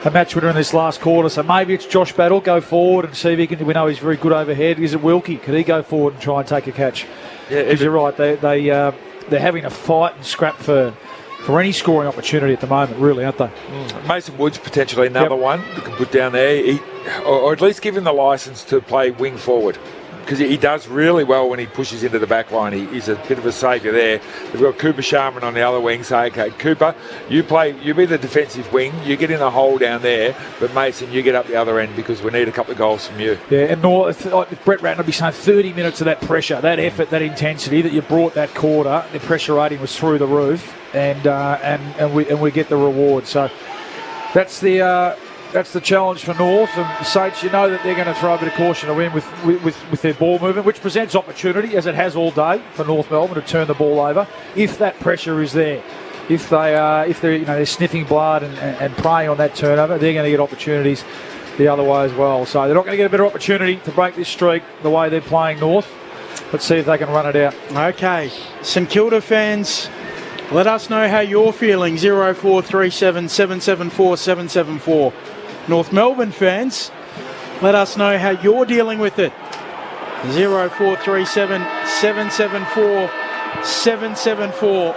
Speaker 3: a match winner in this last quarter. So maybe it's Josh Battle, go forward and see if he can. We know he's very good overhead. Is it Wilkie? Could he go forward and try and take a catch? Yeah, because you're right. They're having a fight and scrap for any scoring opportunity at the moment, really, aren't they?
Speaker 4: Mason Woods potentially another one you can put down there, or at least give him the licence to play wing forward. Because he does really well when he pushes into the back line. He's a bit of a saviour there. They've got Cooper Sharman on the other wing. So, okay, Cooper, you be the defensive wing. You get in the hole down there. But, Mason, you get up the other end because we need a couple of goals from you.
Speaker 3: Yeah, and Brett Ratton will be saying 30 minutes of that pressure, that effort, that intensity that you brought that quarter. The pressure rating was through the roof. And we get the reward. So that's the challenge for North, and the Saints, you know that they're going to throw a bit of caution to win with their ball movement, which presents opportunity, as it has all day, for North Melbourne to turn the ball over if that pressure is there. If they're sniffing blood and preying on that turnover, they're going to get opportunities the other way as well. So they're not going to get a better opportunity to break this streak the way they're playing North. Let's see if they can run it out.
Speaker 1: Okay, St Kilda fans, let us know how you're feeling. 0437 774 774. North Melbourne fans, let us know how you're dealing with it. 0437 774 774.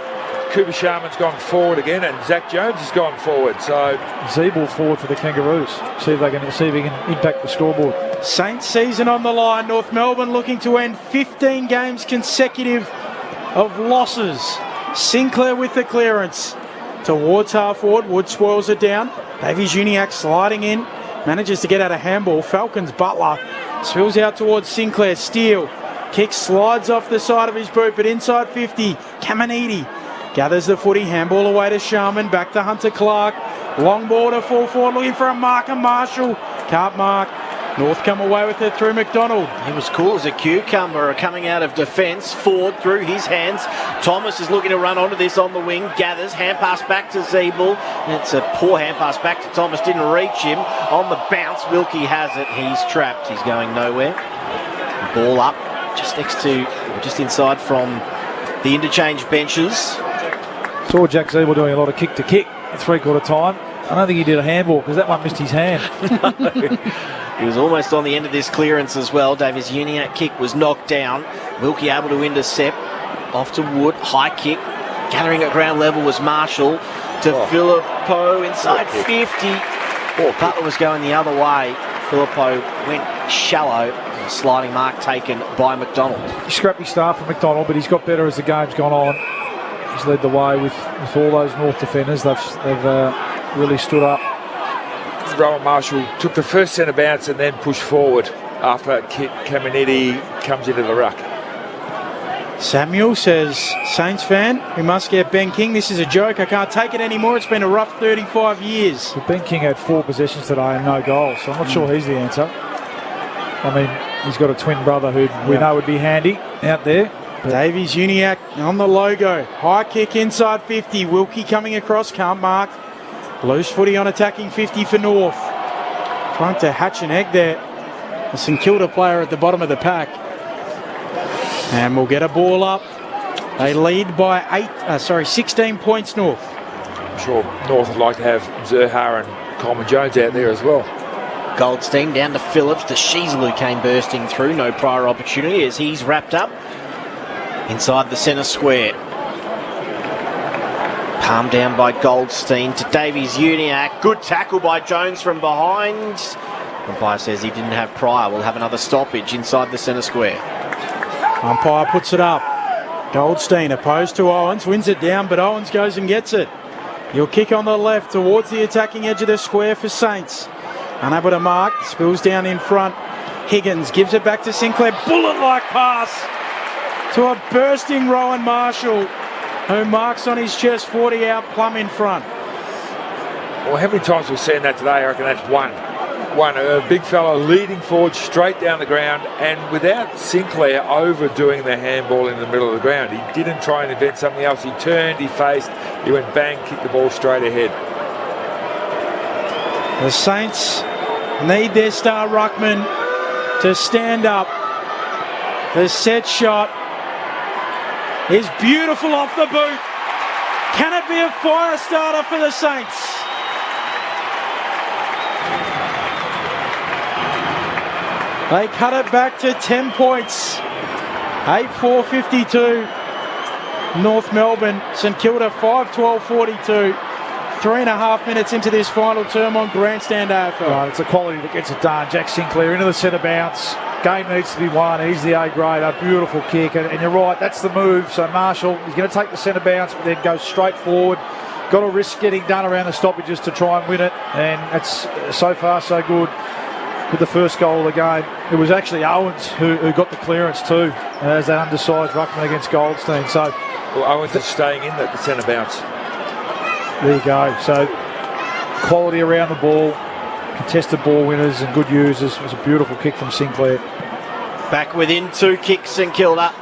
Speaker 4: Cooper Sharman's gone forward again, and Zach Jones has gone forward. So
Speaker 3: Zeeble forward for the Kangaroos. See if he can impact the scoreboard.
Speaker 1: Saints season on the line. North Melbourne looking to end 15 games consecutive of losses. Sinclair with the clearance towards half forward. Wood swirls it down. Davies Uniacke sliding in. Manages to get out of handball. Falcons Butler spills out towards Sinclair. Steele. Kick slides off the side of his boot, but inside 50. Caminiti gathers the footy. Handball away to Sharman. Back to Hunter Clark. Long ball to full forward. Looking for a mark, and Marshall can't mark. North come away with it through McDonald.
Speaker 2: He was cool as a cucumber coming out of defence. Ford through his hands. Thomas is looking to run onto this on the wing. Gathers. Hand pass back to Zeeble. It's a poor hand pass back to Thomas. Didn't reach him. On the bounce, Wilkie has it. He's trapped. He's going nowhere. Ball up. Just inside from the interchange benches.
Speaker 3: Saw Jack Zeeble doing a lot of kick to kick at 3/4 time. I don't think he did a handball because that one missed his hand.
Speaker 2: He was almost on the end of this clearance as well. Davies Uniacke kick was knocked down. Wilkie able to intercept. Off to Wood. High kick. Gathering at ground level was Marshall to Filippo inside 50. Butler was going the other way. Filippo went shallow. A sliding mark taken by McDonald.
Speaker 3: Scrappy start from McDonald, but he's got better as the game's gone on. He's led the way with all those North defenders. They've really stood up.
Speaker 4: Rowan Marshall took the first centre bounce and then pushed forward after that kick. Caminiti comes into the ruck.
Speaker 1: Samuel says, Saints fan, we must get Ben King. This is a joke. I can't take it anymore. It's been a rough 35 years.
Speaker 3: Well, Ben King had 4 possessions today and no goals, so I'm not sure he's the answer. I mean, he's got a twin brother who we know would be handy out there.
Speaker 1: Davies Uniacke on the logo. High kick inside 50. Wilkie coming across, can't mark. Loose footy on attacking 50 for North. Trying to hatch an egg there. A St Kilda player at the bottom of the pack. And we'll get a ball up. They lead by 16 points, North.
Speaker 4: I'm sure North would like to have Zerha and Coleman Jones out there as well.
Speaker 2: Goldstein down to Phillips. The Sheasley came bursting through. No prior opportunity as he's wrapped up inside the centre square. Palm down by Goldstein to Davies Uniacke. Good tackle by Jones from behind. Umpire says he didn't have prior. We'll have another stoppage inside the centre square.
Speaker 1: Umpire puts it up. Goldstein opposed to Owens. Wins it down, but Owens goes and gets it. He'll kick on the left towards the attacking edge of the square for Saints. Unable to mark. Spills down in front. Higgins gives it back to Sinclair. Bullet-like pass to a bursting Rowan Marshall, who marks on his chest 40 out plumb in front.
Speaker 4: Well, how many times we've seen that today? I reckon that's one. A big fella leading forward straight down the ground, and without Sinclair overdoing the handball in the middle of the ground. He didn't try and invent something else. He turned, he faced, he went bang, kicked the ball straight ahead.
Speaker 1: The Saints need their star ruckman to stand up. The set shot is beautiful off the boot. Can it be a fire starter for the Saints? They cut it back to 10 points. 8-4-52. North Melbourne. St Kilda 5-12-42. 3.5 minutes into this final term on Grandstand AFL.
Speaker 3: Right, it's a quality that gets it done. Jack Sinclair into the centre bounce. Game needs to be won. He's the A grade. A beautiful kick. And you're right, that's the move. So Marshall, he's going to take the centre bounce, but then go straight forward. Got to risk getting done around the stoppages to try and win it. And it's so far so good with the first goal of the game. It was actually Owens who got the clearance too, as that undersized ruckman against Goldstein. So
Speaker 4: Owens is staying in at the centre bounce.
Speaker 3: There you go. So quality around the ball, contested ball winners and good users. It was a beautiful kick from Sinclair.
Speaker 2: Back within 2 kicks, St Kilda.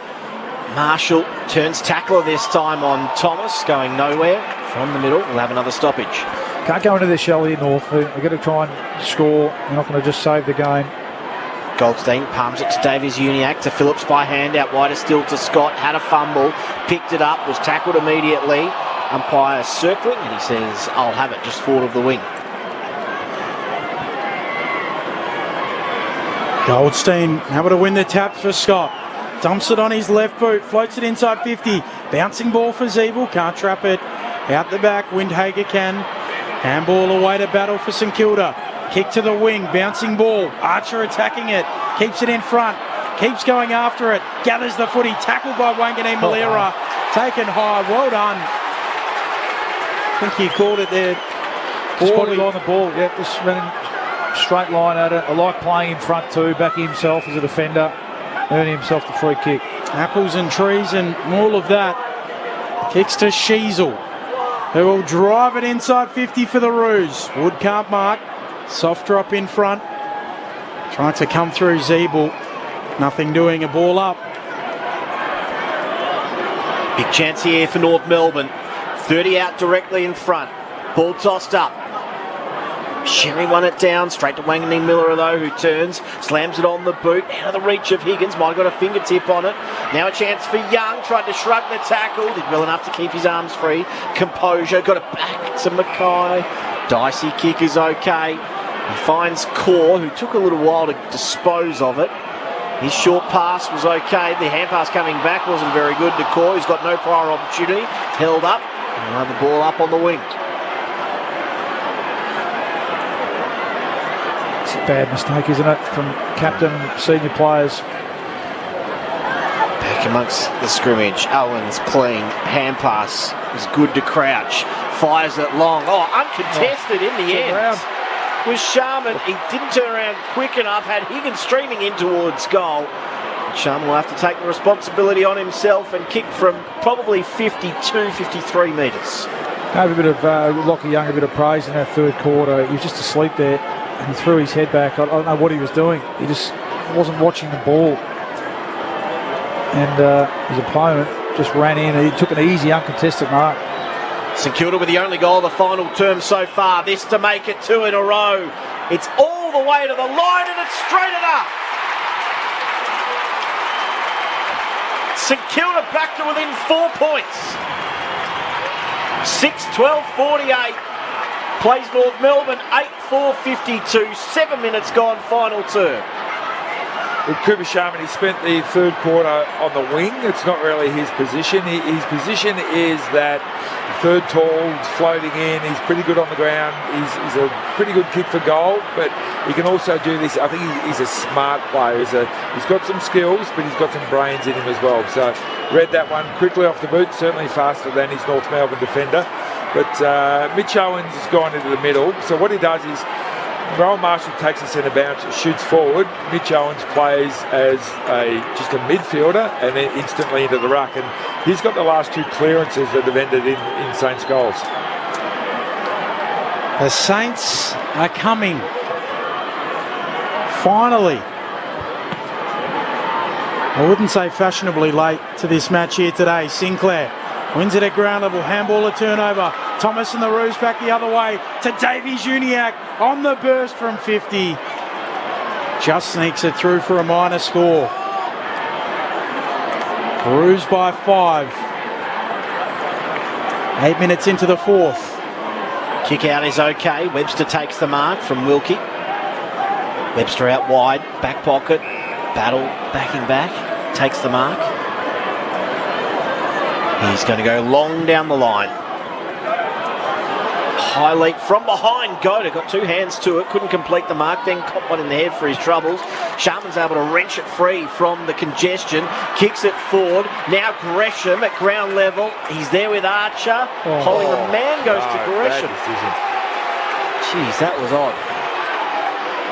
Speaker 2: Marshall turns tackler this time on Thomas, going nowhere from the middle. We'll have another stoppage.
Speaker 3: Can't go into their shell here, North. They've got to try and score. They're not going to just save the game.
Speaker 2: Goldstein palms it to Davies Uniacke, to Phillips by hand, out wider still to Scott. Had a fumble, picked it up, was tackled immediately. Umpire circling, and he says, I'll have it, just forward of the wing.
Speaker 1: Goldstein able to win the tap for Scott. Dumps it on his left boot, floats it inside 50. Bouncing ball for Zeeble. Can't trap it. Out the back. Windhager can. Handball away to battle for St Kilda. Kick to the wing. Bouncing ball. Archer attacking it. Keeps it in front. Keeps going after it. Gathers the footy. Tackled by Wanganeen Malira. Taken high. Well done. I think he called it there.
Speaker 3: Spotted on the ball. Yeah, just running straight line at it. I like playing in front too. Backing himself as a defender. Earning himself the free kick.
Speaker 1: Apples and trees and all of that. Kicks to Sheasel, who will drive it inside 50 for the Roos. Wood can't mark. Soft drop in front. Trying to come through Zeeble. Nothing doing. A ball up.
Speaker 2: Big chance here for North Melbourne. 30 out directly in front. Ball tossed up. Sherry won it down, straight to Wanganeen Miller though, who turns, slams it on the boot, out of the reach of Higgins, might have got a fingertip on it. Now a chance for Young, tried to shrug the tackle, did well enough to keep his arms free. Composure, got it back to Mackay. Dicey kick is okay. He finds Core, who took a little while to dispose of it. His short pass was okay, the hand pass coming back wasn't very good to Core, who's got no prior opportunity, held up, and he'll have the ball up on the wing.
Speaker 3: It's a bad mistake, isn't it, from captain, senior players.
Speaker 2: Back amongst the scrimmage. Owens clean. Hand pass was good to Crouch. Fires it long. Oh, uncontested in the end. Was Sharman. He didn't turn around quick enough. Had Higgins streaming in towards goal. Sharman will have to take the responsibility on himself and kick from probably 52, 53 metres.
Speaker 3: Gave a bit of Lockie Young a bit of praise in that third quarter. He was just asleep there. He threw his head back. I don't know what he was doing. He just wasn't watching the ball. And his opponent just ran in. He took an easy, uncontested mark.
Speaker 2: St Kilda with the only goal of the final term so far. This to make it 2 in a row. It's all the way to the line and it's straight enough. St Kilda back to within 4 points. 6-12-48. Plays North Melbourne 8-4-52. 7 minutes gone, final term.
Speaker 4: With Cooper Sharman, he spent the third quarter on the wing. It's not really his position. His position is that third tall, floating in. He's pretty good on the ground. He's a pretty good kick for goal, but he can also do this. I think he's a smart player. He's got some skills, but he's got some brains in him as well. So read that one quickly off the boot, certainly faster than his North Melbourne defender. But Mitch Owens has gone into the middle. So what he does is Rowan Marshall takes a centre bounce, shoots forward. Mitch Owens plays as just a midfielder and then instantly into the ruck. And he's got the last 2 clearances that have ended in Saints goals.
Speaker 1: The Saints are coming. Finally. I wouldn't say fashionably late to this match here today. Sinclair wins it at ground level. Handball a turnover. Thomas and the Roos back the other way to Davies Uniacke on the burst from 50. Just sneaks it through for a minor score. Roos by 5. 8 minutes into the fourth.
Speaker 2: Kick out is okay. Webster takes the mark from Wilkie. Webster out wide. Back pocket. Battle backing back. Takes the mark. He's going to go long down the line. High leap from behind. Goda got 2 hands to it. Couldn't complete the mark. Then caught one in the head for his troubles. Sharman's able to wrench it free from the congestion. Kicks it forward. Now Gresham at ground level. He's there with Archer. Holding the man goes to Gresham. Jeez, that was odd.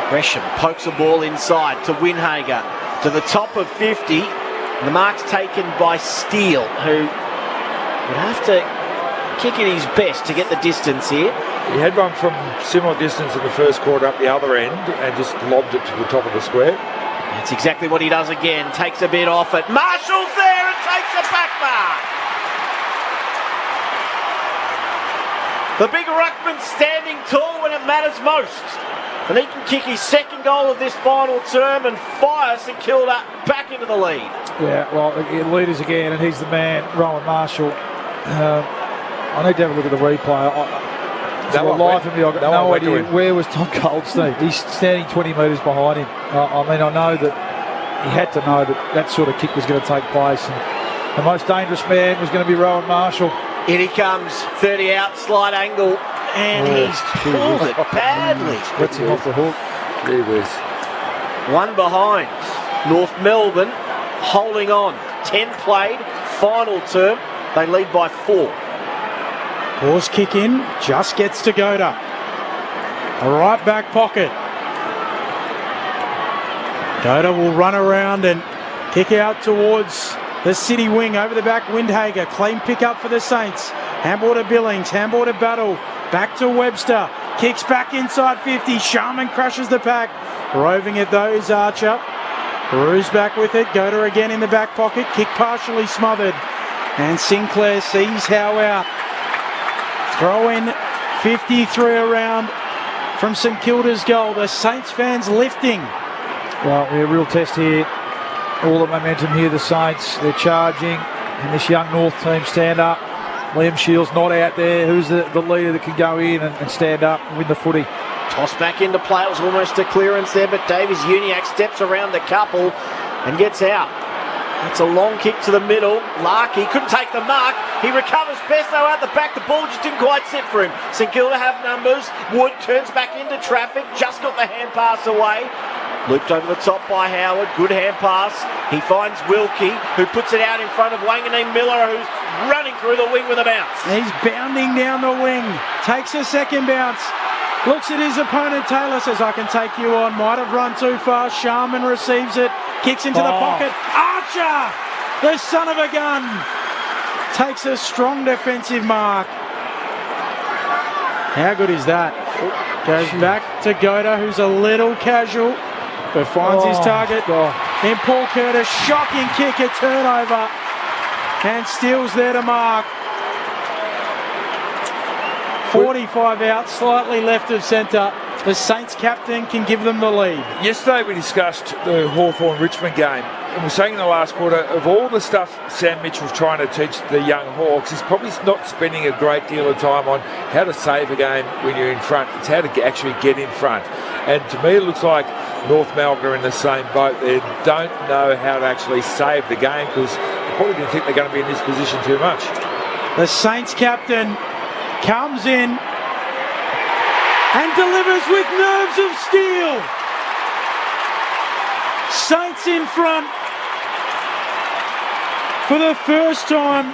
Speaker 2: Gresham pokes a ball inside to Windhager. To the top of 50. The mark's taken by Steele, who would have to kick it his best to get the distance here.
Speaker 4: He had one from similar distance in the first quarter up the other end and just lobbed it to the top of the square.
Speaker 2: That's exactly what he does again. Takes a bit off it. Marshall's there and takes a back mark. The big ruckman standing tall when it matters most. And he can kick his second goal of this final term and fire St Kilda back into the lead.
Speaker 3: Yeah, well, leaders again, and he's the man, Rowan Marshall. I need to have a look at the replay. For the life of me, I've got no idea where was Tom Goldstein. He's standing 20 metres behind him. I mean, I know that he had to know that sort of kick was going to take place. And The most dangerous man was going to be Rowan Marshall.
Speaker 2: In he comes, 30 out, slight angle, and he's pulled it badly.
Speaker 3: Gets him off the hook.
Speaker 4: Gee whiz.
Speaker 2: One behind. North Melbourne holding on. 10 played, final term. They lead by 4.
Speaker 1: Pause kick in, just gets to Goda. A right back pocket. Goda will run around and kick out towards the city wing over the back. Windhager, clean pick up for the Saints. Handball to Billings, handball to Battle. Back to Webster. Kicks back inside 50. Sharman crushes the pack. Roving it though is Archer. Ruse back with it. Goda again in the back pocket. Kick partially smothered. And Sinclair sees how out. Throw in 53 around from St Kilda's goal. The Saints fans lifting.
Speaker 3: Well, a real test here. All the momentum here, the Saints. They're charging. And this young North team stand up. Liam Shields not out there. Who's the leader that can go in and stand up and win the footy?
Speaker 2: Toss back into play. It was almost a clearance there, but Davies Uniacke steps around the couple and gets out. It's a long kick to the middle. Larkey couldn't take the mark. He recovers best though out the back. The ball just didn't quite sit for him. St Kilda have numbers. Wood turns back into traffic. Just got the hand pass away. Looped over the top by Howard. Good hand pass. He finds Wilkie, who puts it out in front of Wanganeen Miller, who's running through the wing with a bounce.
Speaker 1: He's bounding down the wing. Takes a second bounce. Looks at his opponent. Taylor says, I can take you on. Might have run too far. Sharman receives it. Kicks into the pocket. Archer, the son of a gun, takes a strong defensive mark. How good is that? Goes back to Goda, who's a little casual, but finds his target. Then Paul Curtis, shocking kick, a turnover, and Steele's there to mark. 45 out, slightly left of centre. The Saints captain can give them the lead.
Speaker 4: Yesterday we discussed the Hawthorn-Richmond game, and we're saying in the last quarter, of all the stuff Sam Mitchell's trying to teach the young Hawks, he's probably not spending a great deal of time on how to save a game when you're in front. It's how to actually get in front. And to me it looks like North Melbourne are in the same boat. They don't know how to actually save the game because they probably didn't think they're going to be in this position too much.
Speaker 1: The Saints captain comes in and delivers with nerves of steel. Saints in front for the first time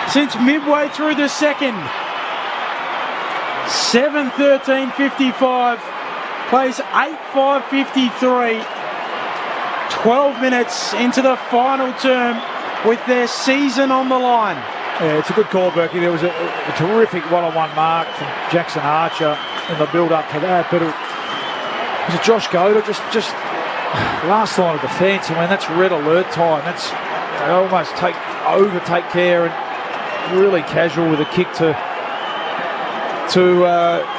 Speaker 1: since midway through the second. 7:13:55, plays 8:5:53. 12 minutes into the final term with their season on the line.
Speaker 3: Yeah, it's a good call, Berkey. There was a terrific one-on-one mark from Jackson Archer in the build-up to that, but it was a Josh Goda, just last line of defence. I mean, that's red alert time. That's almost take care, and really casual with a kick to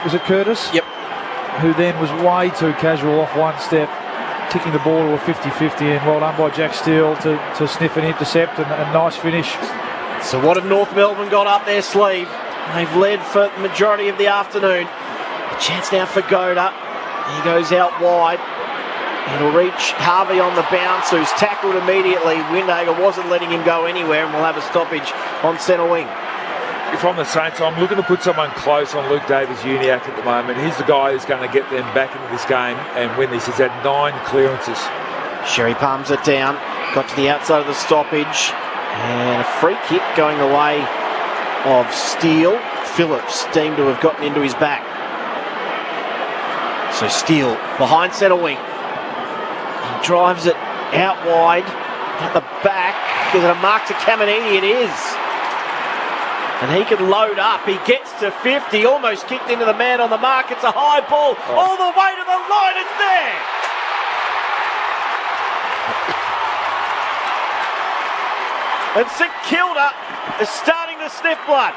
Speaker 3: was it Curtis?
Speaker 2: Yep.
Speaker 3: Who then was way too casual off one step, kicking the ball to a 50-50, and well done by Jack Steele to sniff and intercept, and a nice finish.
Speaker 2: So what have North Melbourne got up their sleeve? They've led for the majority of the afternoon. A chance now for Goda. He goes out wide. It'll reach Harvey on the bounce, who's tackled immediately. Windhager wasn't letting him go anywhere, and we'll have a stoppage on centre wing.
Speaker 4: If I'm the Saints, I'm looking to put someone close on Luke Davies-Uniacke at the moment. He's the guy who's going to get them back into this game and win this. He's had 9 clearances.
Speaker 2: Sherry palms it down. Got to the outside of the stoppage. And a free kick going the way of Steele. Phillips deemed to have gotten into his back. So Steele behind centre wing. He drives it out wide. At the back. Is it a mark to Caminiti? It is. And he can load up. He gets to 50. Almost kicked into the man on the mark. It's a high ball. All the way to the line. It's there. And St Kilda is starting to sniff blood.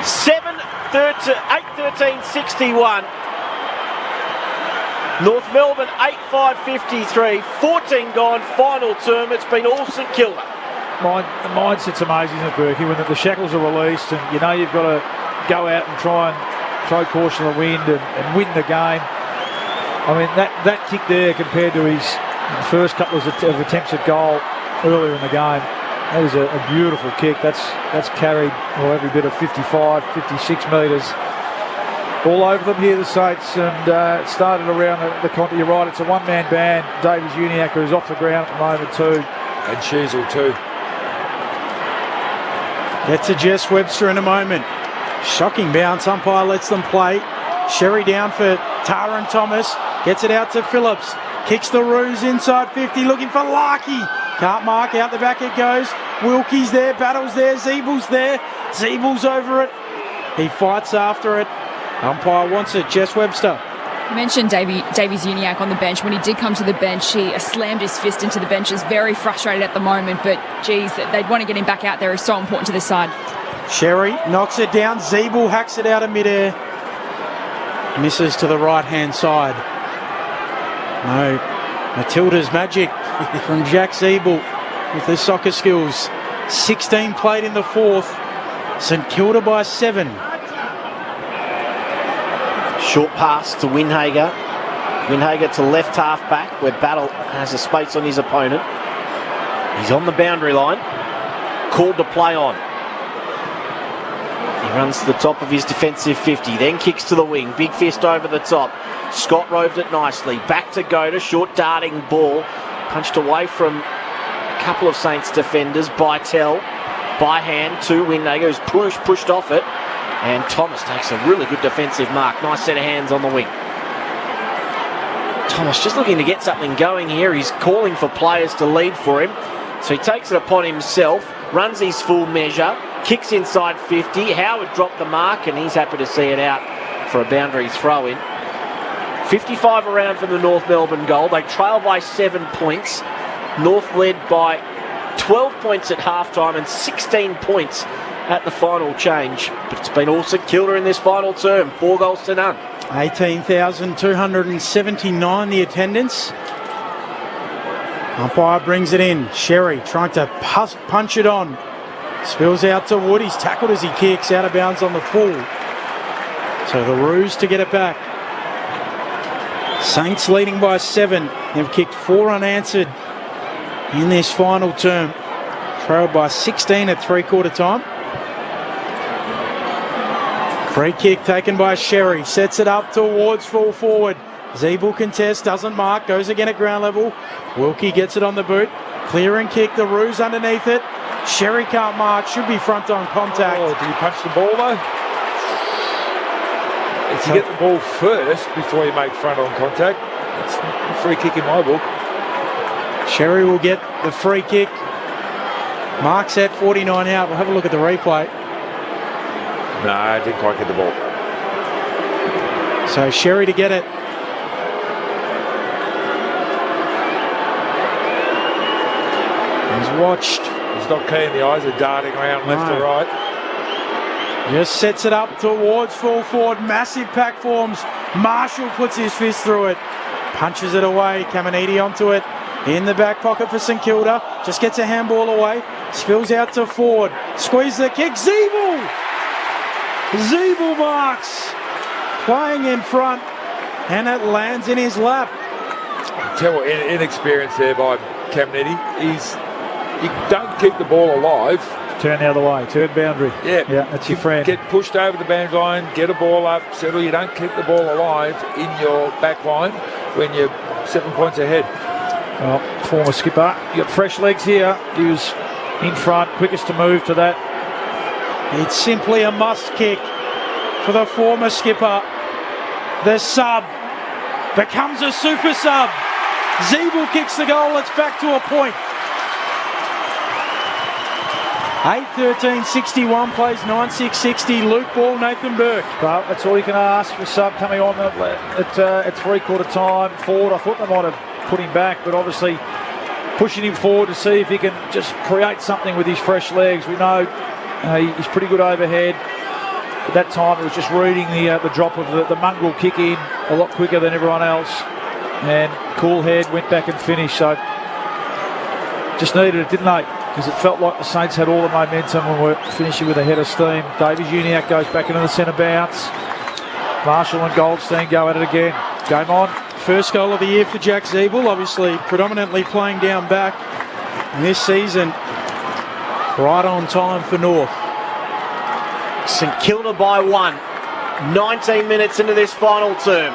Speaker 2: 8:13:61. North Melbourne 8:5:53. 14 gone, final term. It's been all St Kilda.
Speaker 3: The mindset's amazing, isn't it, Berkey? When the shackles are released and you know you've got to go out and try and throw caution to the wind and win the game. I mean, that kick there compared to his first couple of attempts at goal, earlier in the game. That was a beautiful kick. That's carried every bit of 55, 56 metres. All over them here, the Saints, and it started around the content. You're right, it's a one-man band. Davies Uniacke, who's off the ground at the moment too.
Speaker 4: And Sheasel too.
Speaker 1: Gets to Jess Webster in a moment. Shocking bounce. Umpire lets them play. Sherry down for Tara and Thomas. Gets it out to Phillips. Kicks the Roos inside 50, looking for Larkey. Can't mark, out the back it goes. Wilkie's there, Battle's there, Zeebel's there. Zeebel's over it. He fights after it. Umpire wants it. Jess Webster.
Speaker 5: You mentioned Davies Uniacke on the bench. When he did come to the bench, he slammed his fist into the benches. Very frustrated at the moment, but geez, they'd want to get him back out there. It's so important to this side.
Speaker 1: Sherry knocks it down. Zeebel hacks it out of midair. Misses to the right-hand side. No, Matilda's magic from Jack Zeebel with his soccer skills. 16 played in the fourth. St Kilda by 7.
Speaker 2: Short pass to Winhager. Winhager to left half back where Battle has a space on his opponent. He's on the boundary line. Called to play on. He runs to the top of his defensive 50, then kicks to the wing. Big fist over the top. Scott roved it nicely. Back to Goda. Short darting ball. Punched away from a couple of Saints defenders. Bytel by hand to Winhager, who's pushed off it. And Thomas takes a really good defensive mark. Nice set of hands on the wing. Thomas just looking to get something going here. He's calling for players to lead for him. So he takes it upon himself, runs his full measure, kicks inside 50. Howard dropped the mark and he's happy to see it out for a boundary throw in. 55 around from the North Melbourne goal. They trail by 7 points. North led by 12 points at halftime and 16 points at the final change. But it's been all St Kilda in this final term. 4 goals to none.
Speaker 1: 18,279 the attendance. Umpire brings it in. Sherry trying to punch it on. Spills out to Wood. He's tackled as he kicks out of bounds on the full. So the Roos to get it back. Saints leading by 7. They've kicked 4 unanswered in this final term. Trailed by 16 at three-quarter time. Free kick taken by Sherry. Sets it up towards full forward. Zeebel contests, doesn't mark, goes again at ground level. Wilkie gets it on the boot. Clear and kick, the Roos underneath it. Sherry can't mark, should be front on contact.
Speaker 4: Oh, did he punch the ball though? If you get the ball first before you make front on contact, it's a free kick in my book.
Speaker 1: Sherry will get the free kick. Marks at 49 out. We'll have a look at the replay.
Speaker 4: No, I didn't quite get the ball.
Speaker 1: So Sherry to get it. He's watched.
Speaker 4: He's not keen. The eyes are darting around left to right.
Speaker 1: Just sets it up towards full forward. Massive pack forms. Marshall puts his fist through it. Punches it away. Caminiti onto it. In the back pocket for St Kilda. Just gets a handball away. Spills out to Ford. Squeeze the kick. Zeebel! Zeebel marks. Playing in front. And it lands in his lap.
Speaker 4: Tell what, inexperience there by Caminiti. You don't keep the ball alive.
Speaker 3: Turn the other way, turn boundary.
Speaker 4: Yeah,
Speaker 3: that's your friend.
Speaker 4: Get pushed over the boundary line, get a ball up, settle. You don't keep the ball alive in your back line when you're 7 points ahead.
Speaker 3: Well, former skipper, you got fresh legs here. He was in front, quickest to move to that.
Speaker 1: It's simply a must kick for the former skipper. The sub becomes a super sub. Zeebel kicks the goal, it's back to a point. 8-13-61 plays 9-6-60. Luke Ball, Nathan Burke.
Speaker 3: Well, that's all you can ask for sub coming on at three-quarter time. Ford, I thought they might have put him back, but obviously pushing him forward to see if he can just create something with his fresh legs. We know he's pretty good overhead. At that time, it was just reading the drop of the mongrel kick in a lot quicker than everyone else. And cool head went back and finished. So just needed it, didn't they? Because it felt like the Saints had all the momentum and were finishing with a head of steam. Davies Uniacke goes back into the centre bounce. Marshall and Goldstein go at it again. Game on.
Speaker 1: First goal of the year for Jack Zeebel, obviously predominantly playing down back. this season, right on time for North.
Speaker 2: St Kilda by 1. 19 minutes into this final term.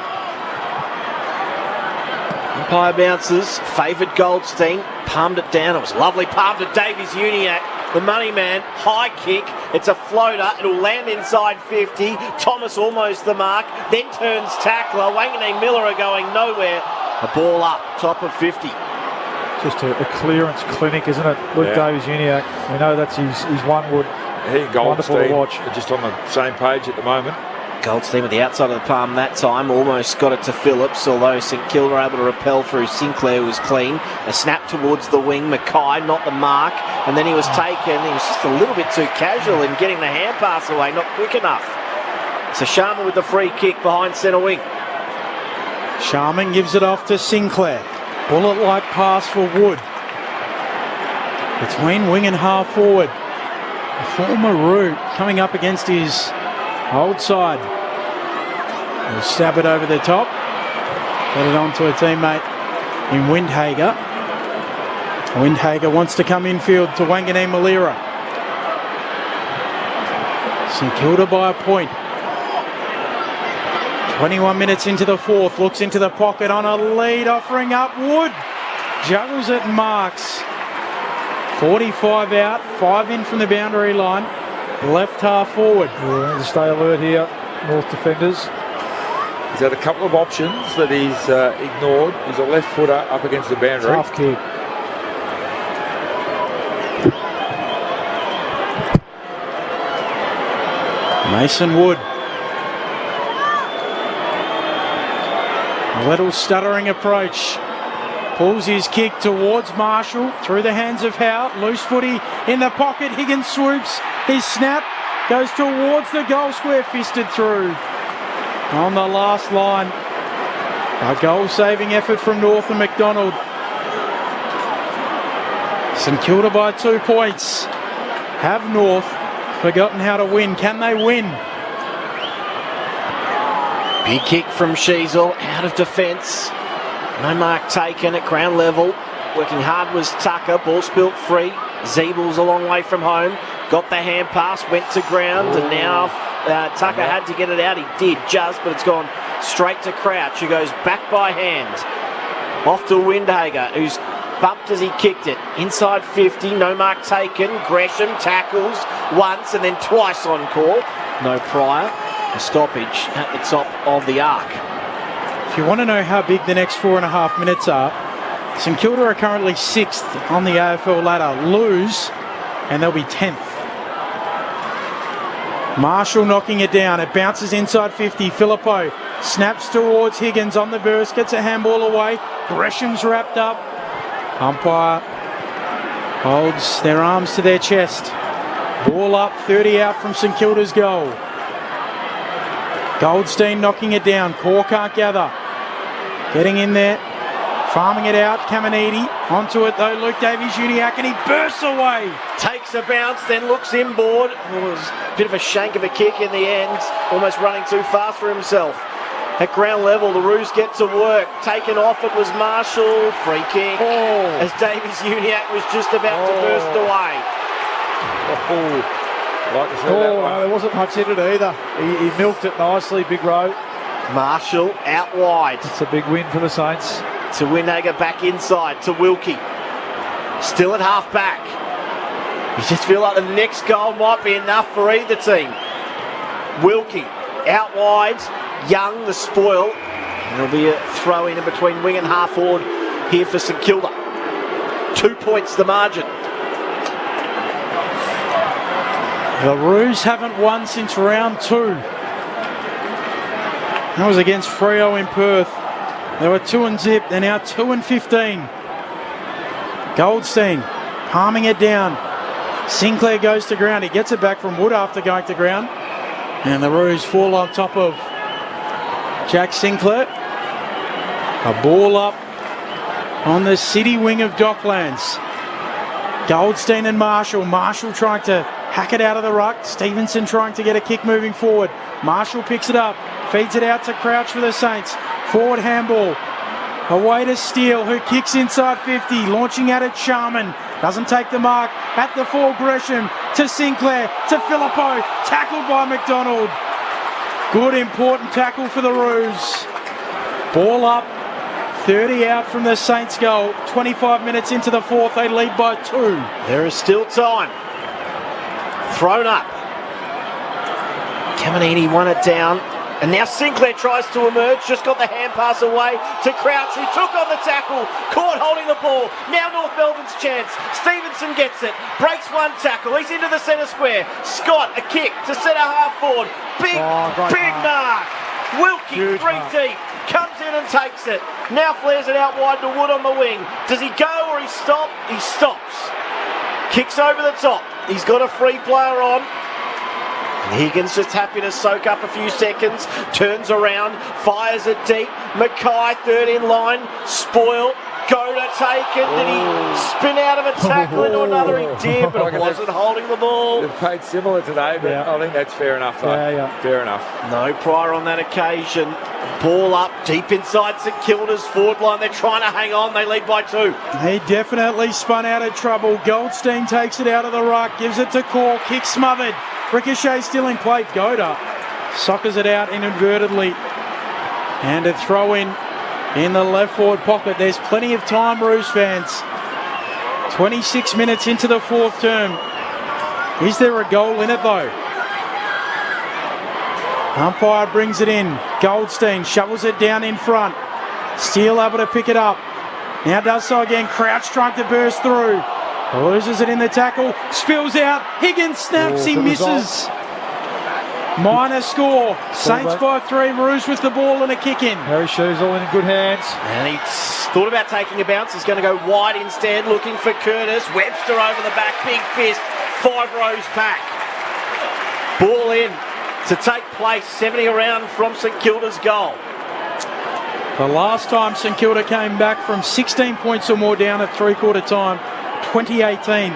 Speaker 2: Umpire bounces, favoured Goldstein, palmed it down. It was lovely, palmed to Davies Uniacke, the money man, high kick. It's a floater, it'll land inside 50. Thomas almost the mark, then turns tackler. Wanganeen Miller are going nowhere. A ball up, top of 50.
Speaker 3: Just a clearance clinic, isn't it? Luke Davies Uniacke. We know that's his one wood.
Speaker 4: He and Goldstein
Speaker 3: wonderful to watch.
Speaker 4: are just on the same page at the moment.
Speaker 2: Goldstein with the outside of the palm that time, almost got it to Phillips, although St Kilda were able to repel through. Sinclair was clean. A snap towards the wing, Mackay not the mark, and then he was taken. He was just a little bit too casual in getting the hand pass away, not quick enough. So Sharma with the free kick behind centre wing.
Speaker 1: Sharman gives it off to Sinclair. Bullet-like pass for Wood. Between wing and half forward. The former Root coming up against his old side. He'll stab it over the top. Get it on to a teammate in Windhager. Windhager wants to come infield to Wanganeen Malira. St Kilda by a point. 21 minutes into the fourth. Looks into the pocket on a lead, offering up Wood. Juggles it and marks. 45 out, 5 in from the boundary line. Left half forward.
Speaker 3: Yeah, stay alert here, North defenders.
Speaker 4: He's had a couple of options that he's ignored. He's a left footer up against the boundary.
Speaker 3: Tough kick.
Speaker 1: Mason Wood. A little stuttering approach. Pulls his kick towards Marshall. Through the hands of Howe. Loose footy in the pocket. Higgins swoops. His snap goes towards the goal square. Fisted through. On the last line. A goal-saving effort from North and McDonald. St Kilda by 2 points. Have North forgotten how to win? Can they win?
Speaker 2: Big kick from Sheasel, out of defence. No mark taken at ground level. Working hard was Tucker, ball spilt free. Zeebel's a long way from home. Got the hand pass, went to ground, and now Tucker had to get it out. He did just, but it's gone straight to Crouch, who goes back by hand. Off to Windhager, who's bumped as he kicked it. Inside 50, no mark taken. Gresham tackles once and then twice on call. No prior. A stoppage at the top of the arc.
Speaker 1: If you want to know how big the next 4.5 minutes are, St Kilda are currently 6th on the AFL ladder. Lose, and they'll be 10th. Marshall knocking it down. It bounces inside 50. Filippo snaps towards Higgins on the burst. Gets a handball away. Gresham's wrapped up. Umpire holds their arms to their chest. Ball up, 30 out from St Kilda's goal. Goldstein knocking it down. Core can't gather. Getting in there. Farming it out. Caminiti onto it though. Luke Davies Uniacke, and he bursts away.
Speaker 2: Takes a bounce, then looks inboard. It was a bit of a shank of a kick in the end. Almost running too fast for himself. At ground level, the Roos get to work. Taken off, it was Marshall. Free kick. As Davies Uniacke was just about to burst away.
Speaker 4: Like to see that one.
Speaker 3: There wasn't much in it either. He milked it nicely, Big Row.
Speaker 2: Marshall out wide.
Speaker 3: It's a big win for the Saints.
Speaker 2: To Windhager back inside, to Wilkie. Still at half back. You just feel like the next goal might be enough for either team. Wilkie out wide. Young, the spoil. And there'll be a throw in between wing and half forward here for St Kilda. 2 points the margin.
Speaker 1: The Roos haven't won since round 2. That was against Freo in Perth. They were 2-0. They're now 2-15. Goldstein palming it down. Sinclair goes to ground. He gets it back from Wood after going to ground. And the Roos fall on top of Jack Sinclair. A ball up on the city wing of Docklands. Goldstein and Marshall. Marshall trying to hack it out of the ruck. Stevenson trying to get a kick moving forward. Marshall picks it up. Feeds it out to Crouch for the Saints. Forward handball. Away to Steele, who kicks inside 50. Launching out at Sharman. Doesn't take the mark. At the full Gresham to Sinclair to Filippo. Tackled by McDonald. Good important tackle for the Roos. Ball up. 30 out from the Saints goal. 25 minutes into the fourth. They lead by 2.
Speaker 2: There is still time. Thrown up. Caminiti won it down. And now Sinclair tries to emerge, just got the hand pass away to Crouch, who took on the tackle, caught holding the ball. Now North Melbourne's chance. Stevenson gets it, breaks one tackle, he's into the centre square. Scott, a kick to centre half forward. Big mark. Wilkie, huge 3 mark. Deep, comes in and takes it. Now flares it out wide to Wood on the wing. Does he go or he stop? He stops. Kicks over the top. He's got a free player on. Higgins just happy to soak up a few seconds, turns around, fires it deep. Mackay, third in line, spoil, go to take it. Did he spin out of a tackle into another? He did, but it wasn't holding the ball.
Speaker 4: They've played similar today, but I think that's fair enough. Fair enough.
Speaker 2: No prior on that occasion. Ball up deep inside St Kilda's forward line. They're trying to hang on. They lead by 2.
Speaker 1: He definitely spun out of trouble. Goldstein takes it out of the ruck, gives it to Cork, kick smothered. Ricochet still in play. Goda soccers it out inadvertently. And a throw in the left forward pocket. There's plenty of time, Roos fans. 26 minutes into the fourth term. Is there a goal in it though? Umpire brings it in. Goldstein shovels it down in front. Steele able to pick it up. Now does so again. Crouch trying to burst through. Loses it in the tackle. Spills out. Higgins snaps. He misses. Minor score. Saints by 3. Roos with the ball and a kick in.
Speaker 3: Harry Shoes all in good hands.
Speaker 2: And he's thought about taking a bounce. He's going to go wide instead, looking for Curtis. Webster over the back. Big fist. 5 rows back. Ball in to take place. 70 around from St Kilda's goal.
Speaker 1: The last time St Kilda came back from 16 points or more down at three-quarter time, 2018,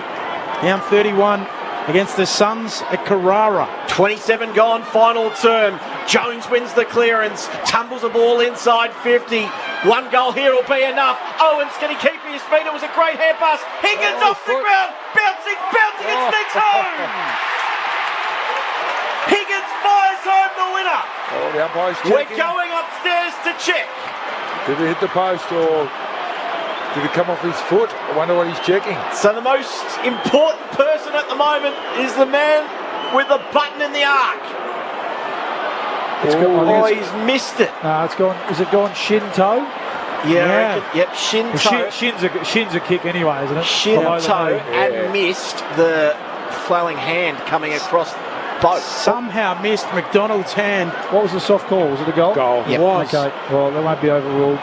Speaker 1: down 31 against the Suns at Carrara.
Speaker 2: 27 gone, final term. Jones wins the clearance, tumbles the ball inside 50. 1 goal here will be enough. Owens, can he keep his feet? It was a great hand pass. Higgins off the ground, bouncing, and sneaks home. Higgins fires home the winner.
Speaker 4: The umpire's checking.
Speaker 2: We're going upstairs to check.
Speaker 4: Did he hit the post or did he come off his foot? I wonder what he's checking.
Speaker 2: So the most important person at the moment is the man with the button in the arc. He's missed it.
Speaker 3: No, it's gone. Is it gone shin toe?
Speaker 2: Yeah. Yep, shin toe.
Speaker 3: Shin's a kick anyway, isn't it?
Speaker 2: Shin toe and missed the flailing hand coming across both.
Speaker 1: Somehow missed McDonald's hand.
Speaker 3: What was the soft call? Was it a goal?
Speaker 4: Goal.
Speaker 1: It was.
Speaker 3: Okay. Well, that won't be overruled.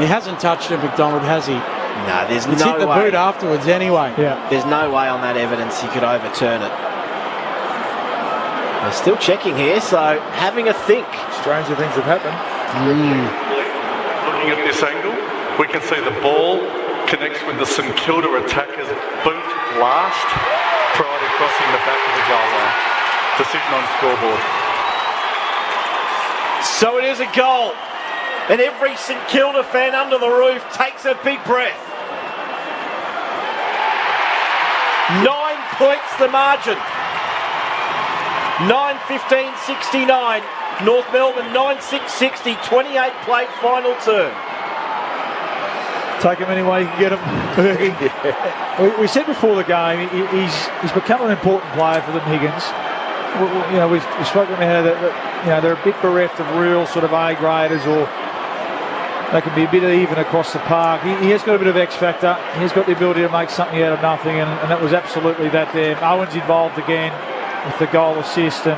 Speaker 1: He hasn't touched it, McDonald, has he?
Speaker 2: No, there's
Speaker 1: it's
Speaker 2: no
Speaker 1: hit the
Speaker 2: way.
Speaker 1: boot afterwards anyway.
Speaker 3: Yeah.
Speaker 2: There's no way on that evidence he could overturn it. They're still checking here, so having a think.
Speaker 4: Stranger things have happened.
Speaker 17: Looking at this angle, we can see the ball connects with the St Kilda attacker's boot last prior to crossing the back of the goal line. Decision on scoreboard.
Speaker 2: So it is a goal. And every St Kilda fan under the roof takes a big breath. 9 points the margin. 9-15-69. North Melbourne 9-6-60. 28 played final term.
Speaker 3: Take him any way you can get him. We said before the game, he's become an important player for them, Higgins. We've spoken about that they're a bit bereft of real sort of A graders, or they can be a bit even across the park. He has got a bit of X factor. He's got the ability to make something out of nothing, and that was absolutely that there. Owens involved again with the goal assist and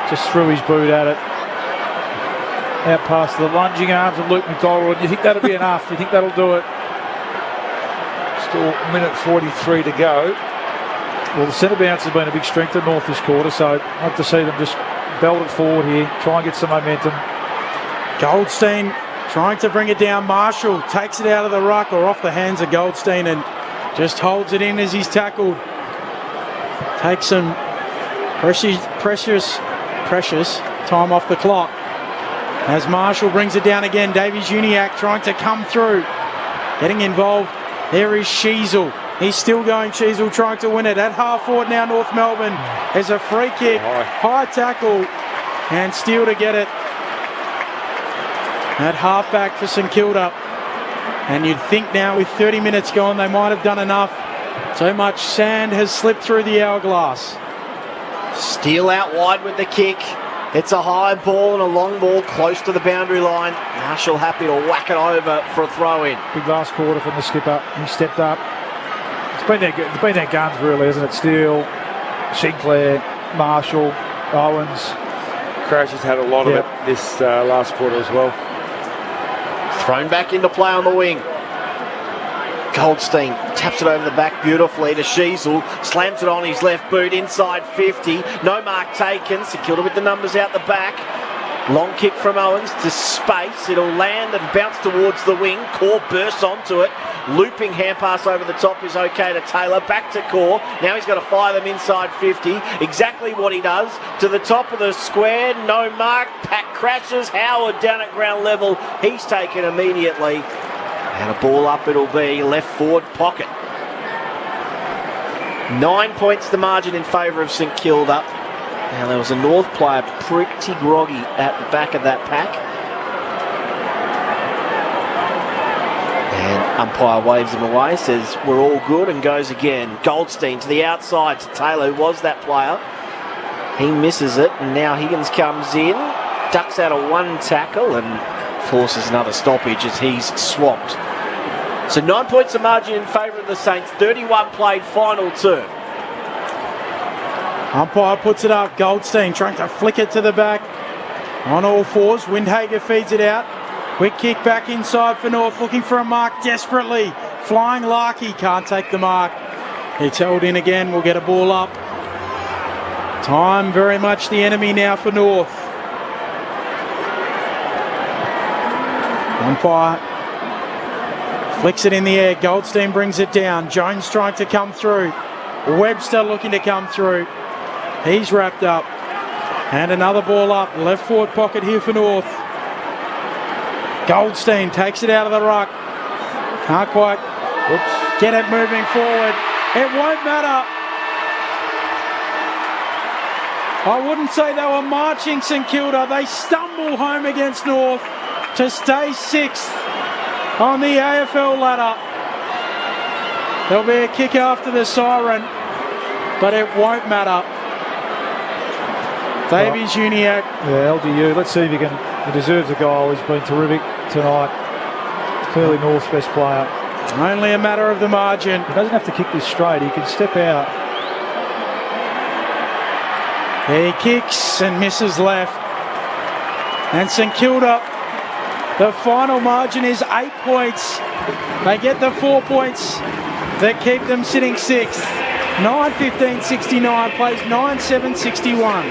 Speaker 3: just threw his boot at it. Out past the lunging arms of Luke McDonald. You think that'll be enough? You think that'll do it?
Speaker 4: Still minute 43 to go.
Speaker 3: Well, the centre bounce has been a big strength of North this quarter, so I'd like to see them just belt it forward here, try and get some momentum.
Speaker 1: Goldstein trying to bring it down. Marshall takes it out of the ruck or off the hands of Goldstein and just holds it in as he's tackled. Takes some precious time off the clock. As Marshall brings it down again, Davies Uniacke trying to come through. getting involved. There is Sheasel. He's still going, Sheasel trying to win it. At half forward now, North Melbourne. There's a free kick, high tackle, and Steele to get it. At half-back for St Kilda. And you'd think now with 30 minutes gone they might have done enough. So much sand has slipped through the hourglass.
Speaker 2: Steele out wide with the kick. It's a high ball and a long ball close to the boundary line. Marshall happy to whack it over for a throw-in.
Speaker 3: Big last quarter from the skipper. He stepped up. It's been their guns really, isn't it? Steele, Sinclair, Marshall, Owens.
Speaker 4: Crouch has had a lot of it this last quarter as well.
Speaker 2: Thrown back into play on the wing. Goldstein taps it over the back beautifully to Sheasel. Slams it on his left boot inside 50. No mark taken. St Kilda with the numbers out the back. Long kick from Owens to space. It'll land and bounce towards the wing. Core bursts onto it. Looping hand pass over the top is okay to Taylor. Back to Core. Now he's got to fire them inside 50. Exactly what he does. To the top of the square. No mark. Pack crashes. Howard down at ground level. He's taken immediately. And a ball up it'll be. Left forward pocket. 9 points the margin in favour of St Kilda. Now there was a North player pretty groggy at the back of that pack. And umpire waves him away, says we're all good, and goes again. Goldstein to the outside to Taylor, who was that player. He misses it, and now Higgins comes in, ducks out of one tackle and forces another stoppage as he's swamped. So 9 points the margin in favour of the Saints. 31 played, final term.
Speaker 1: Umpire puts it up. Goldstein trying to flick it to the back. On all fours. Windhager feeds it out. Quick kick back inside for North. Looking for a mark desperately. Flying Larky. Can't take the mark. It's held in again. We'll get a ball up. Time very much the enemy now for North. Umpire flicks it in the air. Goldstein brings it down. Jones trying to come through. Webster looking to come through. He's wrapped up. And another ball up. Left forward pocket here for North. Goldstein takes it out of the ruck. Can't quite get it moving forward. It won't matter. I wouldn't say they were marching St Kilda. They stumble home against North to stay sixth on the AFL ladder. There'll be a kick after the siren, but it won't matter. Davies Uniac.
Speaker 3: Yeah, LDU. Let's see if he deserves a goal. He's been terrific tonight. Clearly North's best player.
Speaker 1: Only a matter of the margin.
Speaker 3: He doesn't have to kick this straight. He can step out.
Speaker 1: He kicks and misses left. And St Kilda, the final margin is 8 points. They get the 4 points that keep them sitting sixth. 9-15-69 plays 9-7-61.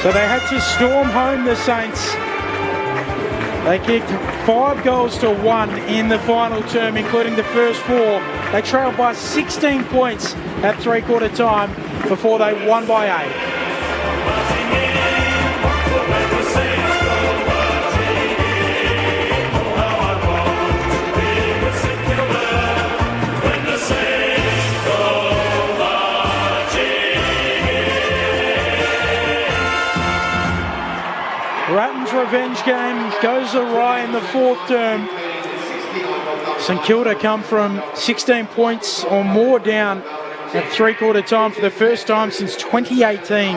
Speaker 1: So they had to storm home, the Saints. They kicked 5 goals to 1 in the final term, including the first 4. They trailed by 16 points at three-quarter time before they won by 8. Ratton's revenge game goes awry in the fourth term. St Kilda come from 16 points or more down at three-quarter time for the first time since 2018.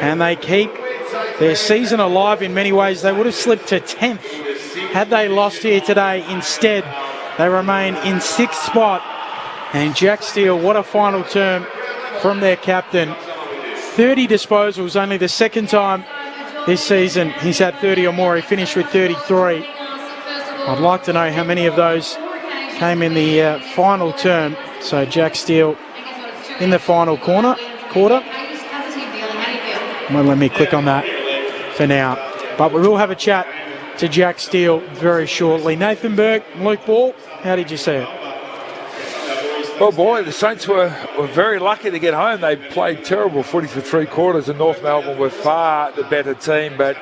Speaker 1: And they keep their season alive in many ways. They would have slipped to 10th had they lost here today. Instead, they remain in 6th spot. And Jack Steele, what a final term from their captain. 30 disposals, only the second time this season he's had 30 or more. He finished with 33. I'd like to know how many of those came in the final term. So Jack Steele in the final quarter. Well, let me click on that for now. But we will have a chat to Jack Steele very shortly. Nathan Burke, Luke Ball, how did you see it?
Speaker 4: Well, boy, the Saints were very lucky to get home. They played terrible footy for 3 quarters, and North Melbourne were far the better team. But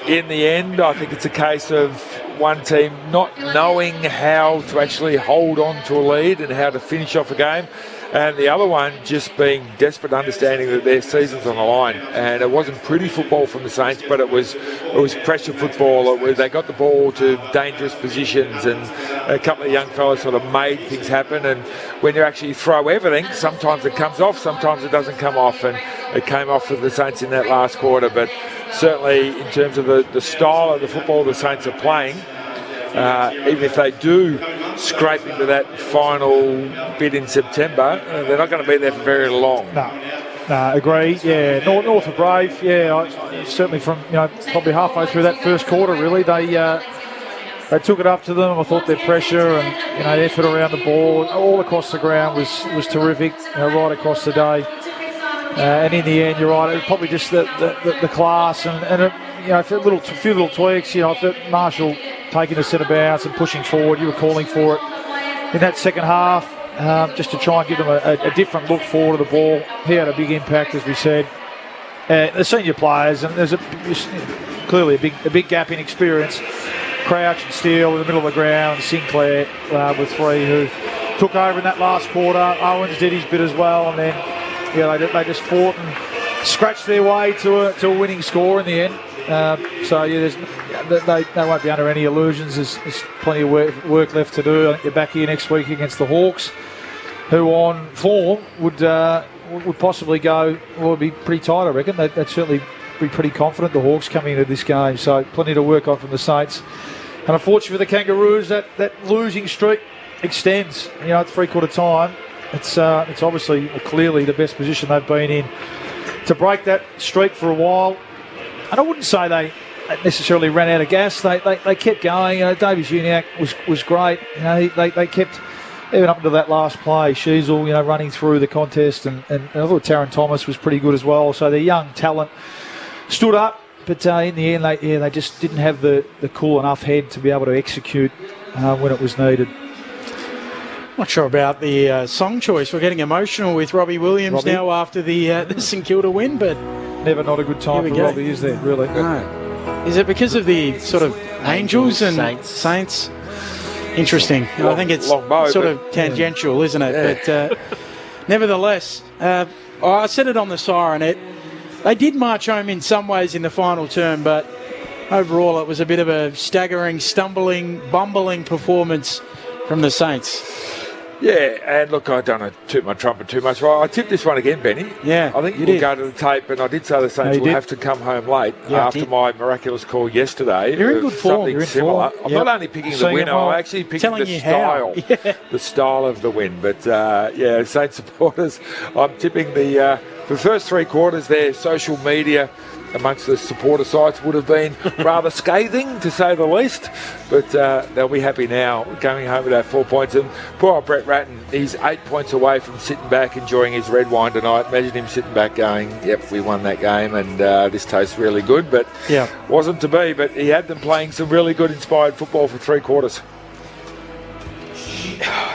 Speaker 4: in the end, I think it's a case of one team not knowing how to actually hold on to a lead and how to finish off a game, and the other one just being desperate, understanding that their season's on the line. And it wasn't pretty football from the Saints, but it was pressure football. They got the ball to dangerous positions, and a couple of young fellas sort of made things happen. And when you actually throw everything, sometimes it comes off, sometimes it doesn't come off, and it came off for the Saints in that last quarter. But certainly in terms of the style of the football the Saints are playing, even if they do scrape into that final bit in September, they're not going to be there for very long.
Speaker 3: No, agree. Yeah, North are brave. Yeah, certainly from probably halfway through that first quarter, really they took it up to them. I thought their pressure and effort around the ball all across the ground was terrific, right across the day. And in the end, you're right. It was probably just the class and a few little tweaks. If Marshall taking the centre bounce and pushing forward, you were calling for it in that second half, just to try and give them a different look forward to the ball. He had a big impact, as we said. The senior players, and there's clearly a big gap in experience. Crouch and Steele in the middle of the ground, Sinclair with 3 who took over in that last quarter. Owens did his bit as well, and then they just fought and scratched their way to a winning score in the end. They won't be under any illusions. There's plenty of work left to do. I think they're back here next week against the Hawks, who on form would possibly go, well, it'd be pretty tight, I reckon. They'd certainly be pretty confident, the Hawks, coming into this game. So plenty to work on from the Saints. And unfortunately for the Kangaroos, that losing streak extends. At 3/4 time, it's obviously clearly the best position they've been in to break that streak for a while. And I wouldn't say they necessarily ran out of gas. They kept going. Davies Uniacke was great. They kept, even up until that last play, Sheasel, running through the contest, and I thought Taron Thomas was pretty good as well. So their young talent stood up, but in the end, they just didn't have the cool enough head to be able to execute when it was needed.
Speaker 1: Not sure about the song choice. We're getting emotional with Robbie Williams now after the St Kilda win, but
Speaker 3: never not a good time for Robbie, is there? Really?
Speaker 1: No. Is it because of the sort of Angels and Saints? Interesting. I think it's sort of tangential, isn't it? Yeah. But nevertheless, I said it on the siren. They did march home in some ways in the final term, but overall it was a bit of a staggering, stumbling, bumbling performance from the Saints.
Speaker 4: Yeah, and look, I don't want to toot my trumpet too much. Well, I tipped this one again, Benny.
Speaker 1: Yeah,
Speaker 4: I think we'll go to the tape, and I did say the Saints will have to come home late after my miraculous call yesterday.
Speaker 1: You're in good form.
Speaker 4: Something similar. I'm not only picking the winner, I'm actually picking the style. The style of the win. But, Saints supporters, I'm tipping the first 3 quarters, their social media amongst the supporter sites would have been rather scathing, to say the least, but they'll be happy now going home with our 4 points. And poor old Brett Ratton, he's 8 points away from sitting back enjoying his red wine tonight. Imagine him sitting back going, yep, we won that game, and this tastes really good, but wasn't to be. But he had them playing some really good inspired football for 3 quarters.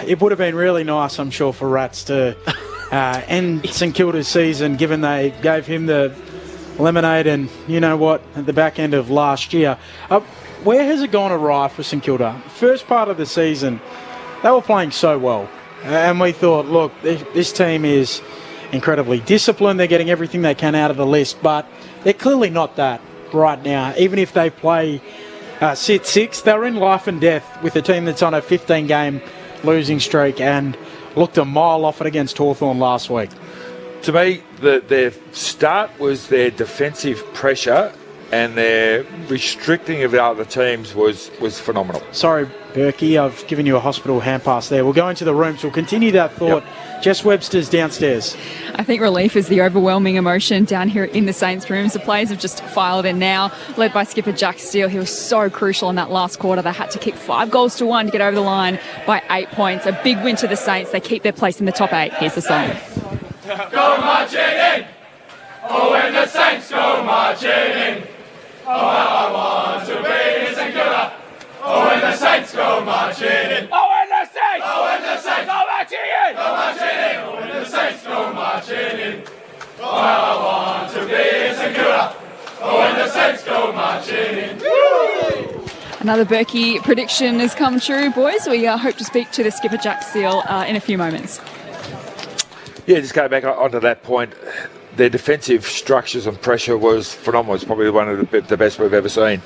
Speaker 1: It would have been really nice, I'm sure, for Rats to end St Kilda's season, given they gave him the lemonade and at the back end of last year. Where has it gone awry for St Kilda? First part of the season, they were playing so well, and we thought, look, this team is incredibly disciplined, they're getting everything they can out of the list, but they're clearly not that right now. Even if they play sit 6, they're in life and death with a team that's on a 15-game losing streak and looked a mile off it against Hawthorn last week.
Speaker 4: To me, their start was their defensive pressure, and their restricting of the other teams was phenomenal.
Speaker 1: Sorry, Berkey, I've given you a hospital hand pass there. We'll go into the rooms. We'll continue that thought. Yep. Jess Webster's downstairs.
Speaker 5: I think relief is the overwhelming emotion down here in the Saints rooms. The players have just filed in now, led by skipper Jack Steele. He was so crucial in that last quarter. They had to kick 5 goals to 1 to get over the line by 8 points. A big win to the Saints. They keep their place in the top 8. Here's the song.
Speaker 15: Go marching in! Oh, when the Saints go marching in! Oh, how I want to be in St Kilda! Oh, when the Saints go marching in! Oh, when the Saints! Oh, when the Saints go marching in! Go marching marching in. Oh, how I want to be in St Kilda. Oh, when the Saints go marching in. Woo!
Speaker 5: Another Berkey prediction has come true, boys. We hope to speak to the skipper, Jack Seal, in a few moments.
Speaker 4: Yeah, just going back onto that point, their defensive structures and pressure was phenomenal. It's probably one of the best we've ever seen,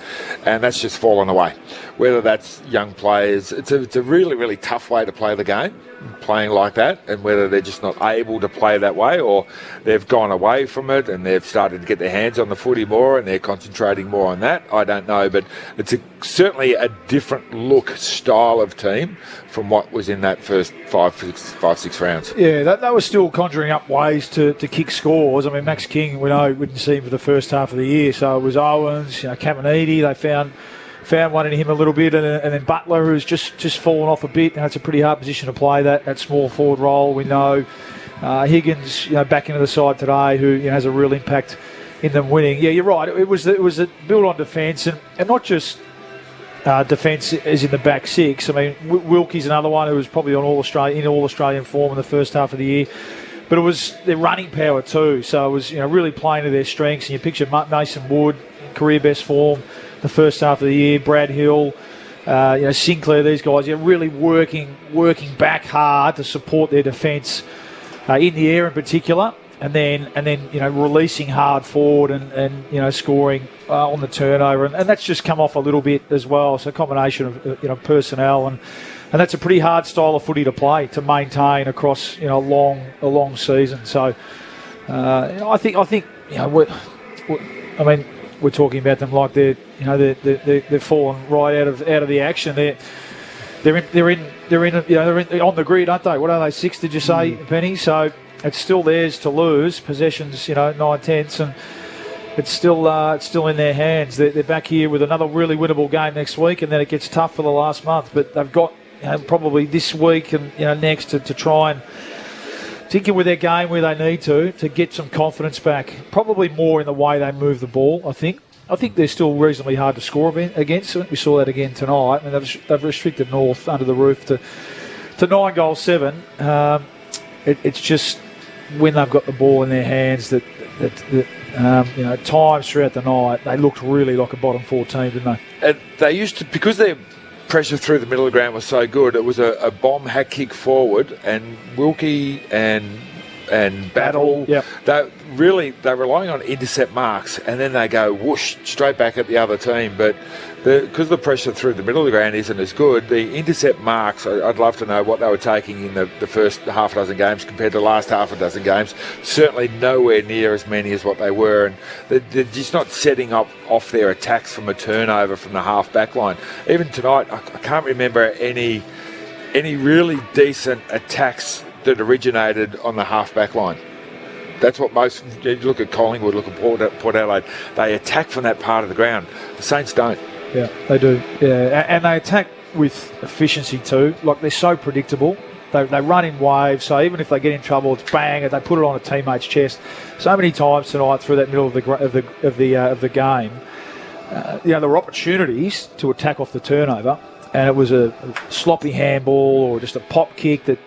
Speaker 4: and that's just fallen away. Whether that's young players, it's a really, really tough way to play the game, playing like that, and whether they're just not able to play that way or they've gone away from it and they've started to get their hands on the footy more and they're concentrating more on that, I don't know. But it's certainly a different look, style of team from what was in that first five, six rounds.
Speaker 3: Yeah, that was still conjuring up ways to kick scores. I mean, Max King, we didn't see him for the first half of the year, so it was Owens, Caminiti, they found one in him a little bit, and then Butler, who's just fallen off a bit. It's a pretty hard position to play, that small forward role. We know Higgins, back into the side today, who has a real impact in them winning. Yeah, you're right. It was a build on defence, and not just defence is in the back six. I mean, Wilkie's another one who was probably in all Australian form in the first half of the year. But it was their running power too. So it was really playing to their strengths. And you picture Mason Wood, career best form the first half of the year, Brad Hill, Sinclair, these guys, really working back hard to support their defence in the air in particular, and then releasing hard forward and scoring on the turnover, and that's just come off a little bit as well. So a combination of personnel and that's a pretty hard style of footy to play, to maintain across a long season. So I think we're talking about them like they're fallen right out of the action. They're on the grid, aren't they? What are they, 6? Did you say, Penny? So it's still theirs to lose. Possessions, 9/10, and it's still in their hands. They're back here with another really winnable game next week, and then it gets tough for the last month. But they've got probably this week and next to try and tinker with their game where they need to get some confidence back. Probably more in the way they move the ball, I think. I think they're still reasonably hard to score against. We saw that again tonight, and they've restricted North under the roof to 9-7. It's just when they've got the ball in their hands that times throughout the night they looked really like a bottom 4 team, didn't they?
Speaker 4: They used to, because their pressure through the middle of the ground was so good. It was a bomb hack kick forward, and Wilkie and Battle.
Speaker 3: Yep.
Speaker 4: They're relying on intercept marks, and then they go whoosh straight back at the other team. But because the pressure through the middle of the ground isn't as good, the intercept marks, I'd love to know what they were taking in the first half a dozen games compared to the last half a dozen games. Certainly nowhere near as many as what they were, and they're just not setting up off their attacks from a turnover from the half back line. Even tonight, I can't remember any really decent attacks that originated on the half-back line. That's what most, you look at Collingwood, look at Port Adelaide, they attack from that part of the ground. The Saints don't.
Speaker 3: Yeah, they do. Yeah, and they attack with efficiency too. Like, they're so predictable. They run in waves, so even if they get in trouble, it's bang, and they put it on a teammate's chest. So many times tonight through that middle of the game, there were opportunities to attack off the turnover, and it was a sloppy handball or just a pop kick that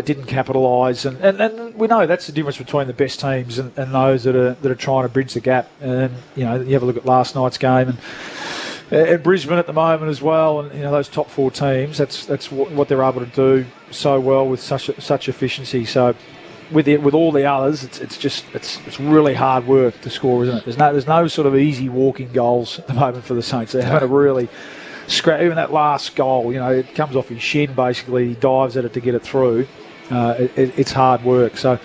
Speaker 3: didn't capitalise, and we know that's the difference between the best teams and those that are trying to bridge the gap. And you have a look at last night's game and Brisbane at the moment as well, and those top 4 teams. That's what they're able to do so well with such efficiency. So with all the others, it's really hard work to score, isn't it? There's no sort of easy walking goals at the moment for the Saints. They're having to really scrap. Even that last goal, it comes off his shin basically. He dives at it to get it through. It's hard work. So,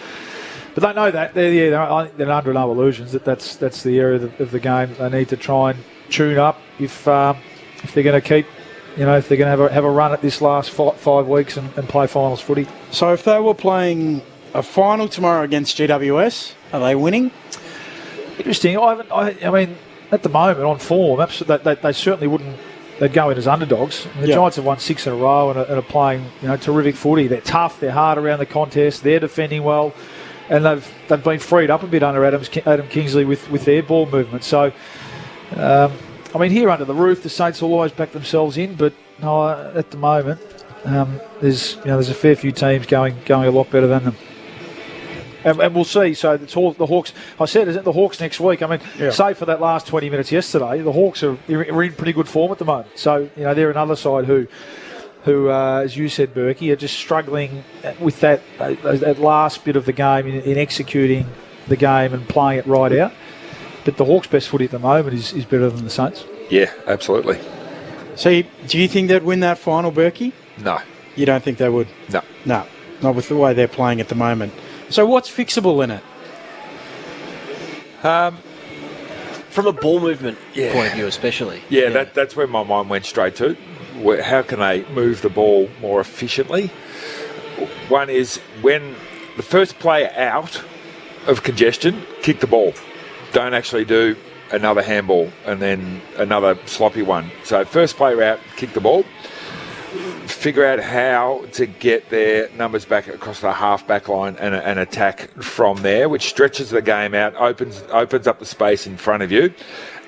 Speaker 3: but they know that they're under no illusions that's the area of the game they need to try and tune up if they're going to keep, if they're going to have a run at this last 5 weeks and play finals footy.
Speaker 1: So if they were playing a final tomorrow against GWS, are they winning?
Speaker 3: Interesting. I mean, at the moment on form, they certainly wouldn't. They'd go in as underdogs. The Giants have won 6 in a row and are playing, terrific footy. They're tough. They're hard around the contest. They're defending well, and they've been freed up a bit under Adam Kingsley with their ball movement. So, here under the roof, the Saints will always back themselves in. But at the moment, there's a fair few teams going a lot better than them. And we'll see. So the Hawks, I said, isn't the Hawks next week? I mean, save for that last 20 minutes yesterday, the Hawks are in pretty good form at the moment. So, they're another side who, as you said, Berkey, are just struggling with that last bit of the game in executing the game and playing it right out. But the Hawks' best footy at the moment is better than the Saints.
Speaker 4: Yeah, absolutely.
Speaker 1: So, do you think they'd win that final, Berkey?
Speaker 4: No.
Speaker 1: You don't think they would?
Speaker 4: No.
Speaker 1: No, not with the way they're playing at the moment. So, what's fixable in it?
Speaker 2: From a ball movement point of view, especially.
Speaker 4: Yeah, that's where my mind went straight to. How can they move the ball more efficiently? One is when the first player out of congestion, kick the ball. Don't actually do another handball and then another sloppy one. So first player out, kick the ball. Figure out how to get their numbers back across the half-back line and attack from there, which stretches the game out, opens up the space in front of you,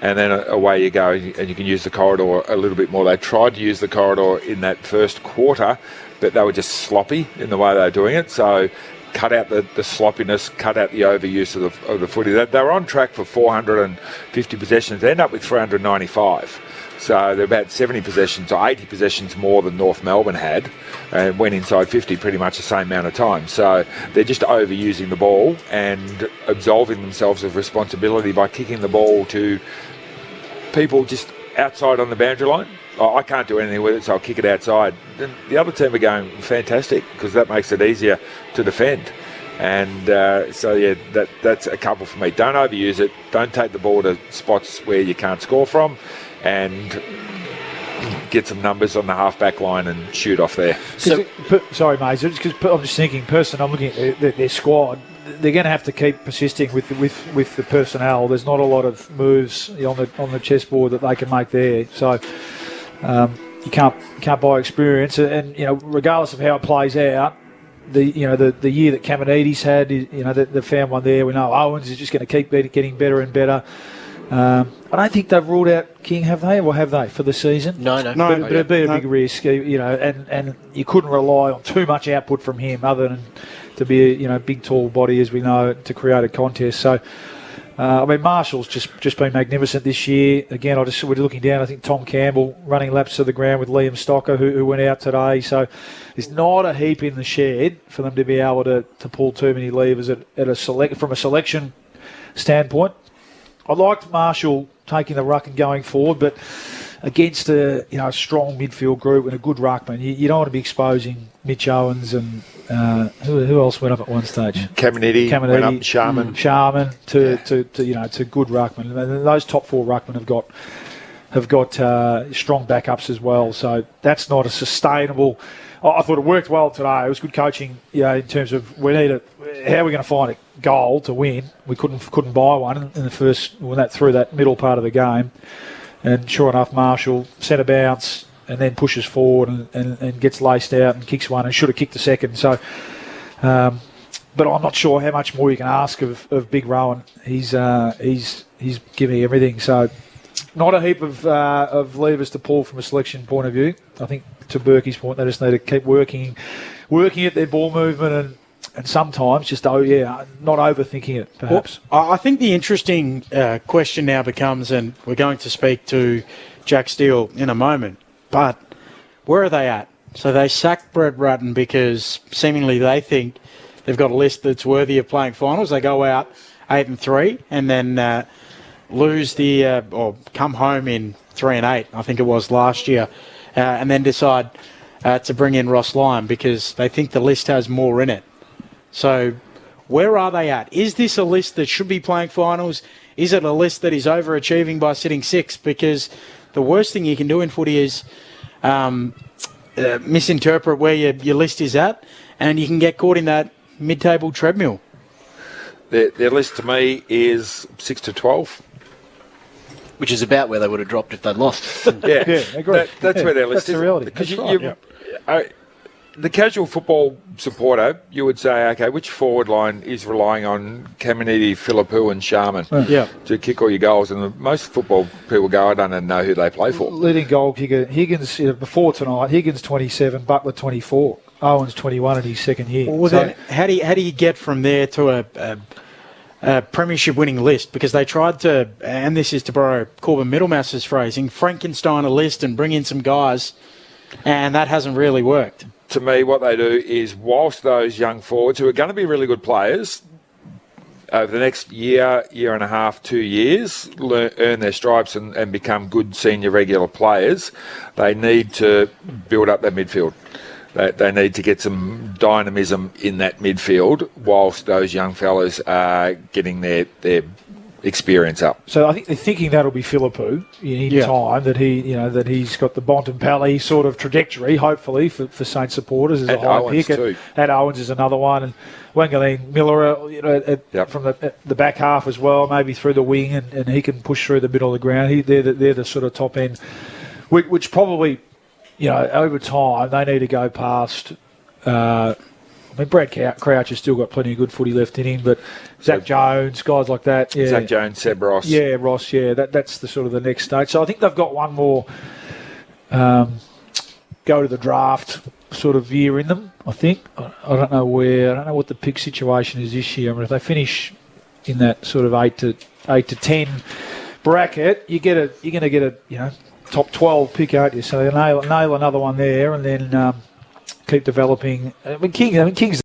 Speaker 4: and then away you go, and you can use the corridor a little bit more. They tried to use the corridor in that first quarter, but they were just sloppy in the way they were doing it. So cut out the sloppiness, cut out the overuse of the footy. They were on track for 450 possessions. They ended up with 395. So they're about 70 possessions or 80 possessions more than North Melbourne had, and went inside 50 pretty much the same amount of time. So they're just overusing the ball and absolving themselves of responsibility by kicking the ball to people just outside on the boundary line. I can't do anything with it, so I'll kick it outside. Then the other team are going fantastic because that makes it easier to defend. And that's a couple for me. Don't overuse it. Don't take the ball to spots where you can't score from, and get some numbers on the half-back line and shoot off there.
Speaker 3: Sorry, mate. Because I'm just thinking, I'm looking at their squad. They're going to have to keep persisting with the personnel. There's not a lot of moves on the chessboard that they can make there. So you can't buy experience. And regardless of how it plays out, the year that Caminiti's had, they found one there. We know Owens is just going to keep getting better and better. I don't think they've ruled out King, have they? Or have they for the season?
Speaker 2: No.
Speaker 3: But it'd be a big risk, and you couldn't rely on too much output from him other than to be a big tall body, as we know, to create a contest. So Marshall's just been magnificent this year. Again, we're looking down. I think Tom Campbell running laps to the ground with Liam Stocker, who went out today. So there's not a heap in the shed for them to be able to pull too many levers from a selection standpoint. I liked Marshall taking the ruck and going forward, but against a strong midfield group and a good ruckman, you don't want to be exposing Mitch Owens and who else went up at one stage?
Speaker 4: Caminiti went up, Sharman
Speaker 3: to good ruckman. And those top four ruckmen have got strong backups as well. So that's not a sustainable. I thought it worked well today. It was good coaching, in terms of how are we going to find a goal to win? We couldn't buy one in the first through that middle part of the game, and sure enough, Marshall centre bounce and then pushes forward and gets laced out and kicks one and should have kicked the second. So, but I'm not sure how much more you can ask of Big Rowan. He's giving everything. So, not a heap of levers to pull from a selection point of view. I think, to Berkey's point, they just need to keep working at their ball movement and sometimes just not overthinking it, perhaps.
Speaker 1: Well, I think the interesting question now becomes, and we're going to speak to Jack Steele in a moment, but where are they at? So they sacked Brett Rutten because seemingly they think they've got a list that's worthy of playing finals. They go out 8-3 and then lose or come home in 3-8, I think it was last year. And then decide to bring in Ross Lyon because they think the list has more in it. So where are they at? Is this a list that should be playing finals? Is it a list that is overachieving by sitting sixth? Because the worst thing you can do in footy is misinterpret where your list is at, and you can get caught in that mid-table treadmill.
Speaker 4: Their list to me is 6-12.
Speaker 2: Which is about where they would have dropped if they'd lost.
Speaker 4: Yeah,
Speaker 3: agree.
Speaker 4: That's where their list
Speaker 3: is. That's the reality.
Speaker 4: Because the casual football supporter, you would say, okay, which forward line is relying on Caminiti, Philippou and Sharman to kick all your goals? And most football people go, I don't even know who they play for.
Speaker 3: Leading goal kicker, Higgins, before tonight, Higgins 27, Butler 24. Owen's 21 in his second year.
Speaker 1: Well, then how do you get from there to a premiership winning list? Because they tried to, and this is to borrow Corbin Middlemaster's phrasing, Frankenstein a list and bring in some guys, and that hasn't really worked.
Speaker 4: To me, what they do is, whilst those young forwards who are going to be really good players over the next year and a half, 2 years, earn their stripes and become good senior regular players, they need to build up their midfield. They need to get some dynamism in that midfield whilst those young fellas are getting their experience up.
Speaker 3: So I think they're thinking that'll be Philippou in time, that he's got the Bontempelli sort of trajectory, hopefully, for Saints supporters as a high
Speaker 4: Owens
Speaker 3: pick.
Speaker 4: Too.
Speaker 3: And Owens is another one, and Wangaleen Miller, from the back half as well, maybe through the wing, and he can push through the middle of the ground. They're the sort of top end, which probably, over time they need to go past. Brad Crouch has still got plenty of good footy left in him, but Zach Jones, guys like that. Yeah.
Speaker 4: Zach Jones, Seb Ross.
Speaker 3: Yeah, Ross, yeah. That's the sort of the next stage. So I think they've got one more go to the draft sort of year in them, I think. I don't know what the pick situation is this year. I mean, if they finish in that sort of 8 to 10 bracket, you're going to get a top 12 pick, aren't you? So nail another one there, and then keep developing. King's